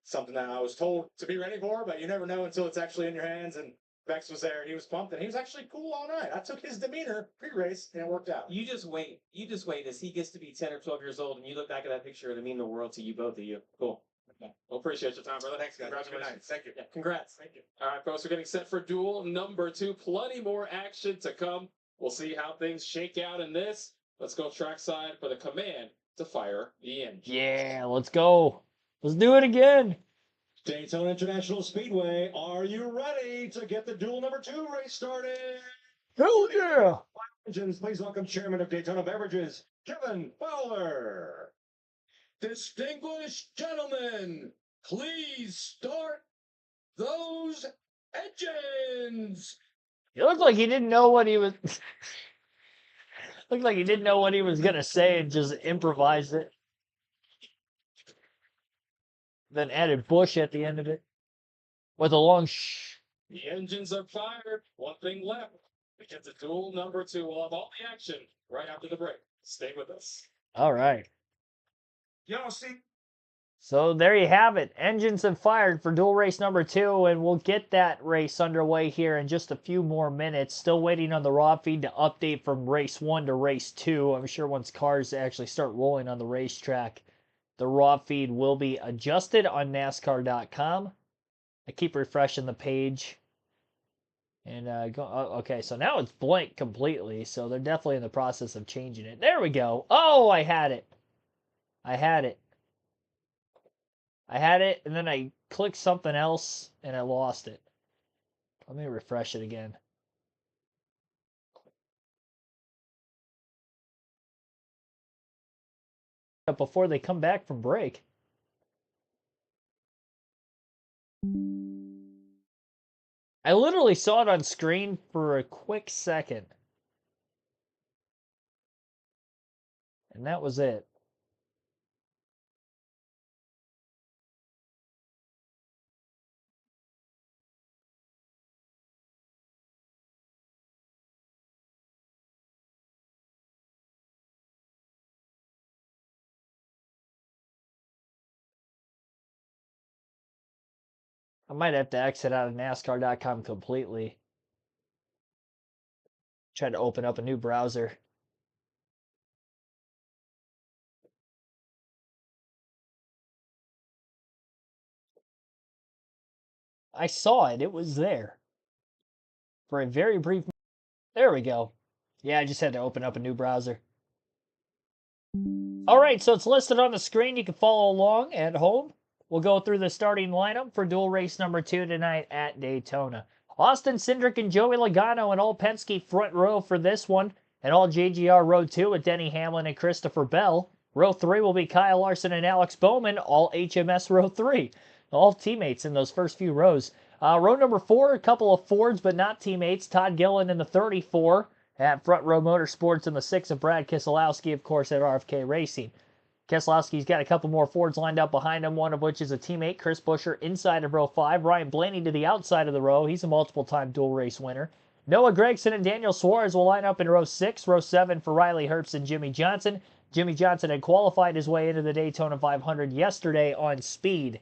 something that I was told to be ready for, but you never know until it's actually in your hands. And Bex was there. He was pumped, and he was actually cool all night. I took his demeanor pre-race, and it worked out. You just wait. You just wait as he gets to be 10 or 12 years old, and you look back at that picture, it'll mean the world to you, both of you. Cool. Okay. Well, appreciate your time, brother. Thanks, guys. Congratulations. Thank you. Yeah, congrats. Thank you. All right, folks, we're getting set for duel number 2. Plenty more action to come. We'll see how things shake out in this. Let's go trackside for the command to fire the engine. Yeah, let's go. Let's do it again. Daytona International Speedway, are you ready to get the duel number 2 race started? Hell yeah! Engines, please welcome Chairman of Daytona Beverages, Kevin Fowler. Distinguished gentlemen, please start those engines. It looked like he didn't know what he was. Looked like he didn't know what he was gonna say and just improvised it. Then added Bush at the end of it with a long shh. The engines are fired. One thing left. We get to duel number 2. We'll have all the action right after the break. Stay with us. All right. Y'all see? So there you have it. Engines have fired for dual race number 2, and we'll get that race underway here in just a few more minutes. Still waiting on the raw feed to update from race 1 to race 2. I'm sure once cars actually start rolling on the racetrack, the raw feed will be adjusted on NASCAR.com. I keep refreshing the page. And okay, so now it's blank completely. So they're definitely in the process of changing it. There we go. Oh, I had it. I had it. I had it, and then I clicked something else, and I lost it. Let me refresh it again. Before they come back from break. I literally saw it on screen for a quick second. And that was it. I might have to exit out of NASCAR.com completely. Try to open up a new browser. I saw it. It was there. For a very brief... There we go. Yeah, I just had to open up a new browser. All right, so it's listed on the screen. You can follow along at home. We'll go through the starting lineup for dual race number 2 tonight at Daytona. Austin Cindric and Joey Logano and all Penske front row for this one, and all JGR row 2 with Denny Hamlin and Christopher Bell. Row 3 will be Kyle Larson and Alex Bowman, all HMS row 3. All teammates in those first few rows. Row number 4, a couple of Fords, but not teammates. Todd Gillen in the 34 at Front Row Motorsports in the 6 of Brad Keselowski, of course, at RFK Racing. Keselowski's got a couple more Fords lined up behind him, one of which is a teammate, Chris Buescher, inside of row 5. Ryan Blaney to the outside of the row. He's a multiple-time dual race winner. Noah Gragson and Daniel Suarez will line up in row 6. Row 7 for Riley Herbst and Jimmy Johnson. Jimmy Johnson had qualified his way into the Daytona 500 yesterday on speed.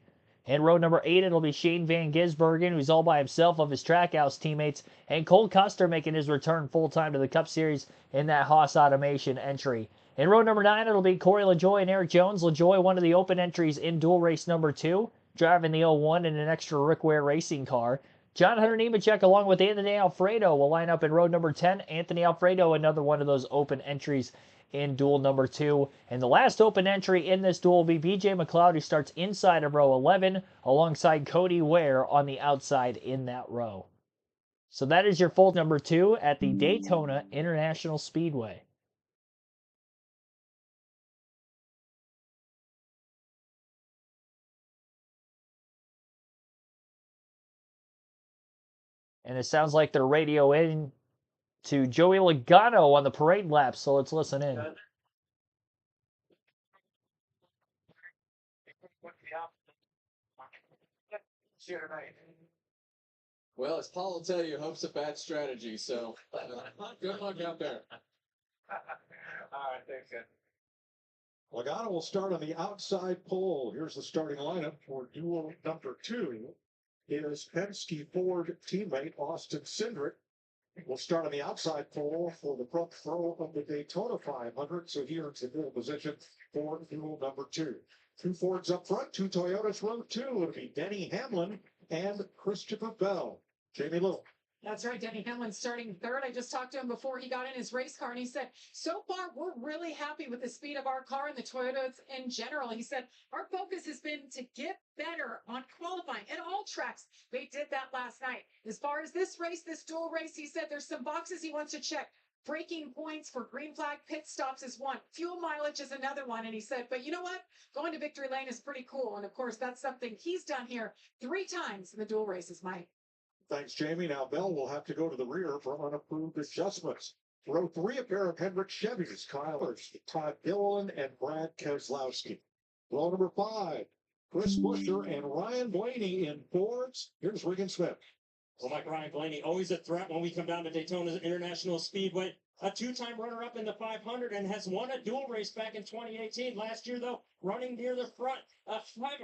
In row number 8, it'll be Shane Van Gisbergen, who's all by himself of his Trackhouse teammates, and Cole Custer making his return full-time to the Cup Series in that Haas Automation entry. In row number 9, it'll be Corey LaJoie and Eric Jones. LaJoie, one of the open entries in dual race number 2, driving the 01 in an extra Rick Ware racing car. John Hunter Nemechek, along with Anthony Alfredo, will line up in row number 10. Anthony Alfredo, another one of those open entries in duel number 2. And the last open entry in this duel will be BJ McLeod, who starts inside of row 11, alongside Cody Ware on the outside in that row. So that is your full number 2 at the Daytona International Speedway. And it sounds like they're radioing to Joey Logano on the parade lap, so let's listen in. Well, as Paul will tell you, hope's a bad strategy, so good luck out there. All right, thanks, guys. Logano will start on the outside pole. Here's the starting lineup for duel number 2. Is Penske Ford teammate Austin Cindric. Will start on the outside pole for the front row of the Daytona 500. So here it's the dual position for duel number 2. 2 Fords up front, 2 Toyotas row 2. It'll be Denny Hamlin and Christopher Bell. Jamie Little. That's right. Denny Hamlin starting third. I just talked to him before he got in his race car, and he said, so far, we're really happy with the speed of our car and the Toyotas in general. He said, our focus has been to get better on qualifying at all tracks. They did that last night. As far as this race, this dual race, he said there's some boxes he wants to check. Braking points for green flag pit stops is one. Fuel mileage is another one. And he said, but you know what? Going to victory lane is pretty cool. And of course, that's something he's done here 3 times in the dual races, Mike. Thanks, Jamie. Now Bell will have to go to the rear for unapproved adjustments. Row 3, a pair of Hendrick Chevys, Kyle Larson, Todd Gillen, and Brad Keselowski. Row number 5, Chris Buescher and Ryan Blaney in Fords. Here's Regan Smith. Well, Mike, Ryan Blaney, always a threat when we come down to Daytona International Speedway. A 2-time runner-up in the 500 and has won a dual race back in 2018. Last year, though, running near the front. A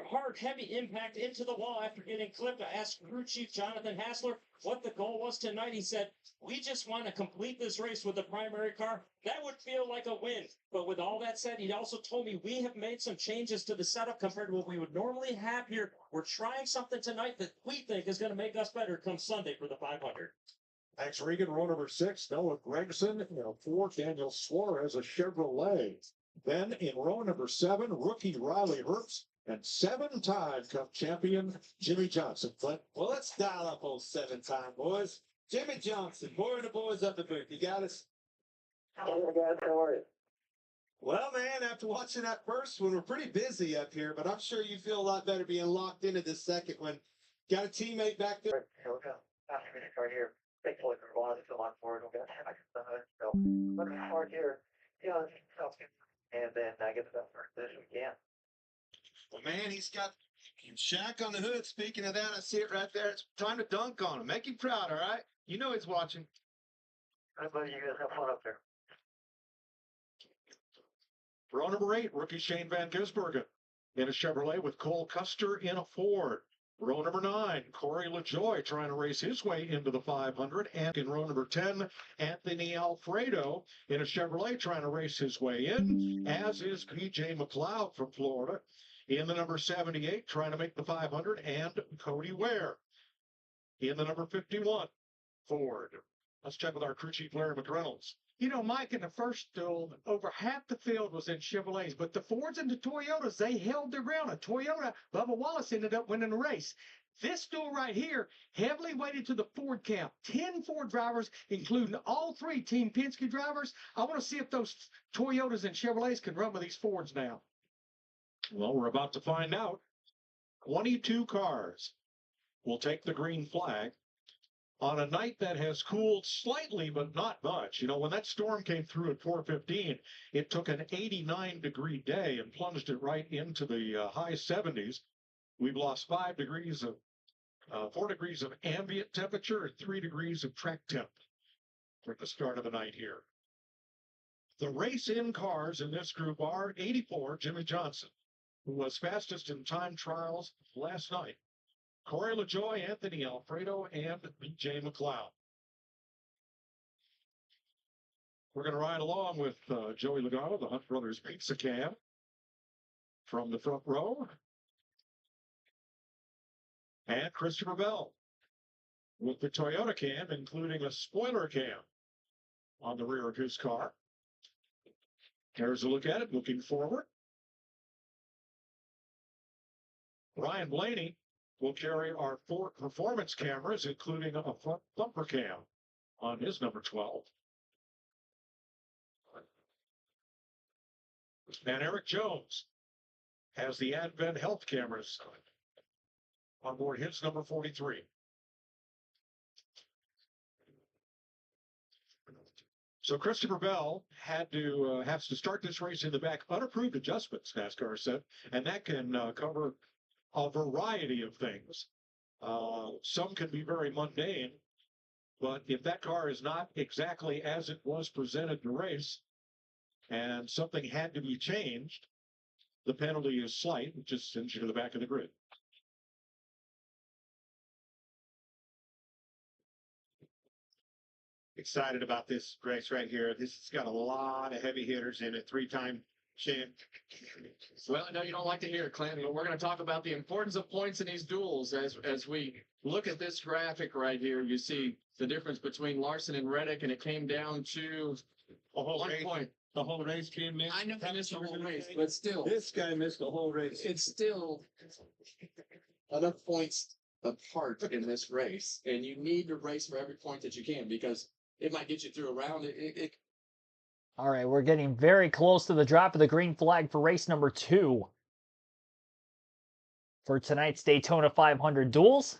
hard, heavy impact into the wall after getting clipped. I asked crew chief Jonathan Hassler what the goal was tonight. He said, we just want to complete this race with the primary car. That would feel like a win. But with all that said, he also told me we have made some changes to the setup compared to what we would normally have here. We're trying something tonight that we think is going to make us better come Sunday for the 500. Thanks, Regan. Row number 6, Noah Gragson, in a Ford. Daniel Suarez, a Chevrolet. Then in row number 7, rookie Riley Herbst and 7-time Cup champion Jimmy Johnson. Clint. Well, let's dial up old 7-time, boys. Jimmy Johnson, boy the boys up the booth. You got us? Hey, guys, how are you? Well, man, after watching that first one, we're pretty busy up here, but I'm sure you feel a lot better being locked into this second one. Got a teammate back there. Here we go. Right here. Big boy for a while. Still on forward. We'll get so let me hard here. Yeah, and then get the best first position we can. Well, man, he's got Shaq on the hood. Speaking of that, I see it right there. It's time to dunk on him. Make him proud, all right? You know he's watching. Everybody, you guys have fun up there. Row number 8, rookie Shane Van Gisbergen in a Chevrolet with Cole Custer in a Ford. Row number 9, Corey LaJoie trying to race his way into the 500. And in row number 10, Anthony Alfredo in a Chevrolet trying to race his way in, as is PJ McLeod from Florida in the number 78 trying to make the 500, and Cody Ware in the number 51 Ford. Let's check with our crew chief, Larry McReynolds. You know, Mike, in the first duel, over half the field was in Chevrolets, but the Fords and the Toyotas, they held their ground. A Toyota, Bubba Wallace ended up winning the race. This duel right here heavily weighted to the Ford camp. 10 Ford drivers, including all 3 Team Penske drivers. I want to see if those Toyotas and Chevrolets can run with these Fords now. Well, we're about to find out. 22 cars will take the green flag on a night that has cooled slightly, but not much. You know, when that storm came through at 4:15, it took an 89-degree day and plunged it right into the high 70s. We've lost 5 degrees of 4 degrees of ambient temperature and 3 degrees of track temp for the start of the night here. The race in cars in this group are 84, Jimmy Johnson, who was fastest in time trials last night. Corey LaJoie, Anthony Alfredo, and B.J. McLeod. We're going to ride along with Joey Logano, the Hunt Brothers Pizza Cam, from the front row, and Christopher Bell with the Toyota cam, including a spoiler cam on the rear of his car. Here's a look at it, looking forward. Ryan Blaney will carry our 4 performance cameras, including a front bumper cam on his number 12. And Eric Jones has the Advent Health cameras on board his number 43. So Christopher Bell has to start this race in the back, unapproved adjustments, NASCAR said, and that can cover a variety of things. Some can be very mundane, but if that car is not exactly as it was presented to race and something had to be changed, the penalty is slight, which just sends you to the back of the grid. Excited about this race right here. This has got a lot of heavy hitters in it. 3-time champ. Well, I know you don't like to hear it, Clint, but we're going to talk about the importance of points in these duels. As we look at this graphic right here, you see the difference between Larson and Reddick, and it came down to A whole 1 race. point. The whole race came in. I know he missed the whole race, but still, This guy missed the whole race. it's still enough points apart in this race, and you need to race for every point that you can because it might get you through a round. All right, we're getting very close to the drop of the green flag for race number 2 for tonight's Daytona 500 duels.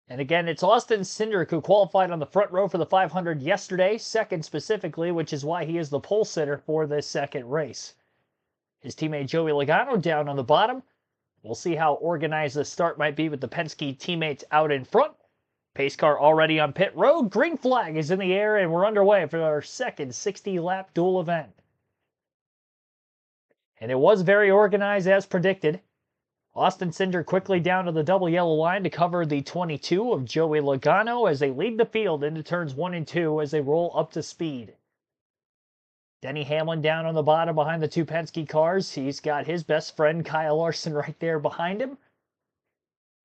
And again, it's Austin Cindric who qualified on the front row for the 500 yesterday, second specifically, which is why he is the pole sitter for this second race. His teammate Joey Logano down on the bottom. We'll see how organized the start might be with the Penske teammates out in front. Pace car already on pit road. Green flag is in the air, and we're underway for our second 60-lap duel event. And it was very organized as predicted. Austin Cindric quickly down to the double yellow line to cover the 22 of Joey Logano as they lead the field into turns 1 and 2 as they roll up to speed. Denny Hamlin down on the bottom behind the 2 Penske cars. He's got his best friend Kyle Larson right there behind him.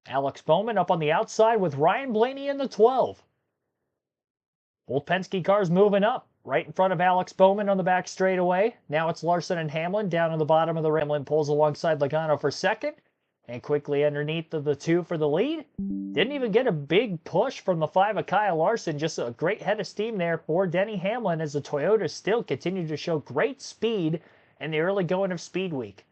Alex Bowman up on the outside with Ryan Blaney in the 12. Both Penske cars moving up. Right in front of Alex Bowman on the back straightaway. Now it's Larson and Hamlin down on the bottom of the Hamlin pulls alongside Logano for second. And quickly underneath of the 2 for the lead. Didn't even get a big push from the 5 of Kyle Larson. Just a great head of steam there for Denny Hamlin as the Toyotas still continue to show great speed in the early going of Speed Week.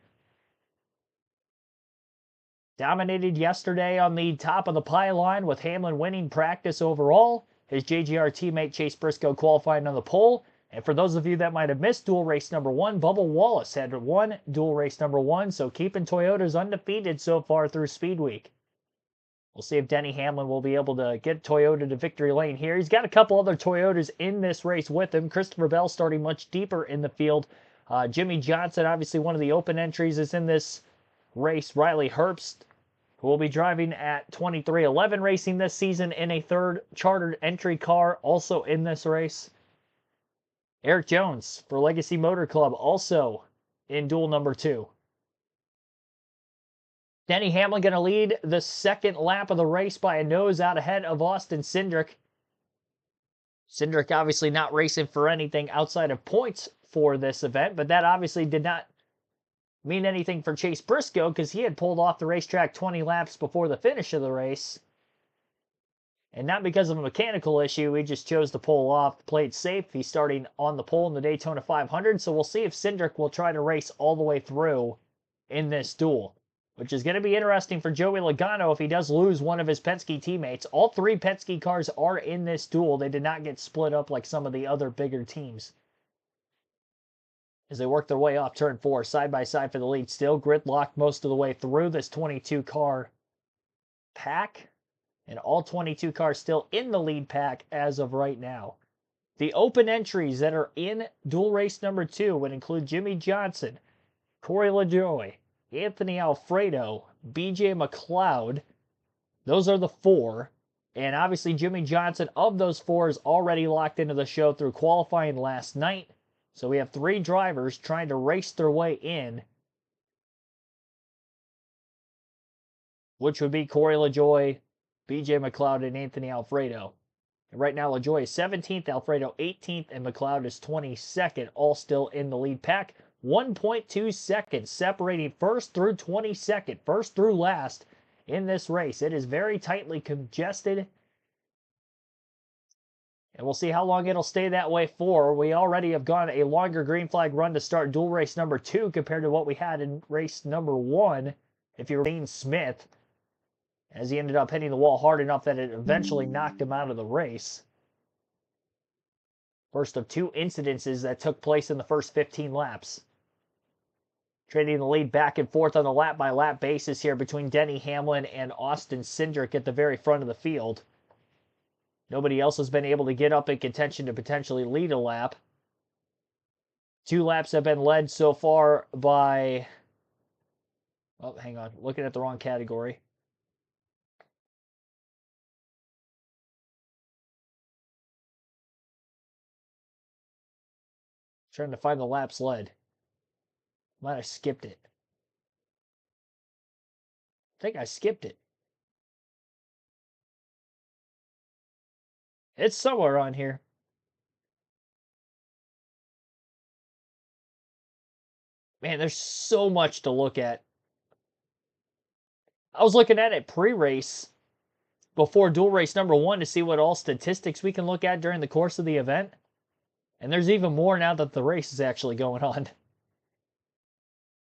Dominated yesterday on the top of the pylon with Hamlin winning practice overall. His JGR teammate Chase Briscoe qualifying on the pole. And for those of you that might have missed dual race number 1, Bubba Wallace had won dual race number 1, so keeping Toyotas undefeated so far through Speed Week. We'll see if Denny Hamlin will be able to get Toyota to victory lane here. He's got a couple other Toyotas in this race with him. Christopher Bell starting much deeper in the field. Jimmy Johnson, obviously one of the open entries, is in this race. Riley Herbst, who will be driving at 2311 Racing this season in a third chartered entry car, also in this race. Eric Jones for Legacy Motor Club, also in duel number 2. Denny Hamlin going to lead the second lap of the race by a nose out ahead of Austin Cindric. Cindric obviously not racing for anything outside of points for this event, but that obviously did not mean anything for Chase Briscoe because he had pulled off the racetrack 20 laps before the finish of the race. And not because of a mechanical issue, he just chose to pull off, played safe. He's starting on the pole in the Daytona 500, so we'll see if Cindric will try to race all the way through in this duel, which is going to be interesting for Joey Logano if he does lose one of his Penske teammates. All three Penske cars are in this duel. They did not get split up like some of the other bigger teams. As they work their way off turn 4, side by side for the lead still. Gridlock most of the way through this 22-car pack. And all 22 cars still in the lead pack as of right now. The open entries that are in dual race number 2 would include Jimmy Johnson, Corey LaJoie, Anthony Alfredo, BJ McLeod. Those are the 4. And obviously Jimmy Johnson of those 4 is already locked into the show through qualifying last night. So we have 3 drivers trying to race their way in, which would be Corey LaJoie, BJ McLeod, and Anthony Alfredo. And right now, LaJoie is 17th, Alfredo 18th, and McLeod is 22nd, all still in the lead pack. 1.2 seconds separating first through 22nd, first through last in this race. It is very tightly congested. And we'll see how long it'll stay that way for. We already have gone a longer green flag run to start dual race number 2 compared to what we had in race number 1. If you're Dean Smith, as he ended up hitting the wall hard enough that it eventually knocked him out of the race. First of 2 incidences that took place in the first 15 laps. Trading the lead back and forth on a lap-by-lap basis here between Denny Hamlin and Austin Cindric at the very front of the field. Nobody else has been able to get up in contention to potentially lead a lap. 2 laps have been led so far by... Oh, hang on. Looking at the wrong category. Trying to find the laps led. Might have skipped it. I think I skipped it. It's somewhere on here. Man, there's so much to look at. I was looking at it pre-race before dual race number 1 to see what all statistics we can look at during the course of the event. And there's even more now that the race is actually going on.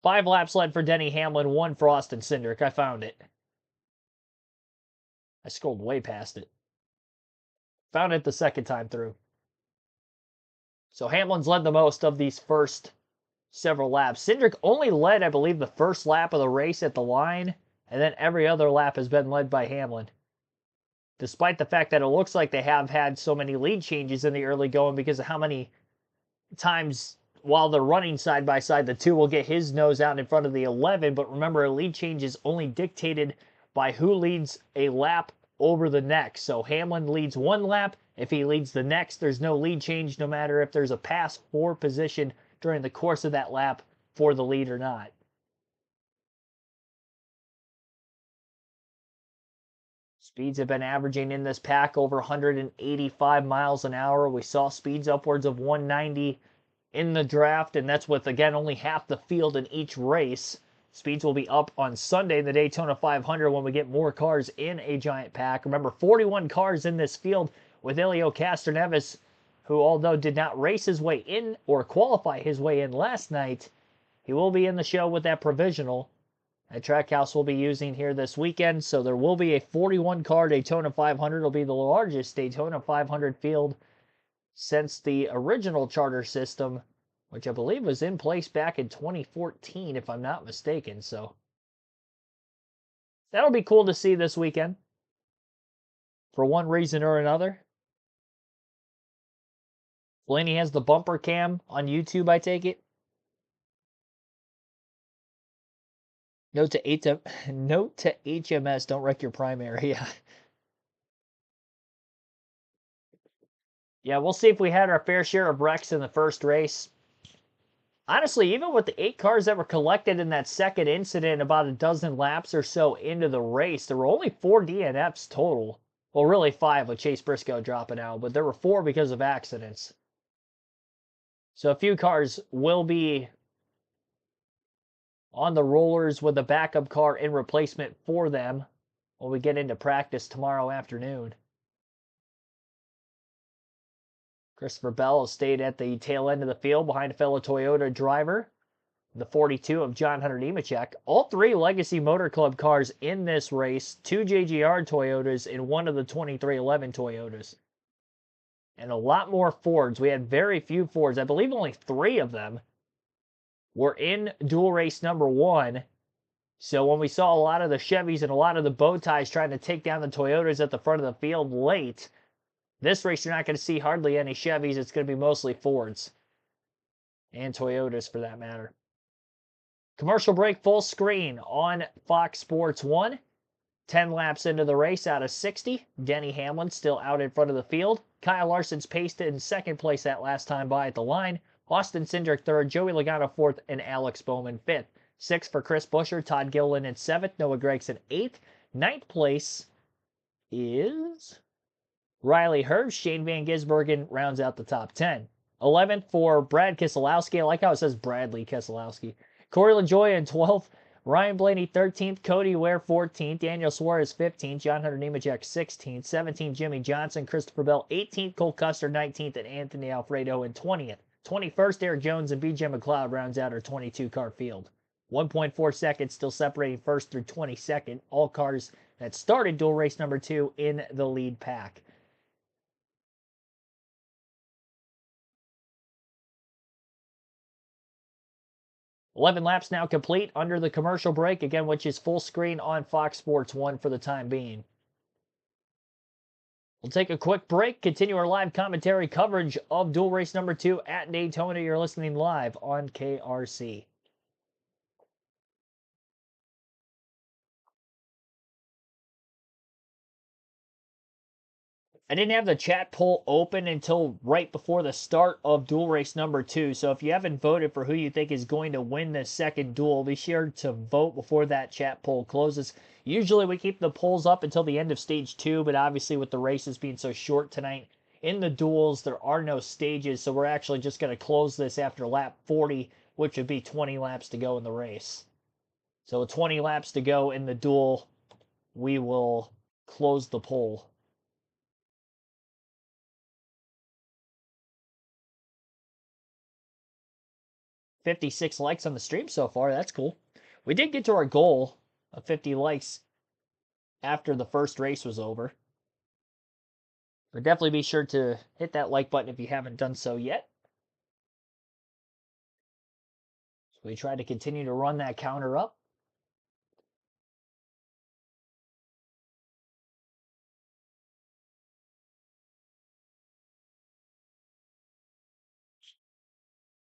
5 laps led for Denny Hamlin, 1 for Austin Cindric. I found it. I scrolled way past it. Found it the second time through. So Hamlin's led the most of these first several laps. Cindric only led, I believe, the first lap of the race at the line, and then every other lap has been led by Hamlin. Despite the fact that it looks like they have had so many lead changes in the early going because of how many times while they're running side by side, the 2 will get his nose out in front of the 11. But remember, a lead change is only dictated by who leads a lap over the next. So Hamlin leads 1 lap. If he leads the next, there's no lead change no matter if there's a pass for position during the course of that lap for the lead or not. Speeds have been averaging in this pack over 185 miles an hour. We saw speeds upwards of 190 in the draft, and that's with, again, only half the field in each race. Speeds will be up on Sunday, the Daytona 500, when we get more cars in a giant pack. Remember, 41 cars in this field with Helio Castroneves, who, although did not race his way in or qualify his way in last night, he will be in the show with that provisional that Trackhouse will be using here this weekend. So there will be a 41-car Daytona 500. It'll be the largest Daytona 500 field since the original charter system, which I believe was in place back in 2014, if I'm not mistaken. So that'll be cool to see this weekend for one reason or another. Blaney has the bumper cam on YouTube, I take it. Note to HMS, don't wreck your primary. Yeah, we'll see if we had our fair share of wrecks in the first race. Honestly, even with the 8 cars that were collected in that second incident about a dozen laps or so into the race, there were only 4 DNFs total Well, really 5 with Chase Briscoe dropping out, but there were 4 because of accidents. So a few cars will be on the rollers with a backup car in replacement for them when we get into practice tomorrow afternoon. Christopher Bell has stayed at the tail end of the field behind a fellow Toyota driver, the 42 of John Hunter Nemechek. All 3 Legacy Motor Club cars in this race, 2 JGR Toyotas and 1 of the 2311 Toyotas. And a lot more Fords. We had very few Fords. I believe only 3 of them were in dual race number 1. So when we saw a lot of the Chevys and a lot of the bow ties trying to take down the Toyotas at the front of the field late, this race you're not going to see hardly any Chevys. It's going to be mostly Fords and Toyotas for that matter. Commercial break full screen on Fox Sports 1. 10 laps into the race out of 60. Denny Hamlin still out in front of the field. Kyle Larson's paced in second place that last time by at the line. Austin Cindric third, Joey Logano fourth, and Alex Bowman fifth. 6th for Chris Buescher, Todd Gilliland in 7th, Noah Gragson 8th. 9th place is Riley Herbst. Shane Van Gisbergen rounds out the top 10. 11th for Brad Keselowski. I like how it says Bradley Keselowski. Corey LaJoie in 12th. Ryan Blaney 13th. Cody Ware 14th. Daniel Suarez 15th. John Hunter Nemechek 16th. 17th Jimmy Johnson. Christopher Bell 18th. Cole Custer 19th. And Anthony Alfredo in 20th. 21st Eric Jones and BJ McLeod rounds out our 22-car field. 1.4 seconds still separating first through 22nd. All cars that started dual race number 2 in the lead pack. $11 laps now complete under the commercial break, again, which is full screen on Fox Sports 1 for the time being. We'll take a quick break, continue our live commentary coverage of dual race number 2 at Daytona. You're listening live on KRC. I didn't have the chat poll open until right before the start of dual race number 2. So if you haven't voted for who you think is going to win this second duel, be sure to vote before that chat poll closes. Usually we keep the polls up until the end of stage 2, but obviously with the races being so short tonight, in the duels there are no stages, so we're actually just going to close this after lap 40, which would be 20 laps to go in the race. So with 20 laps to go in the duel, we will close the poll. 56 likes on the stream so far. That's cool. We did get to our goal of 50 likes after the first race was over. But definitely be sure to hit that like button if you haven't done so yet. So we try to continue to run that counter up.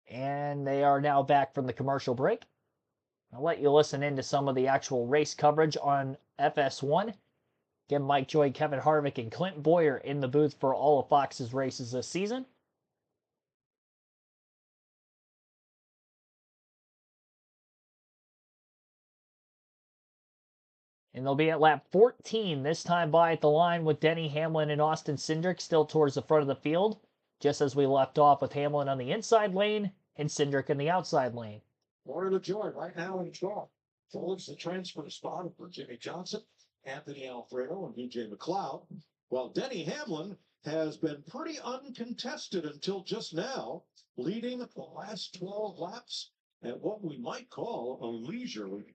And they are now back from the commercial break. I'll let you listen into some of the actual race coverage on FS1. Again, Mike Joy, Kevin Harvick, and Clint Boyer in the booth for all of Fox's races this season. And they'll be at lap 14 this time by at the line with Denny Hamlin and Austin Cindric still towards the front of the field, just as we left off with Hamlin on the inside lane and Cindric in the outside lane. Corey LaJoie right now in 12th. Holds the transfer spot for Jimmy Johnson, Anthony Alfredo, and BJ McLeod. While Denny Hamlin has been pretty uncontested until just now, leading the last 12 laps at what we might call a leisurely.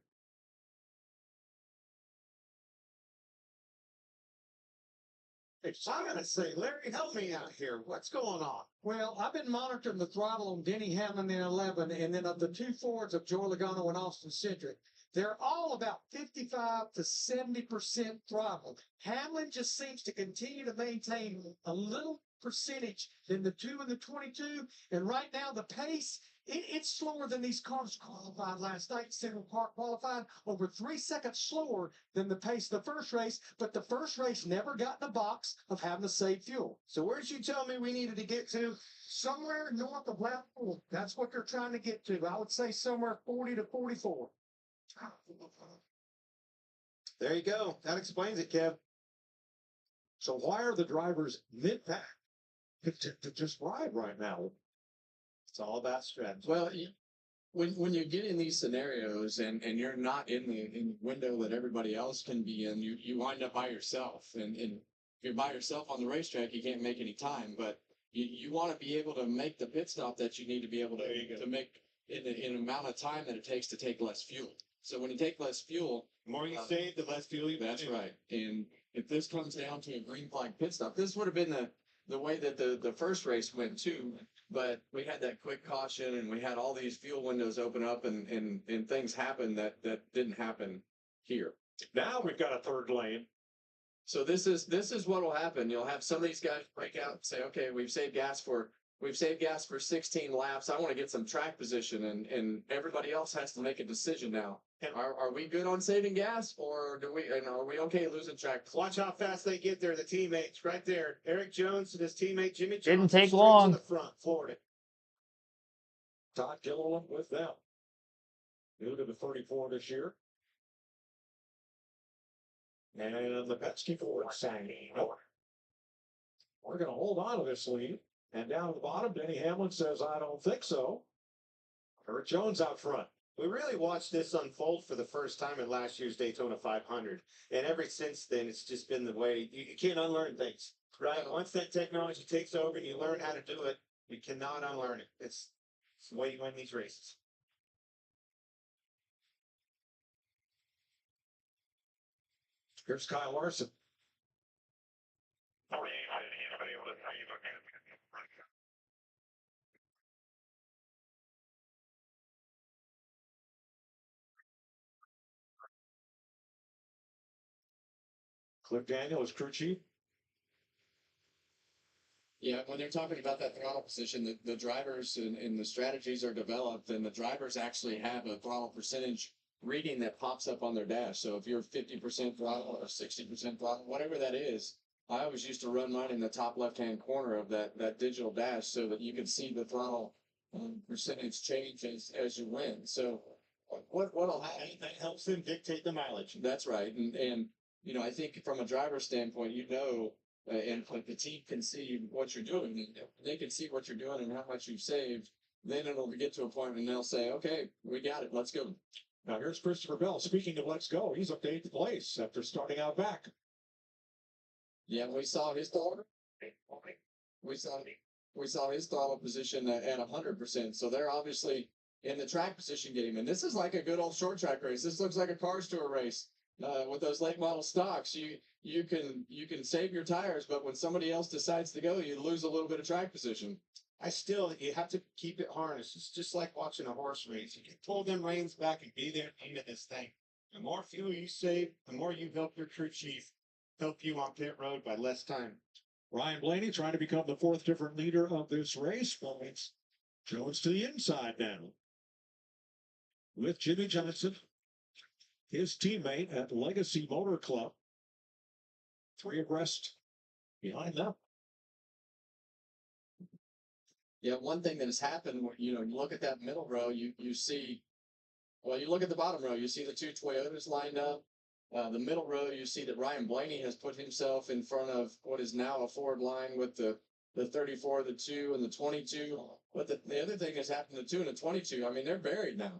I'm going to say, Larry, help me out here. What's going on? Well, I've been monitoring the throttle on Denny Hamlin in 11, and then of the 2 Fords of Joey Logano and Austin Cindric. They're all about 55 to 70% throttle. Hamlin just seems to continue to maintain a little percentage than the 2 and the 22. And right now, the pace, it's slower than these cars qualified last night. Central Park qualified over 3 seconds slower than the pace of the first race. But the first race never got in the box of having to save fuel. So where'd you tell me we needed to get to? Somewhere north of lap 4. That's what they're trying to get to. I would say somewhere 40 to 44. There you go. That explains it, Kev. So why are the drivers mid-pack to just ride right now? It's all about strategy. Well, when you get in these scenarios and you're not in the window that everybody else can be in, you wind up by yourself. And if you're by yourself on the racetrack, you can't make any time. But you want to be able to make the pit stop that you need to be able to make in an amount of time that it takes to take less fuel. So when you take less fuel, The more you save, the less fuel you that's use. right. And if this comes down to a green flag pit stop, this would have been the way that the first race went too. But we had that quick caution and we had all these fuel windows open up and things happen that didn't happen here. Now we've got a third lane. So this is what will happen. You'll have some of these guys break out and say, okay, we've saved gas for 16 laps. I want to get some track position, and everybody else has to make a decision now. Are we good on saving gas, or are we okay losing track? Watch how fast they get there. The teammates right there. Eric Jones and his teammate Jimmy Johnson. Didn't take straight long. to the front, Florida. Todd Gilliland with them. New to the 34 this year. And the Penske Ford saying, we're going to hold on to this lead. And down at the bottom, Denny Hamlin says, I don't think so. Eric Jones out front. We really watched this unfold for the first time in last year's Daytona 500. And ever since then, it's just been the way you can't unlearn things, right? Once that technology takes over and you learn how to do it, you cannot unlearn it. It's the way you win these races. Here's Kyle Larson. Cliff Daniel is crew chief. Yeah, when they're talking about that throttle position, the drivers and the strategies are developed, and the drivers actually have a throttle percentage reading that pops up on their dash. So if you're 50% throttle or 60% throttle, whatever that is, I always used to run mine in the top left-hand corner of that digital dash so that you could see the throttle percentage change as you win. So what'll happen? That helps them dictate the mileage. That's right, and you know, I think from a driver's standpoint, and like the team can see what you're doing. They can see what you're doing and how much you've saved. Then it'll get to a point and they'll say, okay, we got it. Let's go. Now here's Christopher Bell. Speaking of let's go, he's up to 8th place after starting out back. Yeah, we saw his throttle. We saw his throttle position at 100%. So they're obviously in the track position game. And this is like a good old short track race. This looks like a Cars Tour race. With those late model stocks, you can save your tires, but when somebody else decides to go, you lose a little bit of track position. You have to keep it harnessed. It's just like watching a horse race. You can pull them reins back and be there at the end of this thing. The more fuel you save, the more you help your crew chief help you on pit road by less time. Ryan Blaney trying to become the 4th different leader of this race. Points. Jones to the inside now. With Jimmy Johnson, his teammate at Legacy Motor Club. 3 abreast behind them. Yeah, one thing that has happened, you look at that middle row, you see, well, you look at the bottom row, you see the 2 Toyotas lined up. The middle row, you see that Ryan Blaney has put himself in front of what is now a Ford line with the 34, the 2, and the 22. But the other thing that's happened, the 2 and the 22, I mean, they're buried now.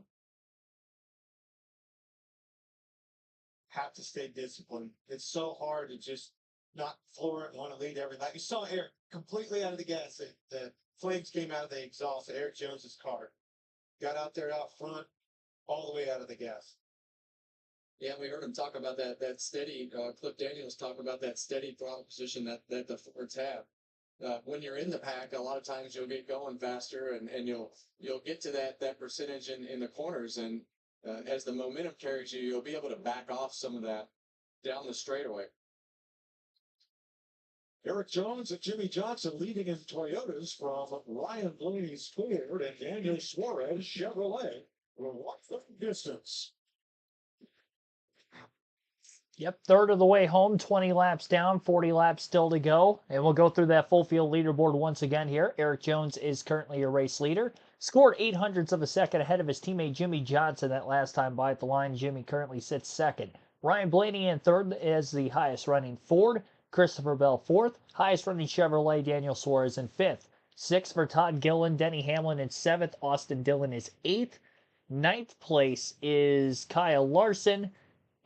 Have to stay disciplined. It's so hard to just not floor it and want to lead every lap. You saw Eric completely out of the gas. The flames came out of the exhaust of Eric Jones's car. Got out there out front, all the way out of the gas. Yeah, we heard him talk about that steady. Cliff Daniels talk about that steady throttle position that the Fords have. When you're in the pack, a lot of times you'll get going faster, and you'll get to that percentage in the corners, and as the momentum carries you, you'll be able to back off some of that down the straightaway. Eric Jones and Jimmy Johnson leading in Toyotas from Ryan Blaney's Ford and Daniel Suarez Chevrolet for 1/3 distance. Yep, third of the way home, 20 laps down, 40 laps still to go. And we'll go through that full field leaderboard once again here. Eric Jones is currently your race leader. Scored 0.08 of a second ahead of his teammate Jimmy Johnson that last time by at the line. Jimmy currently sits second. Ryan Blaney in third as the highest running Ford. Christopher Bell 4th. Highest running Chevrolet, Daniel Suarez in 5th. 6th for Todd Gillen, Denny Hamlin in 7th. Austin Dillon is 8th. 9th place is Kyle Larson.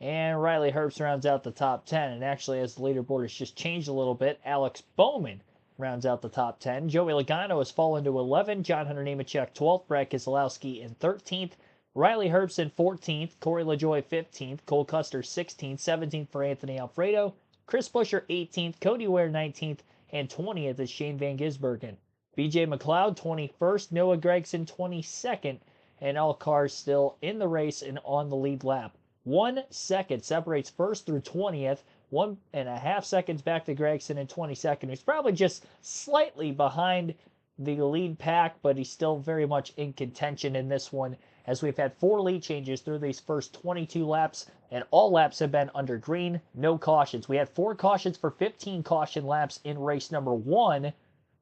And Riley Herbst rounds out the top 10. And actually, as the leaderboard has just changed a little bit, Alex Bowman rounds out the top 10. Joey Logano has fallen to 11. John Hunter Nemechek 12th. Brad Keselowski in 13th. Riley Herbst in 14th. Corey LaJoie 15th. Cole Custer 16th. 17th for Anthony Alfredo. Chris Buescher 18th. Cody Ware 19th. And 20th is Shane Van Gisbergen. BJ McLeod 21st. Noah Gragson 22nd. And all cars still in the race and on the lead lap. 1 second separates first through 20th. 1.5 seconds back to Gragson in 22nd, who's probably just slightly behind the lead pack, but he's still very much in contention in this one, as we've had 4 lead changes through these first 22 laps, and all laps have been under green, no cautions. We had 4 cautions for 15 caution laps in race number 1,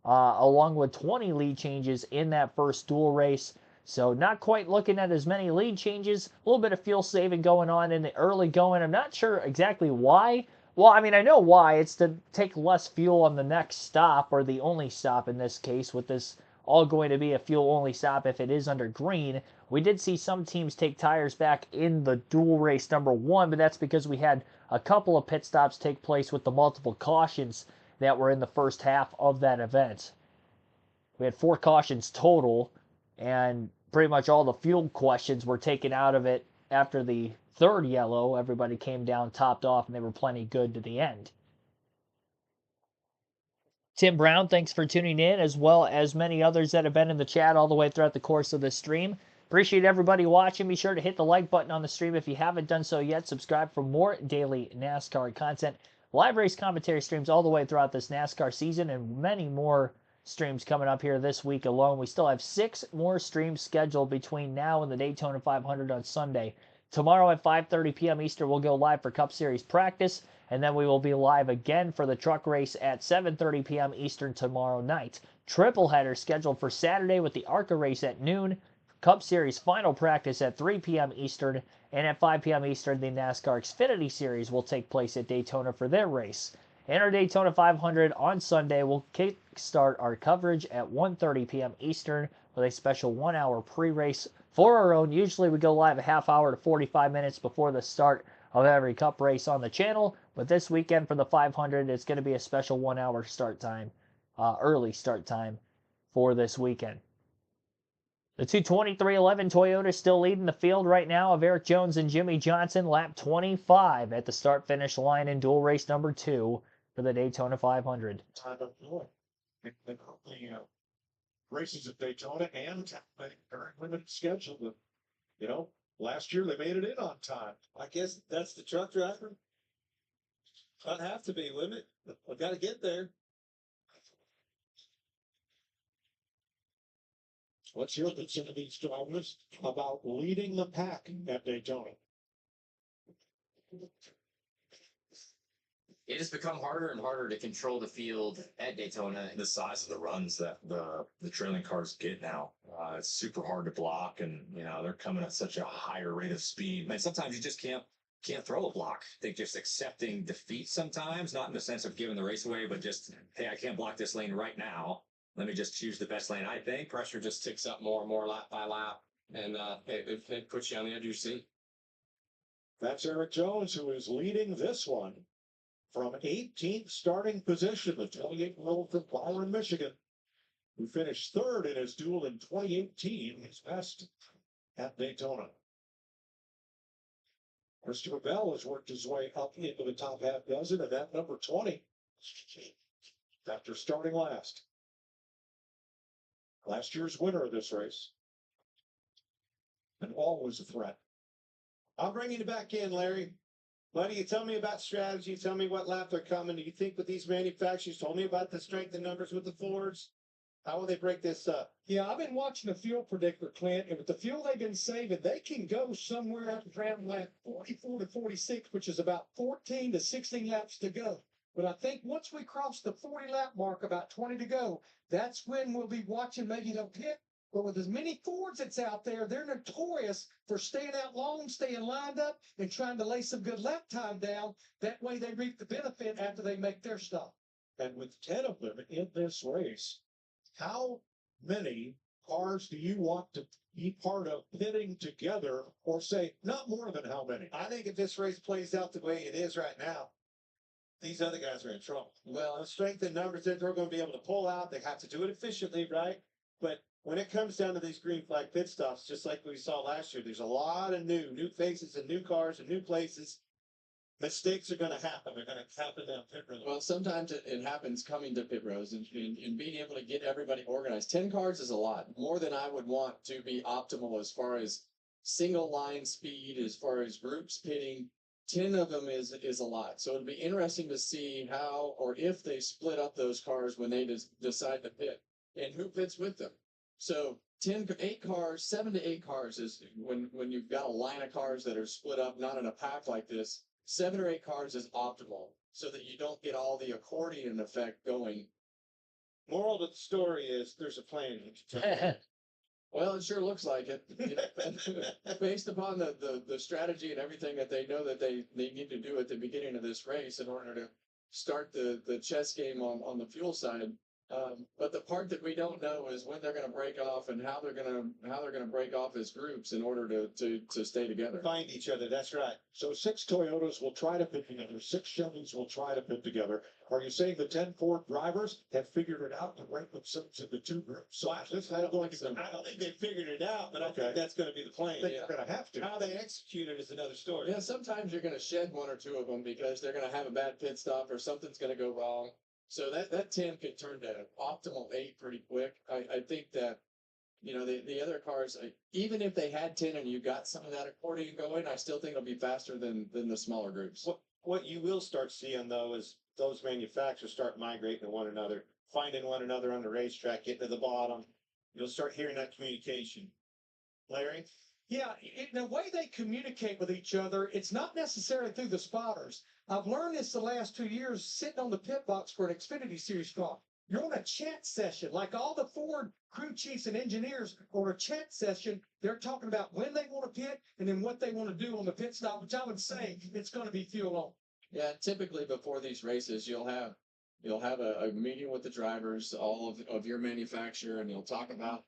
along with 20 lead changes in that first dual race. So not quite looking at as many lead changes. A little bit of fuel saving going on in the early going. I'm not sure exactly why. Well, I mean, I know why. It's to take less fuel on the next stop, or the only stop in this case, with this all going to be a fuel-only stop if it is under green. We did see some teams take tires back in the dual race number 1, but that's because we had a couple of pit stops take place with the multiple cautions that were in the first half of that event. We had 4 cautions total, and pretty much all the fuel questions were taken out of it after the 3rd yellow. Everybody came down topped off, and they were plenty good to the end. Tim Brown, thanks for tuning in, as well as many others that have been in the chat all the way throughout the course of this stream. Appreciate everybody watching. Be sure to hit the like button on the stream if you haven't done so yet. Subscribe for more daily NASCAR content. Live race commentary streams all the way throughout this NASCAR season, and many more streams coming up here this week alone. We still have 6 more streams scheduled between now and the Daytona 500 on Sunday. Tomorrow at 5:30 p.m. Eastern, we'll go live for Cup Series practice, and then we will be live again for the truck race at 7:30 p.m. Eastern tomorrow night. Triple header scheduled for Saturday with the ARCA race at noon, Cup Series final practice at 3 p.m. Eastern, and at 5 p.m. Eastern, the NASCAR Xfinity Series will take place at Daytona for their race. And our Daytona 500 on Sunday will kickstart our coverage at 1:30 p.m. Eastern with a special 1-hour pre-race for our own. Usually we go live a half hour to 45 minutes before the start of every Cup race on the channel, but this weekend for the 500, it's going to be a special 1-hour start time, early start time for this weekend. The 223.11 Toyota is still leading the field right now of Eric Jones and Jimmy Johnson, lap 25 at the start-finish line in dual race number 2 for the Daytona 500. Time of the races at Daytona and very limited schedule. But, you know, last year they made it in on time. I guess that's the truck driver. I'd have to be limit. I've got to get there. What's your opinion of these drivers about leading the pack at Daytona? It has become harder and harder to control the field at Daytona. The size of the runs that the trailing cars get now, it's super hard to block, and they're coming at such a higher rate of speed. Man, sometimes you just can't throw a block. I think just accepting defeat sometimes, not in the sense of giving the race away, but just, hey, I can't block this lane right now. Let me just choose the best lane, I think. Pressure just ticks up more and more lap by lap, and it puts you on the edge of your seat. That's Eric Jones, who is leading this one from 18th starting position, the 28-year-old from Byron, Michigan, who finished 3rd in his duel in 2018, his best at Daytona. Christopher Bell has worked his way up into the top half dozen, and that number 20 after starting last. Last year's winner of this race, and always a threat. I'll bring you back in, Larry. Why don't you tell me about strategy? Tell me what lap they're coming. Do you think with these manufacturers, told me about the strength and numbers with the Fords? How will they break this up? Yeah, I've been watching the fuel predictor, Clint, and with the fuel they've been saving, they can go somewhere up around lap 44 to 46, which is about 14 to 16 laps to go. But I think once we cross the 40 lap mark, about 20 to go, that's when we'll be watching. Maybe they'll pit But with as many Fords that's out there, they're notorious for staying out long, staying lined up, and trying to lay some good lap time down. That way they reap the benefit after they make their stop. And with 10 of them in this race, how many cars do you want to be part of pitting together, or say not more than how many? I think if this race plays out the way it is right now, these other guys are in trouble. Well, the strength in numbers that they're going to be able to pull out, they have to do it efficiently, right? But when it comes down to these green flag pit stops, just like we saw last year, there's a lot of new faces and new cars and new places. Mistakes are going to happen. They're going to happen down pit road. Well, sometimes it happens coming to pit roads and being able to get everybody organized. 10 cars is a lot, more than I would want to be optimal as far as single line speed, as far as groups pitting. 10 of them is a lot. So it'd be interesting to see how or if they split up those cars when they decide to pit and who pits with them. So 8 cars, 7 to 8 cars is when you've got a line of cars that are split up, not in a pack like this. 7 or 8 cars is optimal so that you don't get all the accordion effect going. Moral of the story is there's a plan. Well, it sure looks like it. Based upon the strategy and everything that they know that they need to do at the beginning of this race in order to start the chess game on the fuel side. But the part that we don't know is when they're going to break off and how they're going to break off as groups in order to stay together. Find each other. That's right. So 6 Toyotas will try to pit together. 6 Chevys will try to pit together. Are you saying the 10 Ford drivers have figured it out to break themselves into 2 groups? So this I don't think they figured it out, but I think that's going to be the plan. They're going to have to. How they execute it is another story. Yeah, sometimes you're going to shed 1 or 2 of them because they're going to have a bad pit stop or something's going to go wrong. So that 10 could turn to an optimal 8 pretty quick. I think that, the other cars, even if they had 10 and you got some of that accordion going, I still think it'll be faster than the smaller groups. What you will start seeing, though, is those manufacturers start migrating to one another, finding one another on the racetrack, getting to the bottom. You'll start hearing that communication. Larry? Yeah, the way they communicate with each other, it's not necessarily through the spotters. I've learned this the last 2 years sitting on the pit box for an Xfinity Series car. You're on a chat session, like all the Ford crew chiefs and engineers are a chat session. They're talking about when they want to pit and then what they want to do on the pit stop, which I would say it's going to be fuel on. Yeah, typically before these races, you'll have a meeting with the drivers, all of your manufacturer, and you'll talk about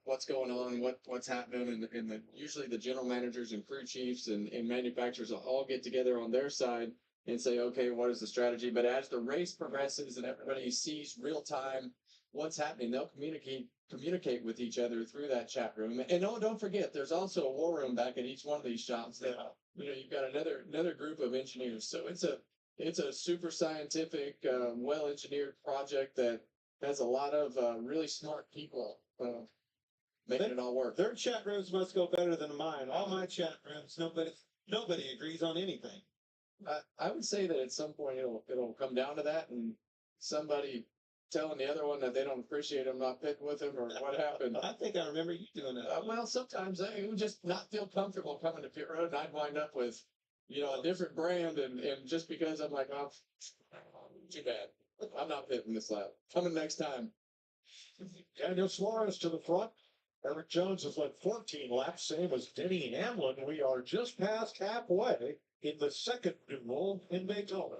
what's going on, what's happening, and usually the general managers and crew chiefs and manufacturers will all get together on their side and say, okay, what is the strategy? But as the race progresses and everybody sees real time what's happening, they'll communicate with each other through that chat room. And don't forget, there's also a war room back at each one of these shops that you've got another group of engineers. So it's a super scientific, well engineered project that has a lot of really smart people making it all work. Their chat rooms must go better than mine. All my chat rooms, nobody agrees on anything. I would say that at some point it'll come down to that, and somebody telling the other one that they don't appreciate him not pitting with him or what happened. I think I remember you doing that. Well, sometimes I would just not feel comfortable coming to pit road, and I'd wind up with a different brand, and just because I'm like, oh, too bad, I'm not pitting this lap. Coming next time. Daniel Suarez to the front. Eric Jones has led 14 laps, same as Denny Hamlin. We are just past halfway in the second duel in Daytona.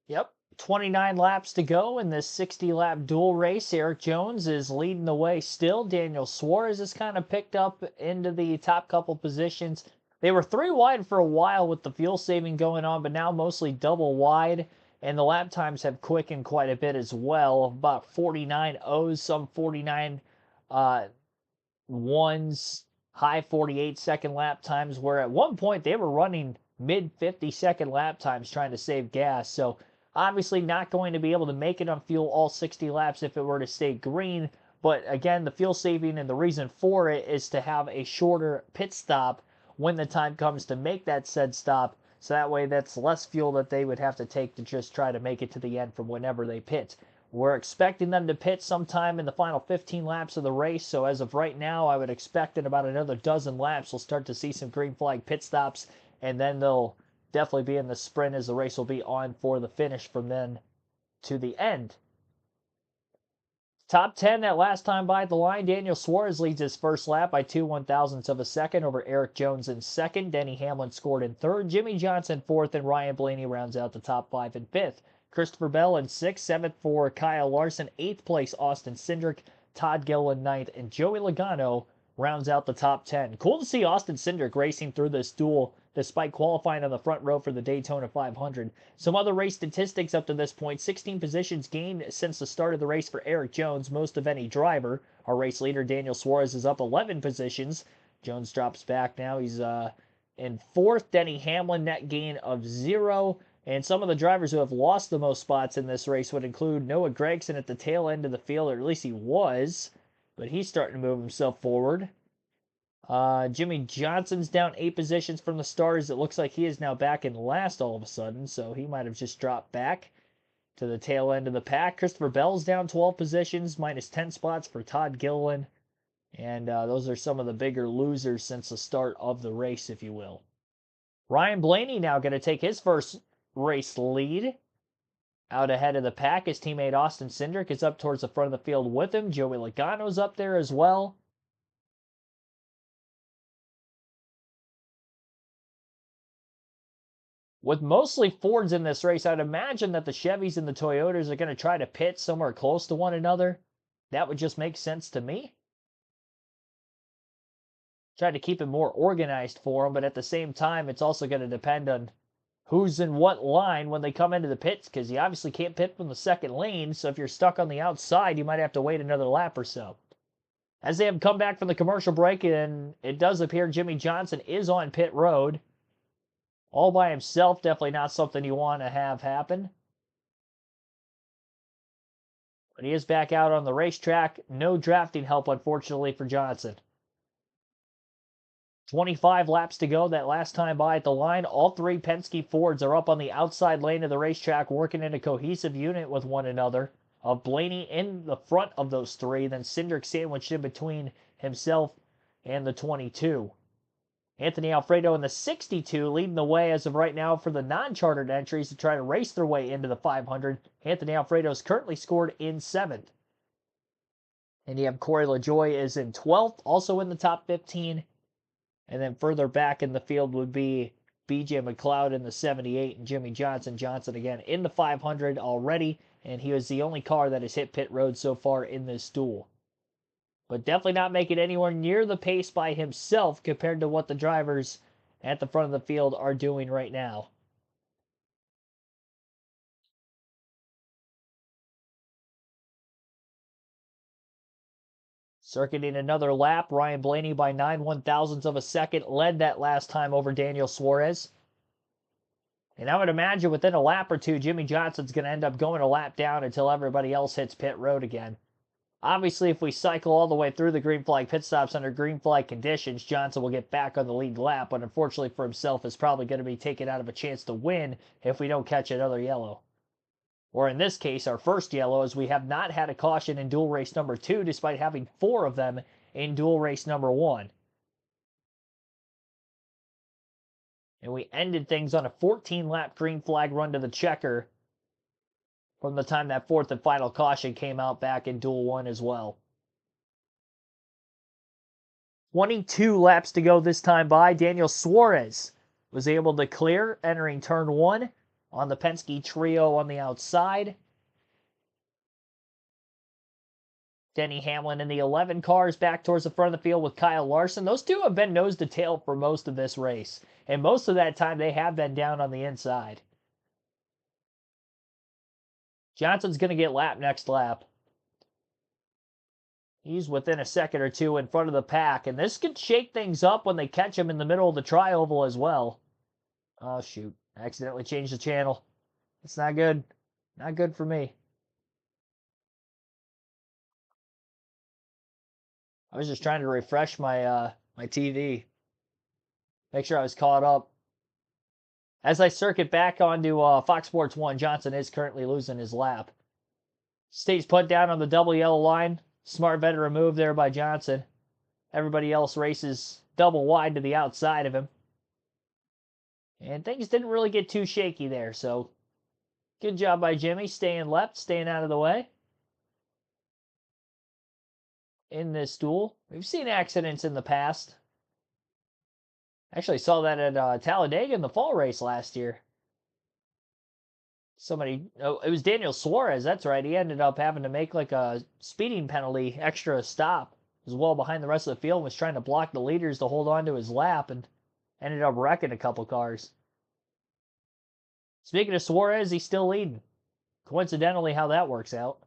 Yep, 29 laps to go in this 60-lap dual race. Eric Jones is leading the way still. Daniel Suarez has kind of picked up into the top couple positions. They were 3 wide for a while with the fuel saving going on, but now mostly double wide. And the lap times have quickened quite a bit as well. About 49 O's, some 49 ones, high 48-second lap times, where at one point they were running mid-50-second lap times trying to save gas. So obviously not going to be able to make it on fuel all 60 laps if it were to stay green. But again, the fuel saving and the reason for it is to have a shorter pit stop when the time comes to make that said stop. So that way that's less fuel that they would have to take to just try to make it to the end from whenever they pit. We're expecting them to pit sometime in the final 15 laps of the race. So as of right now, I would expect in about another dozen laps, we'll start to see some green flag pit stops. And then they'll definitely be in the sprint as the race will be on for the finish from then to the end Top 10 that last time by at the line. Daniel Suarez leads his first lap by 2/1000ths of a second over Eric Jones in second. Denny Hamlin scored in third. Jimmie Johnson fourth, and Ryan Blaney rounds out the top 5 in fifth. Christopher Bell in sixth. Seventh for Kyle Larson. Eighth place Austin Cindric. Todd Gilliland ninth, and Joey Logano rounds out the top 10. Cool to see Austin Cindric racing through this duel despite qualifying on the front row for the Daytona 500. Some other race statistics up to this point: 16 positions gained since the start of the race for Eric Jones, most of any driver. Our race leader Daniel Suarez is up 11 positions. Jones drops back now. He's in fourth. Denny Hamlin, net gain of 0. And some of the drivers who have lost the most spots in this race would include Noah Gragson at the tail end of the field, or at least he was, but he's starting to move himself forward. Jimmie Johnson's down 8 positions from the start, as it looks like he is now back in last all of a sudden, so he might have just dropped back to the tail end of the pack. Christopher Bell's down 12 positions, minus 10 spots for Todd Gilliland, and those are some of the bigger losers since the start of the race, if you will. Ryan Blaney now going to take his first race lead out ahead of the pack. His teammate Austin Cindric is up towards the front of the field with him. Joey Logano's up there as well. With mostly Fords in this race, I'd imagine that the Chevys and the Toyotas are going to try to pit somewhere close to one another. That would just make sense to me. Try to keep it more organized for them, but at the same time, it's also going to depend on who's in what line when they come into the pits, because you obviously can't pit from the second lane, so if you're stuck on the outside, you might have to wait another lap or so. As they have come back from the commercial break, and it does appear Jimmie Johnson is on pit road. All by himself, definitely not something you want to have happen. But he is back out on the racetrack. No drafting help, unfortunately, for Johnson. 25 laps to go that last time by at the line. All 3 Penske Fords are up on the outside lane of the racetrack, working in a cohesive unit with one another. Blaney in the front of those 3, then Cindric sandwiched in between himself and the 22. Anthony Alfredo in the 62 leading the way as of right now for the non-chartered entries to try to race their way into the 500. Anthony Alfredo is currently scored in 7th. And you have Corey LaJoie is in 12th, also in the top 15. And then further back in the field would be BJ McLeod in the 78 and Jimmie Johnson. Johnson again in the 500 already, and he was the only car that has hit pit road so far in this duel. But definitely not making anywhere near the pace by himself compared to what the drivers at the front of the field are doing right now. Circuiting another lap, Ryan Blaney by 9/1000ths of a second led that last time over Daniel Suarez. And I would imagine within a lap or two, Jimmie Johnson's going to end up going a lap down until everybody else hits pit road again. Obviously, if we cycle all the way through the green flag pit stops under green flag conditions, Johnson will get back on the lead lap, but unfortunately for himself, is probably going to be taken out of a chance to win if we don't catch another yellow. Or in this case, our first yellow, as we have not had a caution in dual race number 2, despite having 4 of them in dual race number 1. And we ended things on a 14-lap green flag run to the checker from the time that 4th and final caution came out back in duel 1 as well. 22 laps to go this time by. Daniel Suarez was able to clear entering turn 1 on the Penske trio on the outside. Denny Hamlin in the 11 cars back towards the front of the field with Kyle Larson. Those two have been nose to tail for most of this race, and most of that time they have been down on the inside. Johnson's going to get lapped next lap. He's within a second or two in front of the pack, and this could shake things up when they catch him in the middle of the tri-oval as well. Oh, shoot. Accidentally changed the channel. It's not good. Not good for me. I was just trying to refresh my my TV. Make sure I was caught up. As I circuit back onto Fox Sports 1, Johnson is currently losing his lap. Stays put down on the double yellow line. Smart veteran move there by Johnson. Everybody else races double wide to the outside of him. And things didn't really get too shaky there, so good job by Jimmy, staying left, staying out of the way. in this duel. We've seen accidents in the past. Actually, saw that at Talladega in the fall race last year. Oh, it was Daniel Suarez. That's right. He ended up having to make like a speeding penalty, extra stop. He was well behind the rest of the field, was trying to block the leaders to hold on to his lap, and ended up wrecking a couple cars. Speaking of Suarez, he's still leading. Coincidentally, how that works out.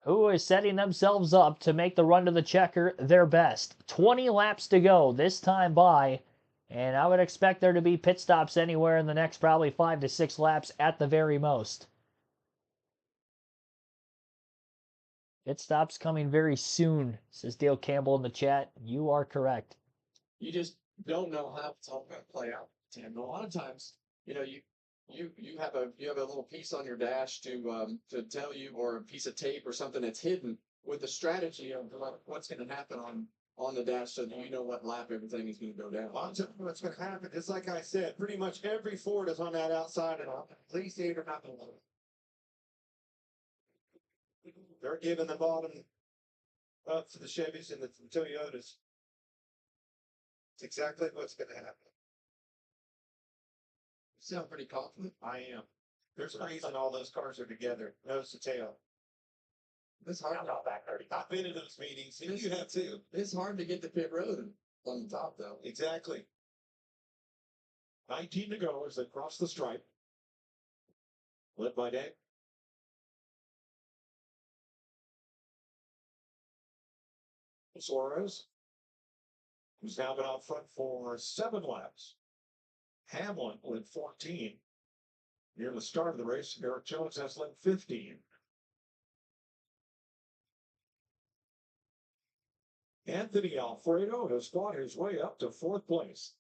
Who is setting themselves up to make the run to the checker their best. 20 laps to go this time by, and I would expect there to be pit stops anywhere in the next probably 5 to 6 laps at the very most. Pit stops coming very soon, says Dale Campbell in the chat. You are correct. You just don't know how it's all going to play out. And a lot of times, you know, you have a little piece on your dash to tell you, or a piece of tape or something that's hidden with the strategy of what's going to happen on the dash, so that you know what lap everything is going to go down. I'll tell you what's going to happen. It's like I said, pretty much every Ford is on that outside, and at least 8 or 9 of them. They're giving the bottom up to the Chevys and the Toyotas. It's exactly what's going to happen. You sound pretty confident. I am. There's a reason all those cars are together. Nose to tail. It's hard. I've been in those meetings. And you have too. It's hard to get to pit road on the top, though. Exactly. 19 to go as they cross the stripe. Led by Dave. Suarez, who's now been out front for 7 laps. Hamlin led 14. Near the start of the race, Eric Jones has led 15. Anthony Alfredo has fought his way up to 4th place.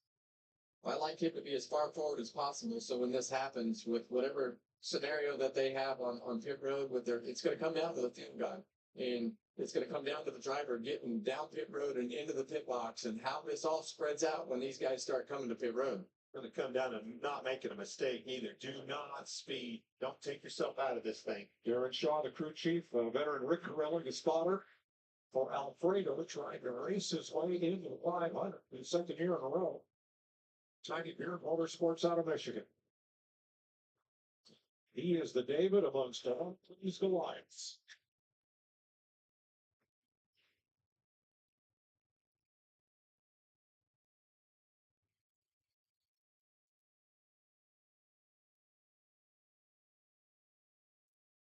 I like him to be as far forward as possible, so when this happens, with whatever scenario that they have on pit road, it's going to come down to the field guy, and it's going to come down to the driver getting down pit road and into the pit box, and how this all spreads out when these guys start coming to pit road. Going to come down to not making a mistake either. Do not speed. Don't take yourself out of this thing. Darren Shaw, the crew chief, veteran Rick Corella, the spotter for Alfredo, trying to race his way into the 500. His second year in a row. Tiny Beard Motorsports out of Michigan. He is the David amongst all these Goliaths.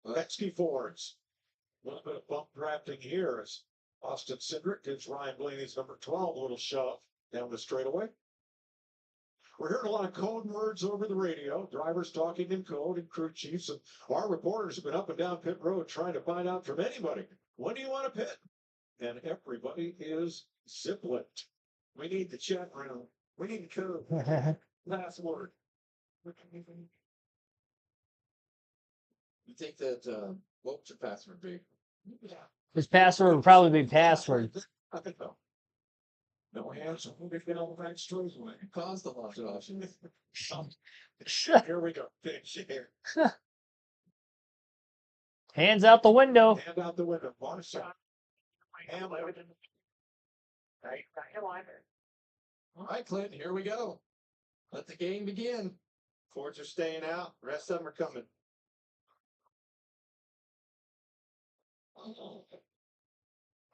Penske Fords. A little bit of bump drafting here as Austin Cindric gives Ryan Blaney's number 12 a little shove down the straightaway. We're hearing a lot of code words over the radio, drivers talking in code and crew chiefs, and our reporters have been up and down pit road trying to find out from anybody, when do you want to pit? And everybody is zip-lipped. We need the chat room. We need the code. Last word. You think that, what would your password be? His password would probably be password. I think so. No hands. We've been all that straight away. Caused a lot of options. Here we go. Here. Hands out the window. Hand out the window. Marshall. Hamlin. All right, Clinton, here we go. Let the game begin. Fords are staying out. The rest of them are coming.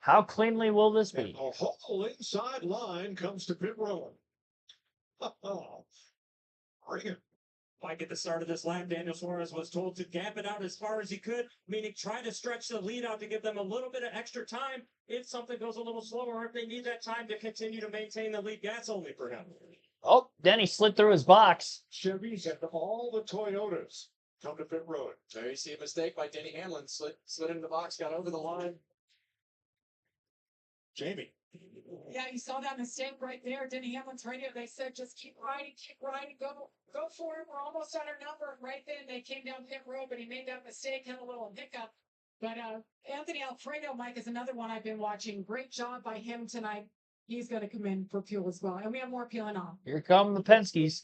How cleanly will this And be? a whole inside line comes to pit road. Bring it. Like at the start of this lap, Daniel Suarez was told to gap it out as far as he could, meaning try to stretch the lead out to give them a little bit of extra time if something goes a little slower, or if they need that time to continue to maintain the lead. Gas only for him. Oh, Denny slid through his box. Chevys and all the Toyotas come to pit road. There you see a mistake by Denny Hamlin. Slid into the box, got over the line. Jamie. Yeah, you saw that mistake right there. Denny Hamlin's radio. They said just keep riding, go for it. We're almost on our number. Right then they came down pit road, but he made that mistake, had a little hiccup. But Anthony Alfredo, Mike, is another one I've been watching. Great job by him tonight. He's going to come in for fuel as well, and we have more peeling off. Here come the Penskes.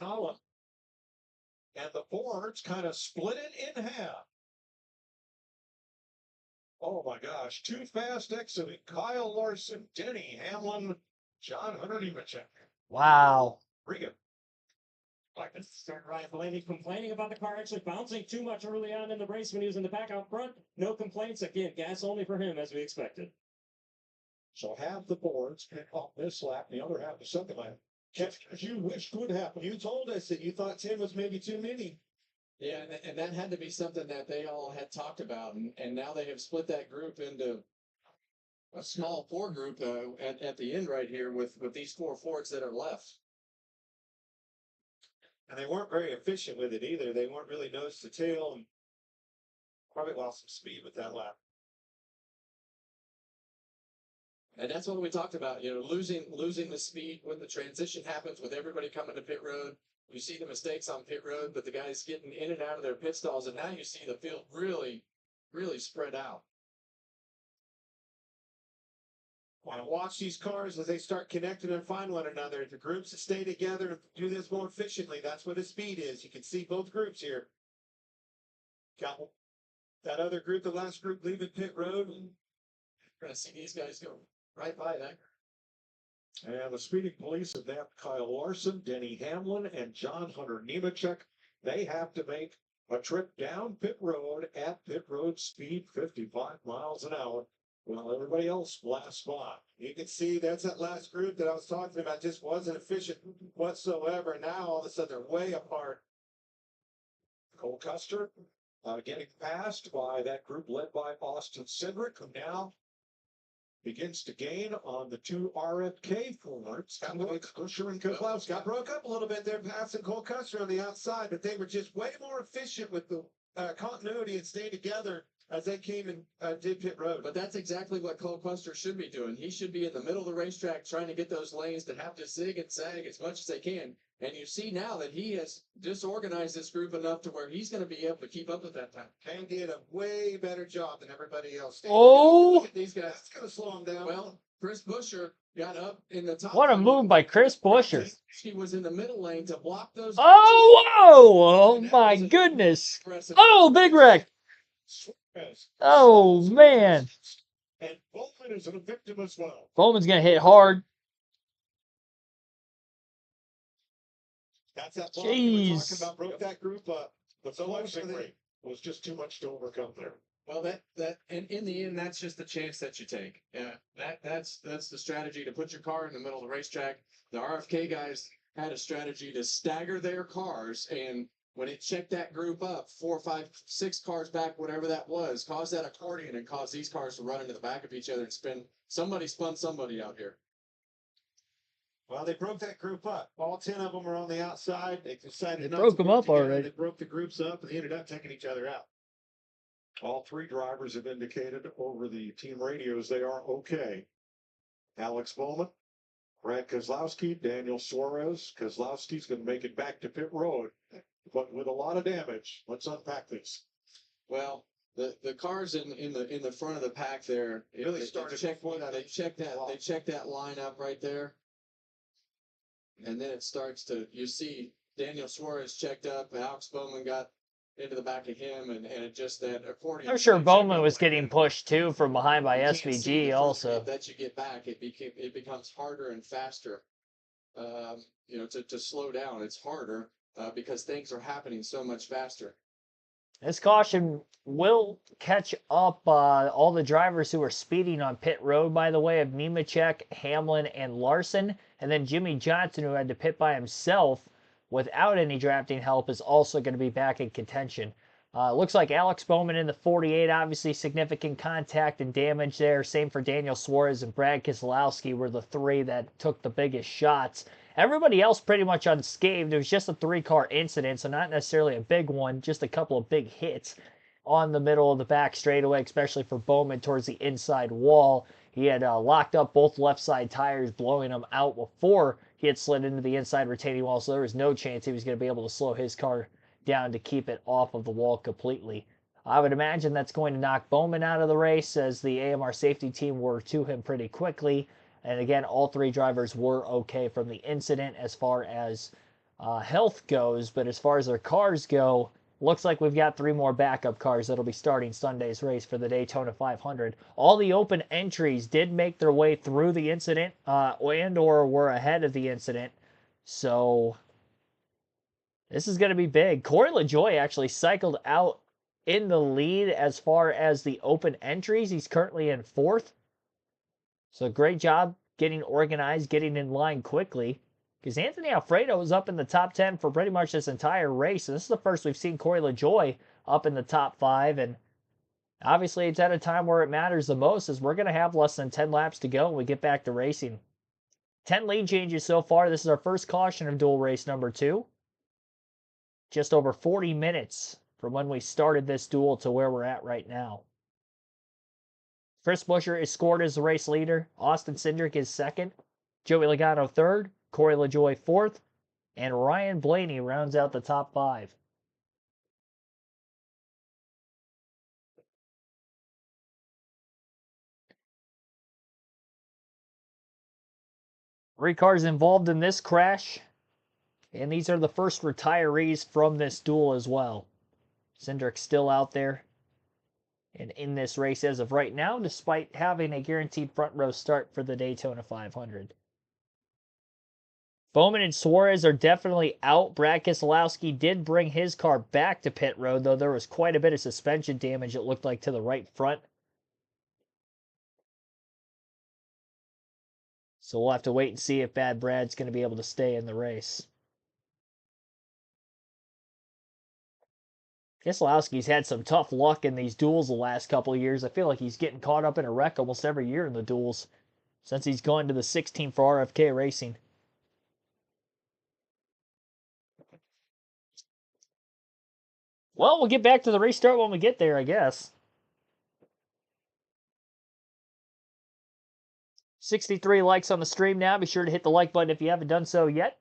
And the Fords kind of split it in half. Oh my gosh, too fast exiting. Kyle Larson, Denny Hamlin, John Hunter Nemechek. Wow. Regan. Like this start Ryan Blaney complaining about the car actually bouncing too much early on in the race when he was in the back out front. No complaints. Again, gas only for him as we expected. So half the boards pick off this lap, the other half the second lap. As you wished would happen. You told us that you thought 10 was maybe too many. Yeah, and that had to be something that they all had talked about, and now they have split that group into a small four group at the end right here with these four Fords that are left. And they weren't very efficient with it either. They weren't really nose to tail and probably lost some speed with that lap. And that's what we talked about, losing the speed when the transition happens with everybody coming to pit road. You see the mistakes on pit road, but the guys getting in and out of their pit stalls, and now you see the field really, really spread out. Want to watch these cars as they start connecting and find one another. The groups that stay together and do this more efficiently, that's what the speed is. You can see both groups here. Got that other group, the last group leaving pit road. We're going to see these guys go right by that. And the speeding police have nabbed Kyle Larson, Denny Hamlin, and John Hunter Nemechek. They have to make a trip down pit road at pit road speed 55 miles an hour. Well, everybody else blasts by. You can see that's that last group that I was talking about, just wasn't efficient whatsoever. Now all of a sudden they're way apart. Cole Custer getting passed by that group led by Austin Cindric, who now begins to gain on the two RFK Fords. Kusher and Kozlowski got broke up a little bit there, passing Cole Custer on the outside, but they were just way more efficient with the continuity and staying together as they came and did pit road. But that's exactly what Cole Custer should be doing. He should be in the middle of the racetrack trying to get those lanes to have to zig and zag as much as they can. And you see now that he has disorganized this group enough to where he's going to be able to keep up with that time. Kane did a way better job than everybody else. Oh! Look at these guys. That's going to slow them down. Well, Chris Buescher got up in the top. What a move by Chris Buescher. He was in the middle lane to block those. Oh, whoa! Oh, my goodness. Oh, big wreck. Oh, man. And Bowman is a victim as well. Bowman's going to hit hard. That's that block we were talking Jeez. about, broke that group up. The closing rate was just too much to overcome there. Well, that and in the end, that's just the chance that you take. Yeah, that's the strategy to put your car in the middle of the racetrack. The RFK guys had a strategy to stagger their cars, and when it checked that group up, 4, 5, 6 cars back, whatever that was, caused that accordion and caused these cars to run into the back of each other and spin. Somebody spun somebody out here. Well, they broke that group up. All 10 of them are on the outside. They decided They not broke to them work up together. already. They broke the groups up, and they ended up taking each other out. All three drivers have indicated over the team radios they are okay. Alex Bowman, Brad Kozlowski, Daniel Suarez. Kozlowski's going to make it back to pit road, but with a lot of damage. Let's unpack this. Well, the cars in the front of the pack there. Really they started checked before that. They checked that line up right there, and then it starts to. You see Daniel Suarez checked up. Alex Bowman got into the back of him, and it just that accordion. I'm sure Bowman was getting pushed too from behind by SVG also. That you get back, it becomes harder and faster. To slow down, it's harder because things are happening so much faster. This caution will catch up all the drivers who are speeding on pit road, by the way, of Nemechek, Hamlin, and Larson. And then Jimmy Johnson, who had to pit by himself without any drafting help, is also going to be back in contention. Looks like Alex Bowman in the 48, obviously significant contact and damage there. Same for Daniel Suarez and Brad Keselowski were the three that took the biggest shots. Everybody else pretty much unscathed. It was just a 3-car incident, so not necessarily a big one, just a couple of big hits on the middle of the back straightaway, especially for Bowman towards the inside wall. He had locked up both left side tires, blowing them out before he had slid into the inside retaining wall, so there was no chance he was going to be able to slow his car down to keep it off of the wall completely. I would imagine that's going to knock Bowman out of the race, as the AMR safety team were to him pretty quickly. And again, all three drivers were okay from the incident as far as health goes, but as far as their cars go, looks like we've got 3 more backup cars that'll be starting Sunday's race for the Daytona 500. All the open entries did make their way through the incident and or were ahead of the incident. So this is going to be big. Corey LaJoie actually cycled out in the lead as far as the open entries. He's currently in 4th. So great job getting organized, getting in line quickly. Because Anthony Alfredo was up in the top 10 for pretty much this entire race. And this is the first we've seen Corey LaJoie up in the top 5. And obviously it's at a time where it matters the most, as we're going to have less than 10 laps to go when we get back to racing. 10 lead changes so far. This is our first caution of dual race number 2. Just over 40 minutes from when we started this duel to where we're at right now. Chris Buescher is scored as the race leader. Austin Cindric is 2nd. Joey Logano 3rd. Corey LaJoie 4th. And Ryan Blaney rounds out the top 5. Three cars involved in this crash. And these are the first retirees from this duel as well. Cindric's still out there and in this race as of right now, despite having a guaranteed front row start for the Daytona 500. Bowman and Suarez are definitely out. Brad Keselowski did bring his car back to pit road, though there was quite a bit of suspension damage, it looked like, to the right front. So we'll have to wait and see if Bad Brad's going to be able to stay in the race. Keselowski's had some tough luck in these duels the last couple of years. I feel like he's getting caught up in a wreck almost every year in the duels since he's gone to the 16 for RFK Racing. Well, we'll get back to the restart when we get there, I guess. 63 likes on the stream now. Be sure to hit the like button if you haven't done so yet.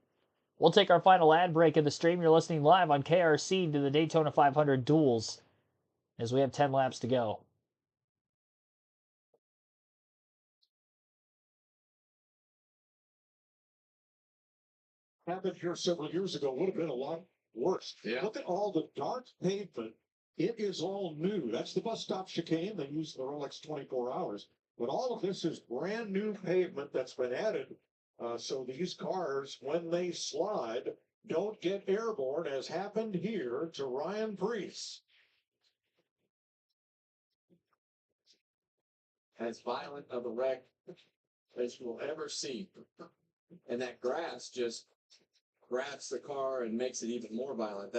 We'll take our final ad break of the stream. You're listening live on KRC to the Daytona 500 duels as we have 10 laps to go. Happened here several years ago would have been a lot worse. Yeah. Look at all the dark pavement. It is all new. That's the bus stop chicane. They use the Rolex 24 hours. But all of this is brand new pavement that's been added. So these cars, when they slide, don't get airborne, as happened here to Ryan Preece. As violent of a wreck as you will ever see. And that grass just grabs the car and makes it even more violent.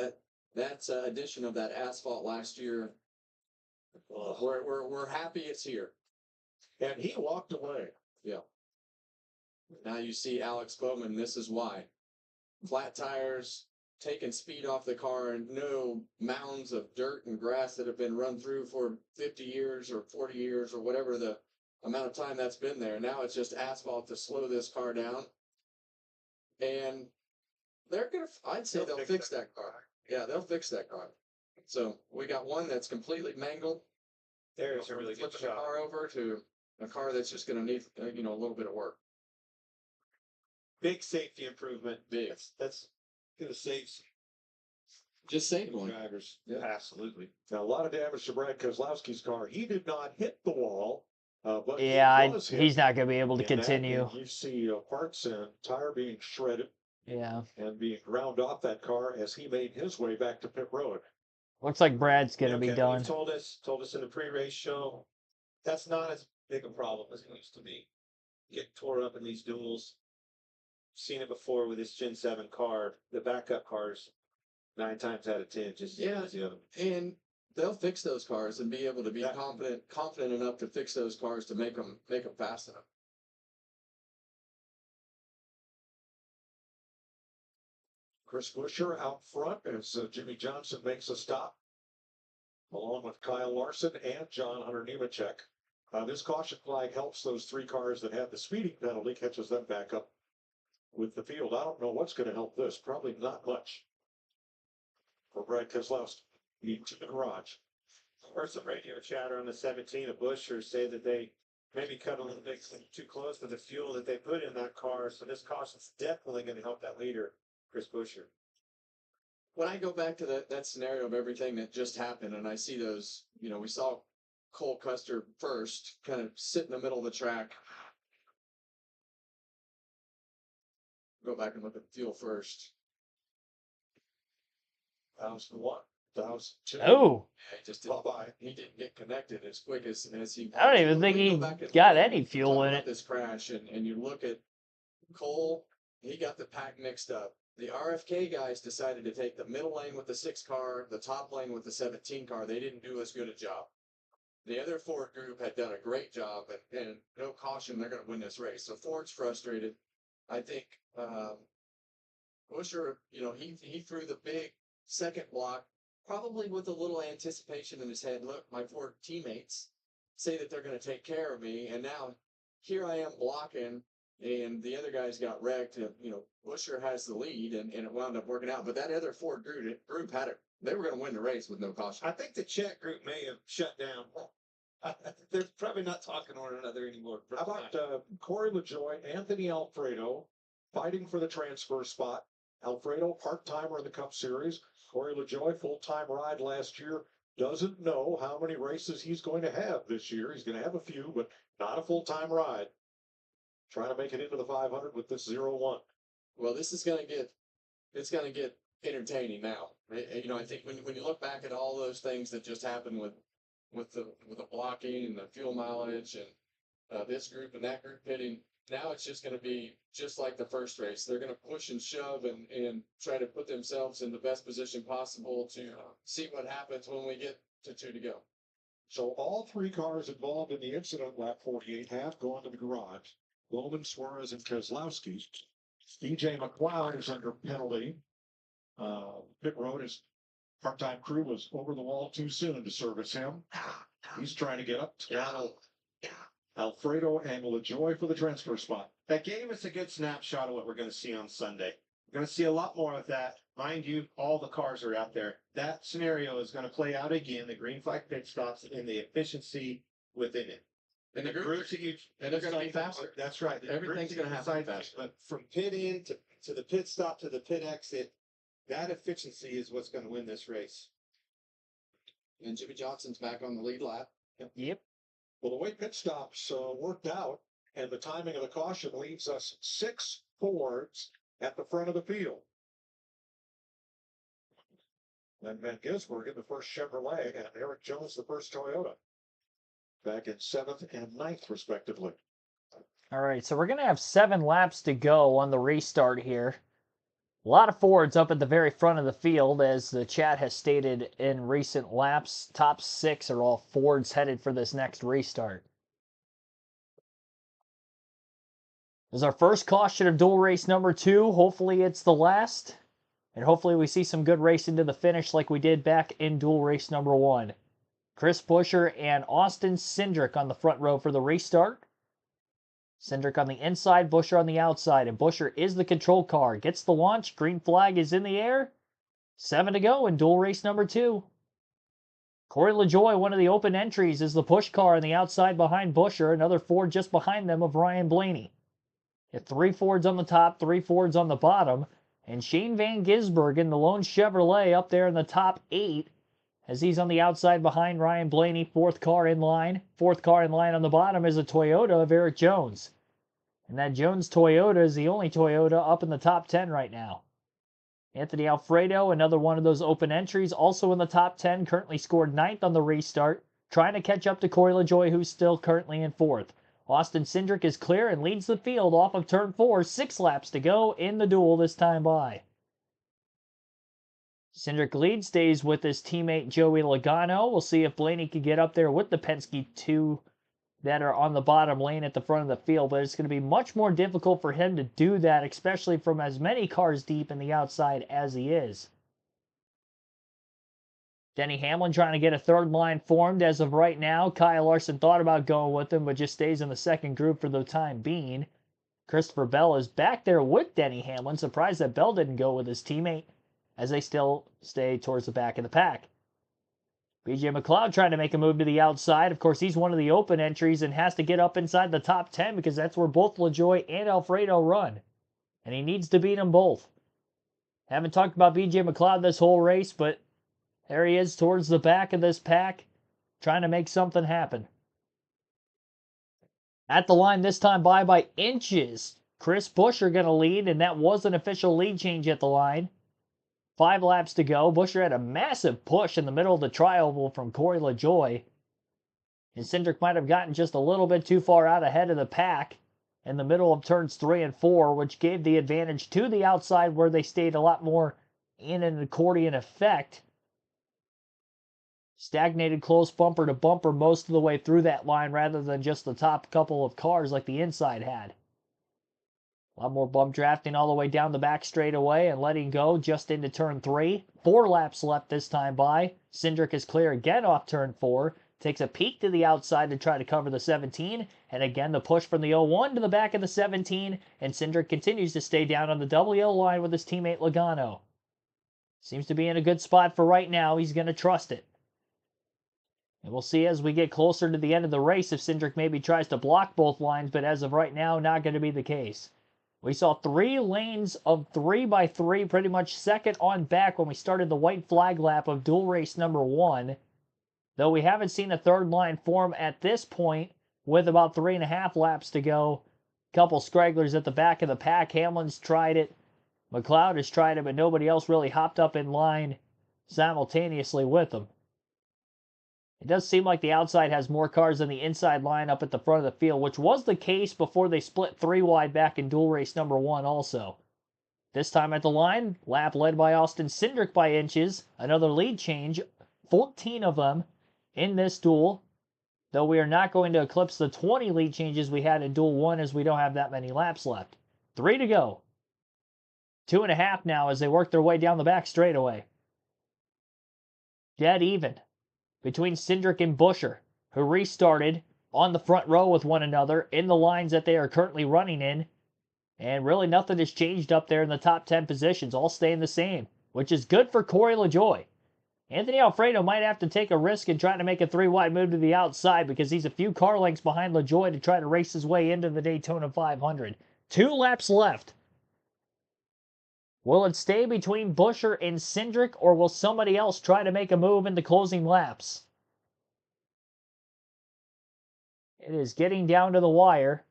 That's addition of that asphalt last year. We're happy it's here. And he walked away. Yeah. Now you see Alex Bowman. This is why. Flat tires, taking speed off the car, and no mounds of dirt and grass that have been run through for 50 years or 40 years or whatever the amount of time that's been there. Now it's just asphalt to slow this car down. And they're going to, I'd say they'll fix that car. Yeah, they'll fix that car. So we got one that's completely mangled. There's a really good flipping the shot. car over to a car that's just going to need, a little bit of work. Big safety improvement. Big. That's going to save Just saved one. drivers. Yeah, absolutely. Now, a lot of damage to Brad Keselowski's car. He did not hit the wall, but Yeah, he was hit he's not going to be able to in that, continue. and you see parts and tire being shredded Yeah. and being ground off that car as he made his way back to pit road. Looks like Brad's going to be Kevin, done. you've told us in the pre-race show, that's not as big a problem as it used to be. Get tore up in these duels. Seen it before with this Gen 7 car. The backup cars, 9 times out of 10, just as the other. And they'll fix those cars and be able to be confident enough to fix those cars to make them fast enough. Chris Buescher out front as Jimmy Johnson makes a stop, along with Kyle Larson and John Hunter Nemechek. This caution flag helps those 3 cars that had the speeding penalty, catches them back up with the field. I don't know what's going to help this. Probably not much for Brad Keselowski. Into the garage. Or some radio chatter on the 17 of Buescher say that they maybe cut a little bit too close to the fuel that they put in that car. So this caution's definitely going to help that leader, Chris Buescher. when I go back to that scenario of everything that just happened, and I see those, we saw Cole Custer first, kind of sit in the middle of the track. Go back and look at the field first. 1,001, 1,002. Oh. He just didn't, he didn't get connected as quick as he. I don't even think he got any fuel in it. This crash, and you look at Cole, he got the pack mixed up. The RFK guys decided to take the middle lane with the 6 car, the top lane with the 17 car. They didn't do as good a job. The other Ford group had done a great job, and no caution, they're going to win this race. So Ford's frustrated. I think Buscher, he threw the big second block, probably with a little anticipation in his head. Look, my Ford teammates say that they're going to take care of me, and now here I am blocking, and the other guys got wrecked. Buscher has the lead, and it wound up working out. But that other Ford group had it. They were going to win the race with no caution. I think the Czech group may have shut down. They're probably not talking to one another anymore. How about Corey LaJoy, Anthony Alfredo fighting for the transfer spot? Alfredo, part-timer in the Cup Series. Corey LaJoy, full-time ride last year. Doesn't know how many races he's going to have this year. He's going to have a few, but not a full-time ride. Trying to make it into the 500 with this 0-1. Well, this is going to get entertaining now. I think when you look back at all those things that just happened with the blocking and the fuel mileage and this group and that group hitting, now it's just going to be just like the first race. They're going to push and shove and try to put themselves in the best position possible to see what happens when we get to 2 to go. So all 3 cars involved in the incident, lap 48 have gone to the garage. Bowman, Suarez, and Keselowski. DJ McLeod is under penalty. Pit road, his part-time crew was over the wall too soon to service him. He's trying to get up to Alfredo and LaJoy for the transfer spot. That gave us a good snapshot of what we're going to see on Sunday. We're going to see a lot more of that. Mind you, all the cars are out there. That scenario is going to play out again, the green flag pit stops and the efficiency within it. And the groups that and they're going to be faster. That's right. Everything's going to happen faster. But from pit in to the pit stop to the pit exit, that efficiency is what's going to win this race. And Jimmy Johnson's back on the lead lap. Yep. Well, the way pit stops worked out and the timing of the caution leaves us 6 Fords at the front of the field. Then Van Gisbergen, the first Chevrolet, and Eric Jones, the first Toyota. Back in 7th and 9th, respectively. All right, so we're going to have 7 laps to go on the restart here. A lot of Fords up at the very front of the field, as the chat has stated in recent laps. Top 6 are all Fords headed for this next restart. This is our first caution of dual race number 2. Hopefully it's the last. And hopefully we see some good racing to the finish like we did back in dual race number 1. Chris Buescher and Austin Cindric on the front row for the restart. Cindric on the inside, Buescher on the outside, and Buescher is the control car. Gets the launch, green flag is in the air. 7 to go in dual race number 2. Corey LaJoy, one of the open entries, is the push car on the outside behind Buescher. Another Ford just behind them of Ryan Blaney. You have 3 Fords on the top, 3 Fords on the bottom. And Shane Van Gisbergen, the lone Chevrolet, up there in the top 8, as he's on the outside behind Ryan Blaney, 4th car in line. 4th car in line on the bottom is a Toyota of Eric Jones. And that Jones Toyota is the only Toyota up in the top 10 right now. Anthony Alfredo, another one of those open entries, also in the top 10, currently scored 9th on the restart, trying to catch up to Corey LaJoy, who's still currently in 4th. Austin Cindric is clear and leads the field off of turn 4. 6 laps to go in the duel this time by. Cindric lead, stays with his teammate Joey Logano. We'll see if Blaney can get up there with the Penske 2 that are on the bottom lane at the front of the field, but it's going to be much more difficult for him to do that, especially from as many cars deep in the outside as he is. Denny Hamlin trying to get a 3rd line formed as of right now. Kyle Larson thought about going with him, but just stays in the 2nd group for the time being. Christopher Bell is back there with Denny Hamlin. Surprised that Bell didn't go with his teammate, as they still stay towards the back of the pack. BJ McLeod trying to make a move to the outside. Of course, he's one of the open entries and has to get up inside the top 10 because that's where both LaJoy and Alfredo run. And he needs to beat them both. Haven't talked about BJ McLeod this whole race, but there he is towards the back of this pack, trying to make something happen. At the line this time by inches. Chris Buescher going to lead, and that was an official lead change at the line. 5 laps to go. Buescher had a massive push in the middle of the tri-oval from Corey LaJoie. And Cindric might have gotten just a little bit too far out ahead of the pack in the middle of turns 3 and 4, which gave the advantage to the outside where they stayed a lot more in an accordion effect. Stagnated close bumper to bumper most of the way through that line rather than just the top couple of cars like the inside had. A lot more bump drafting all the way down the back straightaway and letting go just into turn 3. 4 laps left this time by. Cindric is clear again off turn 4. Takes a peek to the outside to try to cover the 17. And again, the push from the 01 to the back of the 17. And Cindric continues to stay down on the double yellow line with his teammate Logano. Seems to be in a good spot for right now. He's going to trust it. And we'll see as we get closer to the end of the race if Cindric maybe tries to block both lines, but as of right now, not going to be the case. We saw 3 lanes of 3x3, pretty much second on back when we started the white flag lap of dual race number 1. Though we haven't seen a third line form at this point with about 3.5 laps to go. Couple scragglers at the back of the pack. Hamlin's tried it. McLeod has tried it, but nobody else really hopped up in line simultaneously with him. It does seem like the outside has more cars than the inside line up at the front of the field, which was the case before they split 3 wide back in dual race number 1 also. This time at the line, lap led by Austin Cindric by inches. Another lead change, 14 of them in this duel, though we are not going to eclipse the 20 lead changes we had in duel 1 as we don't have that many laps left. 3 to go. 2.5 now as they work their way down the back straightaway. Dead even between Cindric and Buescher, who restarted on the front row with one another in the lines that they are currently running in. And really nothing has changed up there in the top 10 positions, all staying the same, which is good for Corey LaJoie. Anthony Alfredo might have to take a risk and try to make a 3-wide move to the outside because he's a few car lengths behind LaJoie to try to race his way into the Daytona 500. 2 laps left. Will it stay between Buescher and Cindric, or will somebody else try to make a move in the closing laps? It is getting down to the wire.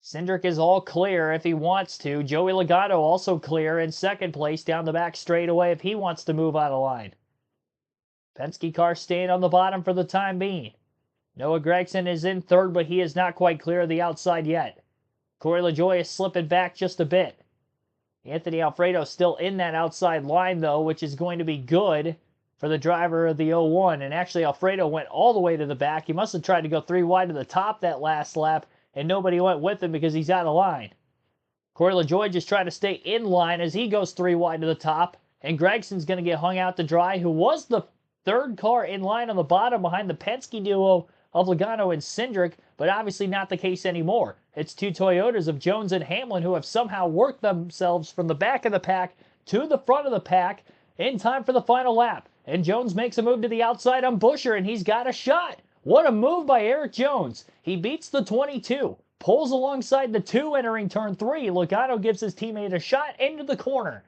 Cindric is all clear if he wants to. Joey Logano also clear in second place down the back straightaway if he wants to move out of line. Penske car staying on the bottom for the time being. Noah Gragson is in third, but he is not quite clear of the outside yet. Corey LaJoie is slipping back just a bit. Anthony Alfredo still in that outside line, though, which is going to be good for the driver of the 01. And actually, Alfredo went all the way to the back. He must have tried to go 3 wide to the top that last lap, and nobody went with him because he's out of line. Corey LaJoie just trying to stay in line as he goes 3 wide to the top. And Gregson's going to get hung out to dry, who was the third car in line on the bottom behind the Penske duo of Logano and Cindric, but obviously not the case anymore. It's 2 Toyotas of Jones and Hamlin who have somehow worked themselves from the back of the pack to the front of the pack in time for the final lap. And Jones makes a move to the outside on Buescher, and he's got a shot. What a move by Eric Jones. He beats the 22, pulls alongside the 2 entering turn 3. Logano gives his teammate a shot into the corner.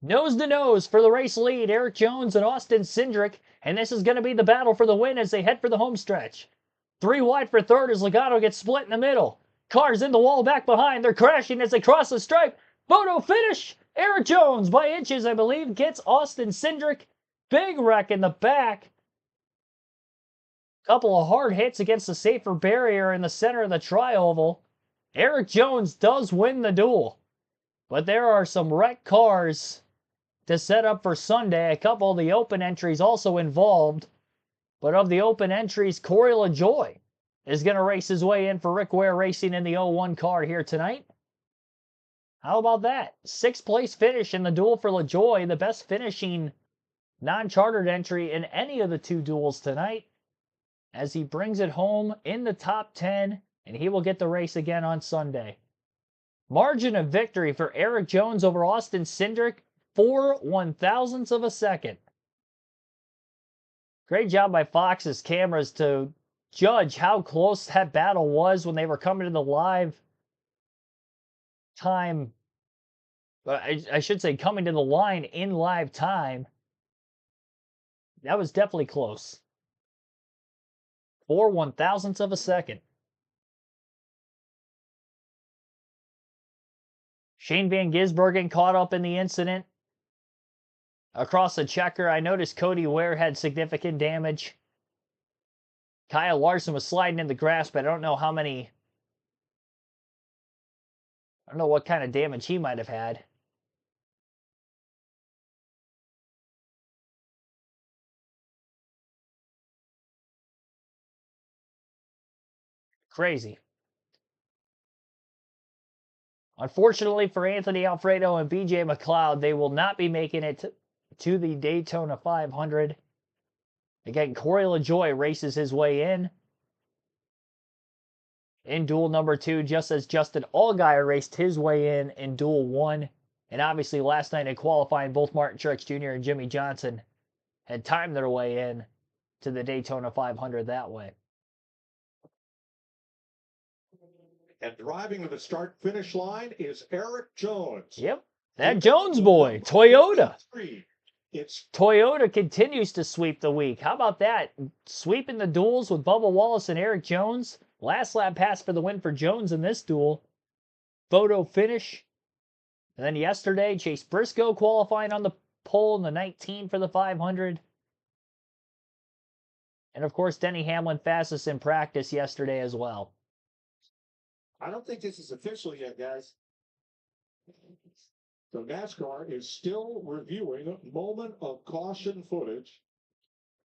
Nose to nose for the race lead, Eric Jones and Austin Cindric, and this is going to be the battle for the win as they head for the home stretch. 3 wide for third as Logano gets split in the middle. Cars in the wall back behind. They're crashing as they cross the stripe. Photo finish. Eric Jones, by inches, I believe, gets Austin Cindric. Big wreck in the back. Couple of hard hits against the safer barrier in the center of the tri-oval. Eric Jones does win the duel. But there are some wrecked cars to set up for Sunday. A couple of the open entries also involved. But of the open entries, Corey LaJoie is going to race his way in for Rick Ware Racing in the 01 car here tonight. How about that? 6th place finish in the duel for LaJoie, the best finishing non-chartered entry in any of the 2 duels tonight, as he brings it home in the top 10, and he will get the race again on Sunday. Margin of victory for Eric Jones over Austin Cindric, 4 1/1000ths of a second. Great job by Fox's cameras to judge how close that battle was when they were coming to the live time, but I should say coming to the line in live time. That was definitely close. 4/1000ths of a second. Shane Van Gisbergen caught up in the incident. Across the checker, I noticed Cody Ware had significant damage. Kyle Larson was sliding in the grass, but I don't know what kind of damage he might have had. Crazy. Unfortunately for Anthony Alfredo and BJ McLeod, they will not be making it to the Daytona 500. Again, Corey LaJoie races his way in duel number 2, just as Justin Allgaier raced his way in duel 1. And obviously last night in qualifying, both Martin Truex Jr. and Jimmy Johnson had timed their way in to the Daytona 500 that way. And driving to the start-finish line is Eric Jones. Yep, that Jones boy, Toyota. Toyota continues to sweep the week. How about that? Sweeping the duels with Bubba Wallace and Eric Jones. Last lap pass for the win for Jones in this duel. Photo finish. And then yesterday, Chase Briscoe qualifying on the pole in the 19 for the 500. And of course, Denny Hamlin fastest in practice yesterday as well. I don't think this is official yet, guys. So NASCAR is still reviewing moment of caution footage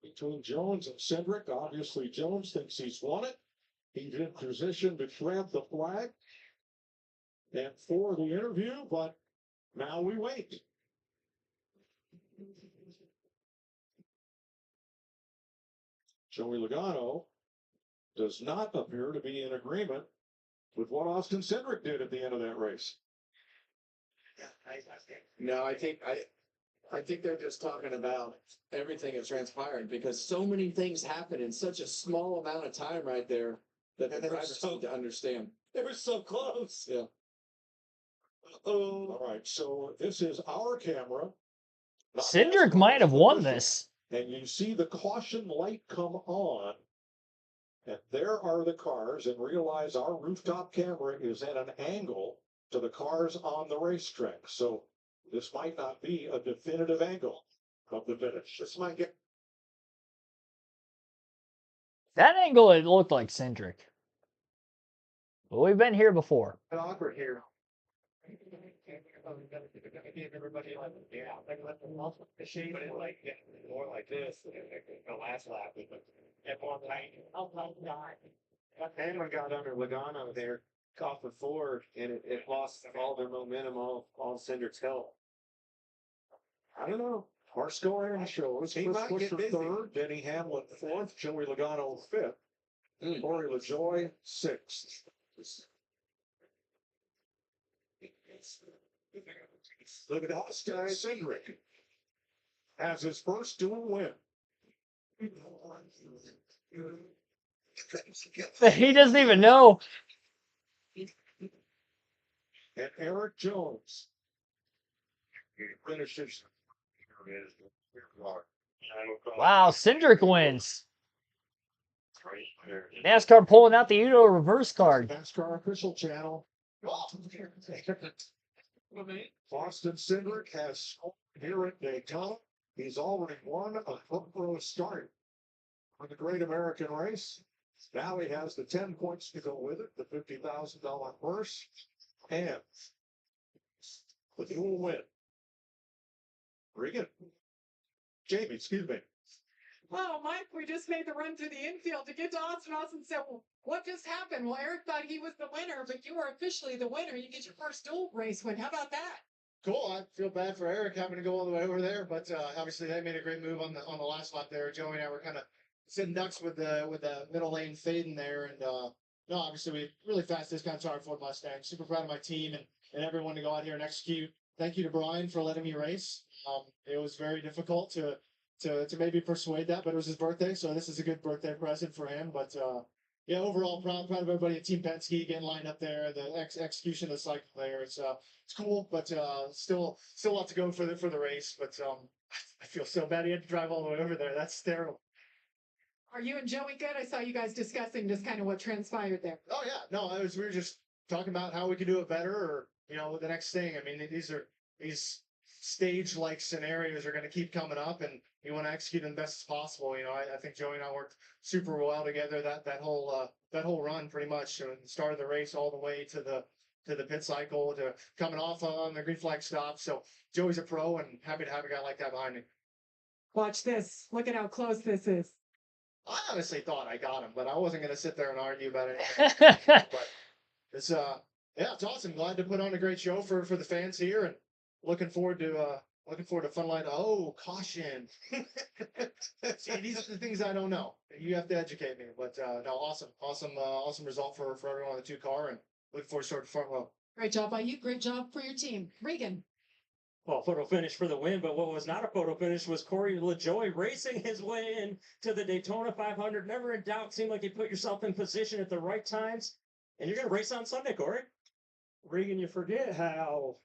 between Jones and Cindric. Obviously, Jones thinks he's won it. He's in position to grab the flag and for the interview, but now we wait. Joey Logano does not appear to be in agreement with what Austin Cindric did at the end of that race. No, I think they're just talking about everything that transpired because so many things happen in such a small amount of time right there that the drivers need to understand. They were so close. Yeah. All right, so this is our camera. Cindric might have won this. And you see the caution light come on. And there are the cars, and realize our rooftop camera is at an angle to the cars on the racetrack. So this might not be a definitive angle of the finish. This might get That angle, it looked like Cindric. But we've been here before. Awkward here. Everybody like, yeah, the shape, but it like more like this. The last lap, everyone like, oh my god. Hamlin got under Logano there, caught the Ford, and it lost all their momentum, all Cindric's help. I don't know. Our scoring shows He Chris might get Buescher busy. third, Denny Hamlin fourth, Joey Logano fifth, Corey LaJoie sixth. Look at Austin Cindric has his first dual win. He doesn't even know. And Eric Jones finishes. Wow, Cindric wins. NASCAR pulling out the Uno reverse card. NASCAR official channel. Austin Cindric has scored here at Daytona. He's already won a front row start for the Great American Race. Now he has the 10 points to go with it, the $50,000 purse, and the dual win. Regan. Jamie, excuse me. Oh, Mike, we just made the run through the infield to get to Austin. Austin said, well, what just happened? Well, Eric thought he was the winner, but you are officially the winner. You get your first dual race win. How about that? Cool. I feel bad for Eric having to go all the way over there, but obviously they made a great move on the last lap there. Joey and I were kind of sitting ducks with the middle lane fading there, and no, obviously we really fast discount to our Ford Mustang. Super proud of my team and everyone to go out here and execute. Thank you to Brian for letting me race. It was very difficult to maybe persuade that, but it was his birthday, so this is a good birthday present for him. But yeah, overall proud of everybody at Team Penske getting lined up there. The execution of the cycle there, it's cool, but still a lot to go for the race. But I feel so bad he had to drive all the way over there. That's terrible. Are you and Joey good? I saw you guys discussing just kind of what transpired there. Oh yeah, no, we were just talking about how we could do it better, or the next thing. I mean, these stage-like scenarios are going to keep coming up, and you want to execute them best as possible. I think Joey and I worked super well together that whole run, pretty much, from the start of the race all the way to the pit cycle, to coming off on the green flag stop. So Joey's a pro, and happy to have a guy like that behind me. Watch this. Look at how close this is. I honestly thought I got him, but I wasn't going to sit there and argue about it. But it's it's awesome. Glad to put on a great show for the fans here, and looking forward to fun line. Oh, caution! See, these are the things I don't know. You have to educate me. But no, awesome result for everyone on the 2 car, and looking forward to starting front row. Great job by you. Great job for your team. Regan. Well, photo finish for the win, but what was not a photo finish was Corey LaJoie racing his way in to the Daytona 500. Never in doubt. Seemed like you put yourself in position at the right times, and you're going to race on Sunday, Corey. Regan, you forget how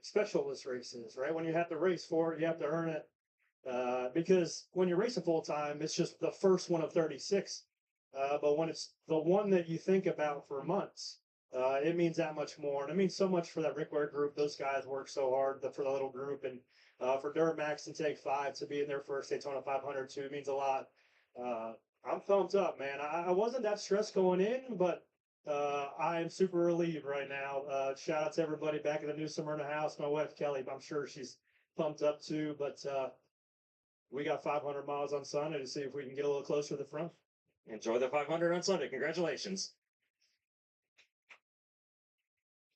special this race is, right? When you have to race for it, you have to earn it. Because when you're racing full time, it's just the first one of 36. But when it's the one that you think about for months, it means that much more. And it means so much for that Rick Ware group. Those guys work so hard for the little group. And for Duramax and Take 5 to be in their first Daytona 500 too means a lot. I'm thumbs up, man. I wasn't that stressed going in, but I am super relieved right now. Shout out to everybody back at the New Smyrna house. My wife, Kelly, I'm sure she's pumped up too. But we got 500 miles on Sunday to see if we can get a little closer to the front. Enjoy the 500 on Sunday. Congratulations.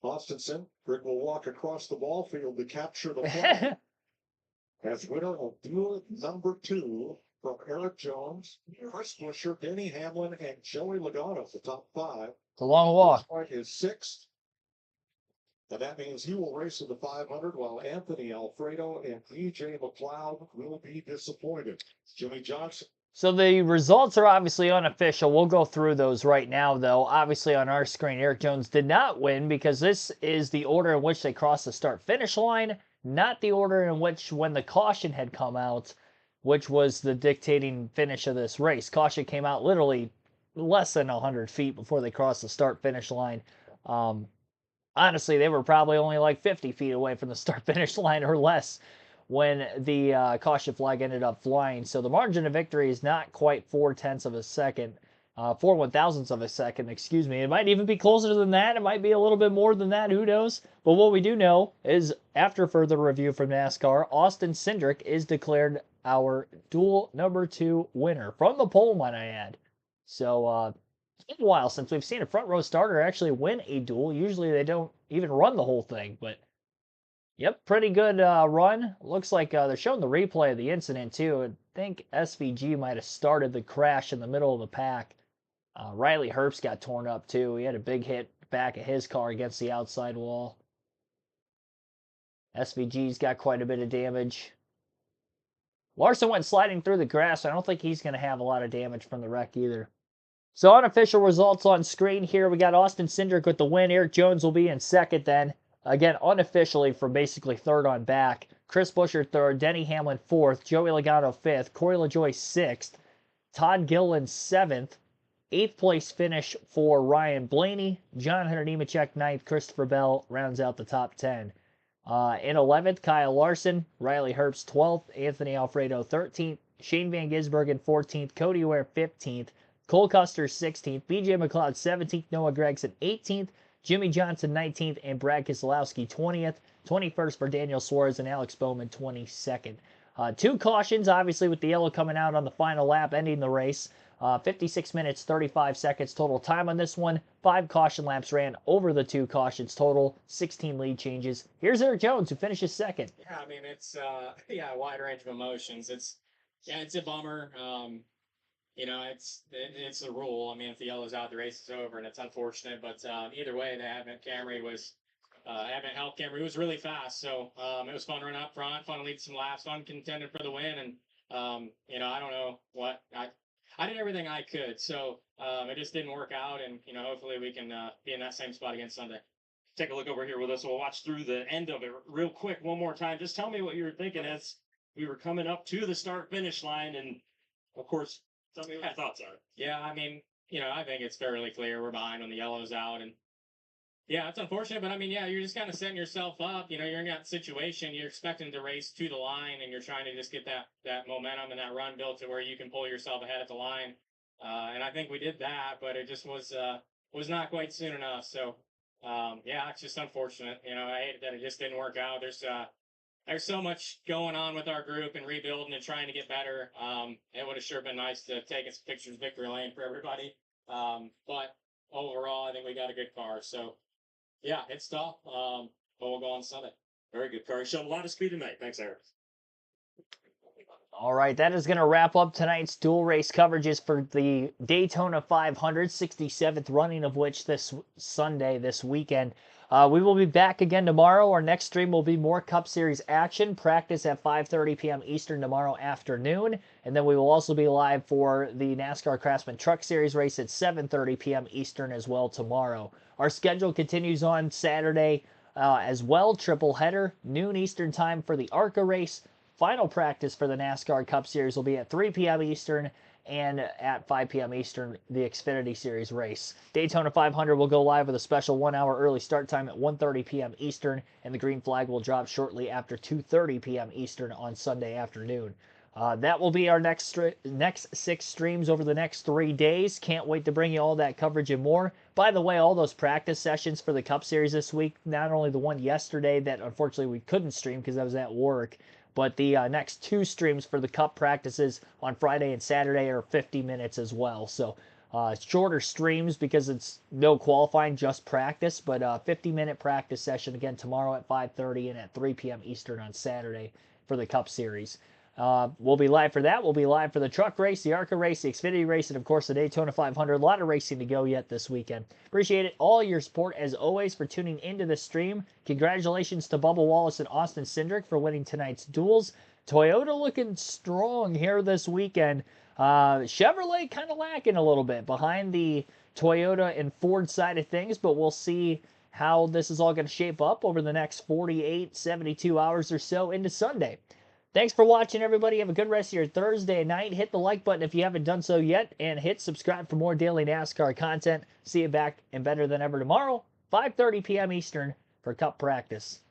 Austin Cindric will walk across the ball field to capture the flag. As winner of duel number 2 from Eric Jones, Chris Buescher, Denny Hamlin, and Joey Logano, the top 5. It's a long walk. Is 6th. And that means he will race in the 500, while Anthony Alfredo and EJ McLeod will be disappointed. Jimmy Johnson. So the results are obviously unofficial. We'll go through those right now, though. Obviously, on our screen, Eric Jones did not win because this is the order in which they crossed the start-finish line, not the order in which when the caution had come out, which was the dictating finish of this race. Caution came out literally less than 100 feet before they crossed the start-finish line. Honestly, they were probably only like 50 feet away from the start-finish line or less when the caution flag ended up flying. So the margin of victory is not quite 4/10 of a second, 4/1000ths of a second, excuse me. It might even be closer than that. It might be a little bit more than that. Who knows? But what we do know is, after further review from NASCAR, Austin Cindric is declared our duel number 2 winner from the pole, might I add. So it's been a while since we've seen a front row starter actually win a duel. Usually they don't even run the whole thing, but yep, pretty good run. Looks like they're showing the replay of the incident, too. I think SVG might have started the crash in the middle of the pack. Riley Herbst got torn up, too. He had a big hit back of his car against the outside wall. SVG's got quite a bit of damage. Larson went sliding through the grass. I don't think he's going to have a lot of damage from the wreck either. So unofficial results on screen here. We got Austin Cindric with the win. Eric Jones will be in second then. Again, unofficially from basically third on back. Chris Buescher third, Denny Hamlin fourth, Joey Logano fifth, Corey LaJoie sixth, Todd Gilliland seventh, eighth place finish for Ryan Blaney, John Hunter Nemechek ninth, Christopher Bell rounds out the top 10. In 11th, Kyle Larson, Riley Herbst 12th, Anthony Alfredo 13th, Shane Van Gisbergen 14th, Cody Ware 15th, Cole Custer 16th, BJ McLeod 17th, Noah Gragson 18th, Jimmy Johnson 19th, and Brad Keselowski 20th. 21st for Daniel Suarez and Alex Bowman 22nd. 2 cautions, obviously, with the yellow coming out on the final lap, ending the race. 56 minutes, 35 seconds total time on this one. 5 caution laps ran over the 2 cautions total. 16 lead changes. Here's Eric Jones, who finishes second. Yeah, I mean, it's a wide range of emotions. It's a bummer. It's a rule. I mean, if the yellow's out, the race is over, and it's unfortunate. But either way, the Advent Camry was Advent Health Camry was really fast. So it was fun running up front, fun leading some laps, fun contending for the win. And I don't know I did everything I could. So it just didn't work out, and hopefully we can be in that same spot again Sunday. Take a look over here with us. We'll watch through the end of it real quick one more time. Just tell me what you were thinking as we were coming up to the start finish line, and of course, tell me what your thoughts are. Yeah, I mean, I think it's fairly clear we're behind when the yellow's out, and yeah, it's unfortunate, but I mean, yeah, you're just kind of setting yourself up. You're in that situation. You're expecting to race to the line, and you're trying to just get that momentum and that run built to where you can pull yourself ahead at the line. And I think we did that, but it just was not quite soon enough. So yeah, it's just unfortunate. I hate that it just didn't work out. There's so much going on with our group and rebuilding and trying to get better. It would have sure been nice to take us pictures victory lane for everybody. But overall, I think we got a good car. So yeah, it's tough. But we'll go on Sunday. Very good car. Showed a lot of speed tonight. Thanks, Eric. All right, that is going to wrap up tonight's dual race coverages for the Daytona 500, 67th running of which this Sunday, this weekend. We will be back again tomorrow. Our next stream will be more Cup Series action. Practice at 5:30 p.m. Eastern tomorrow afternoon. And then we will also be live for the NASCAR Craftsman Truck Series race at 7:30 p.m. Eastern as well tomorrow. Our schedule continues on Saturday as well. Triple header, noon Eastern time for the ARCA race. Final practice for the NASCAR Cup Series will be at 3 p.m. Eastern and at 5 p.m. Eastern, the Xfinity Series race. Daytona 500 will go live with a special 1 hour early start time at 1:30 p.m. Eastern, and the green flag will drop shortly after 2:30 p.m. Eastern on Sunday afternoon. That will be our next 6 streams over the next 3 days. Can't wait to bring you all that coverage and more. By the way, all those practice sessions for the Cup Series this week, not only the one yesterday that unfortunately we couldn't stream because I was at work, but the next 2 streams for the Cup practices on Friday and Saturday are 50 minutes as well. So shorter streams because it's no qualifying, just practice. But 50-minute practice session again tomorrow at 5:30 and at 3 p.m. Eastern on Saturday for the Cup Series. We'll be live for that. We'll be live for the truck race, the ARCA race, the Xfinity race, and of course the Daytona 500. A lot of racing to go yet this weekend. Appreciate it. All your support as always for tuning into the stream. Congratulations to Bubba Wallace and Austin Cindric for winning tonight's duels. Toyota looking strong here this weekend. Chevrolet kind of lacking a little bit behind the Toyota and Ford side of things, but we'll see how this is all going to shape up over the next 48, 72 hours or so into Sunday. Thanks for watching, everybody. Have a good rest of your Thursday night. Hit the like button if you haven't done so yet, and hit subscribe for more daily NASCAR content. See you back and better than ever tomorrow, 5:30 p.m. Eastern for Cup practice.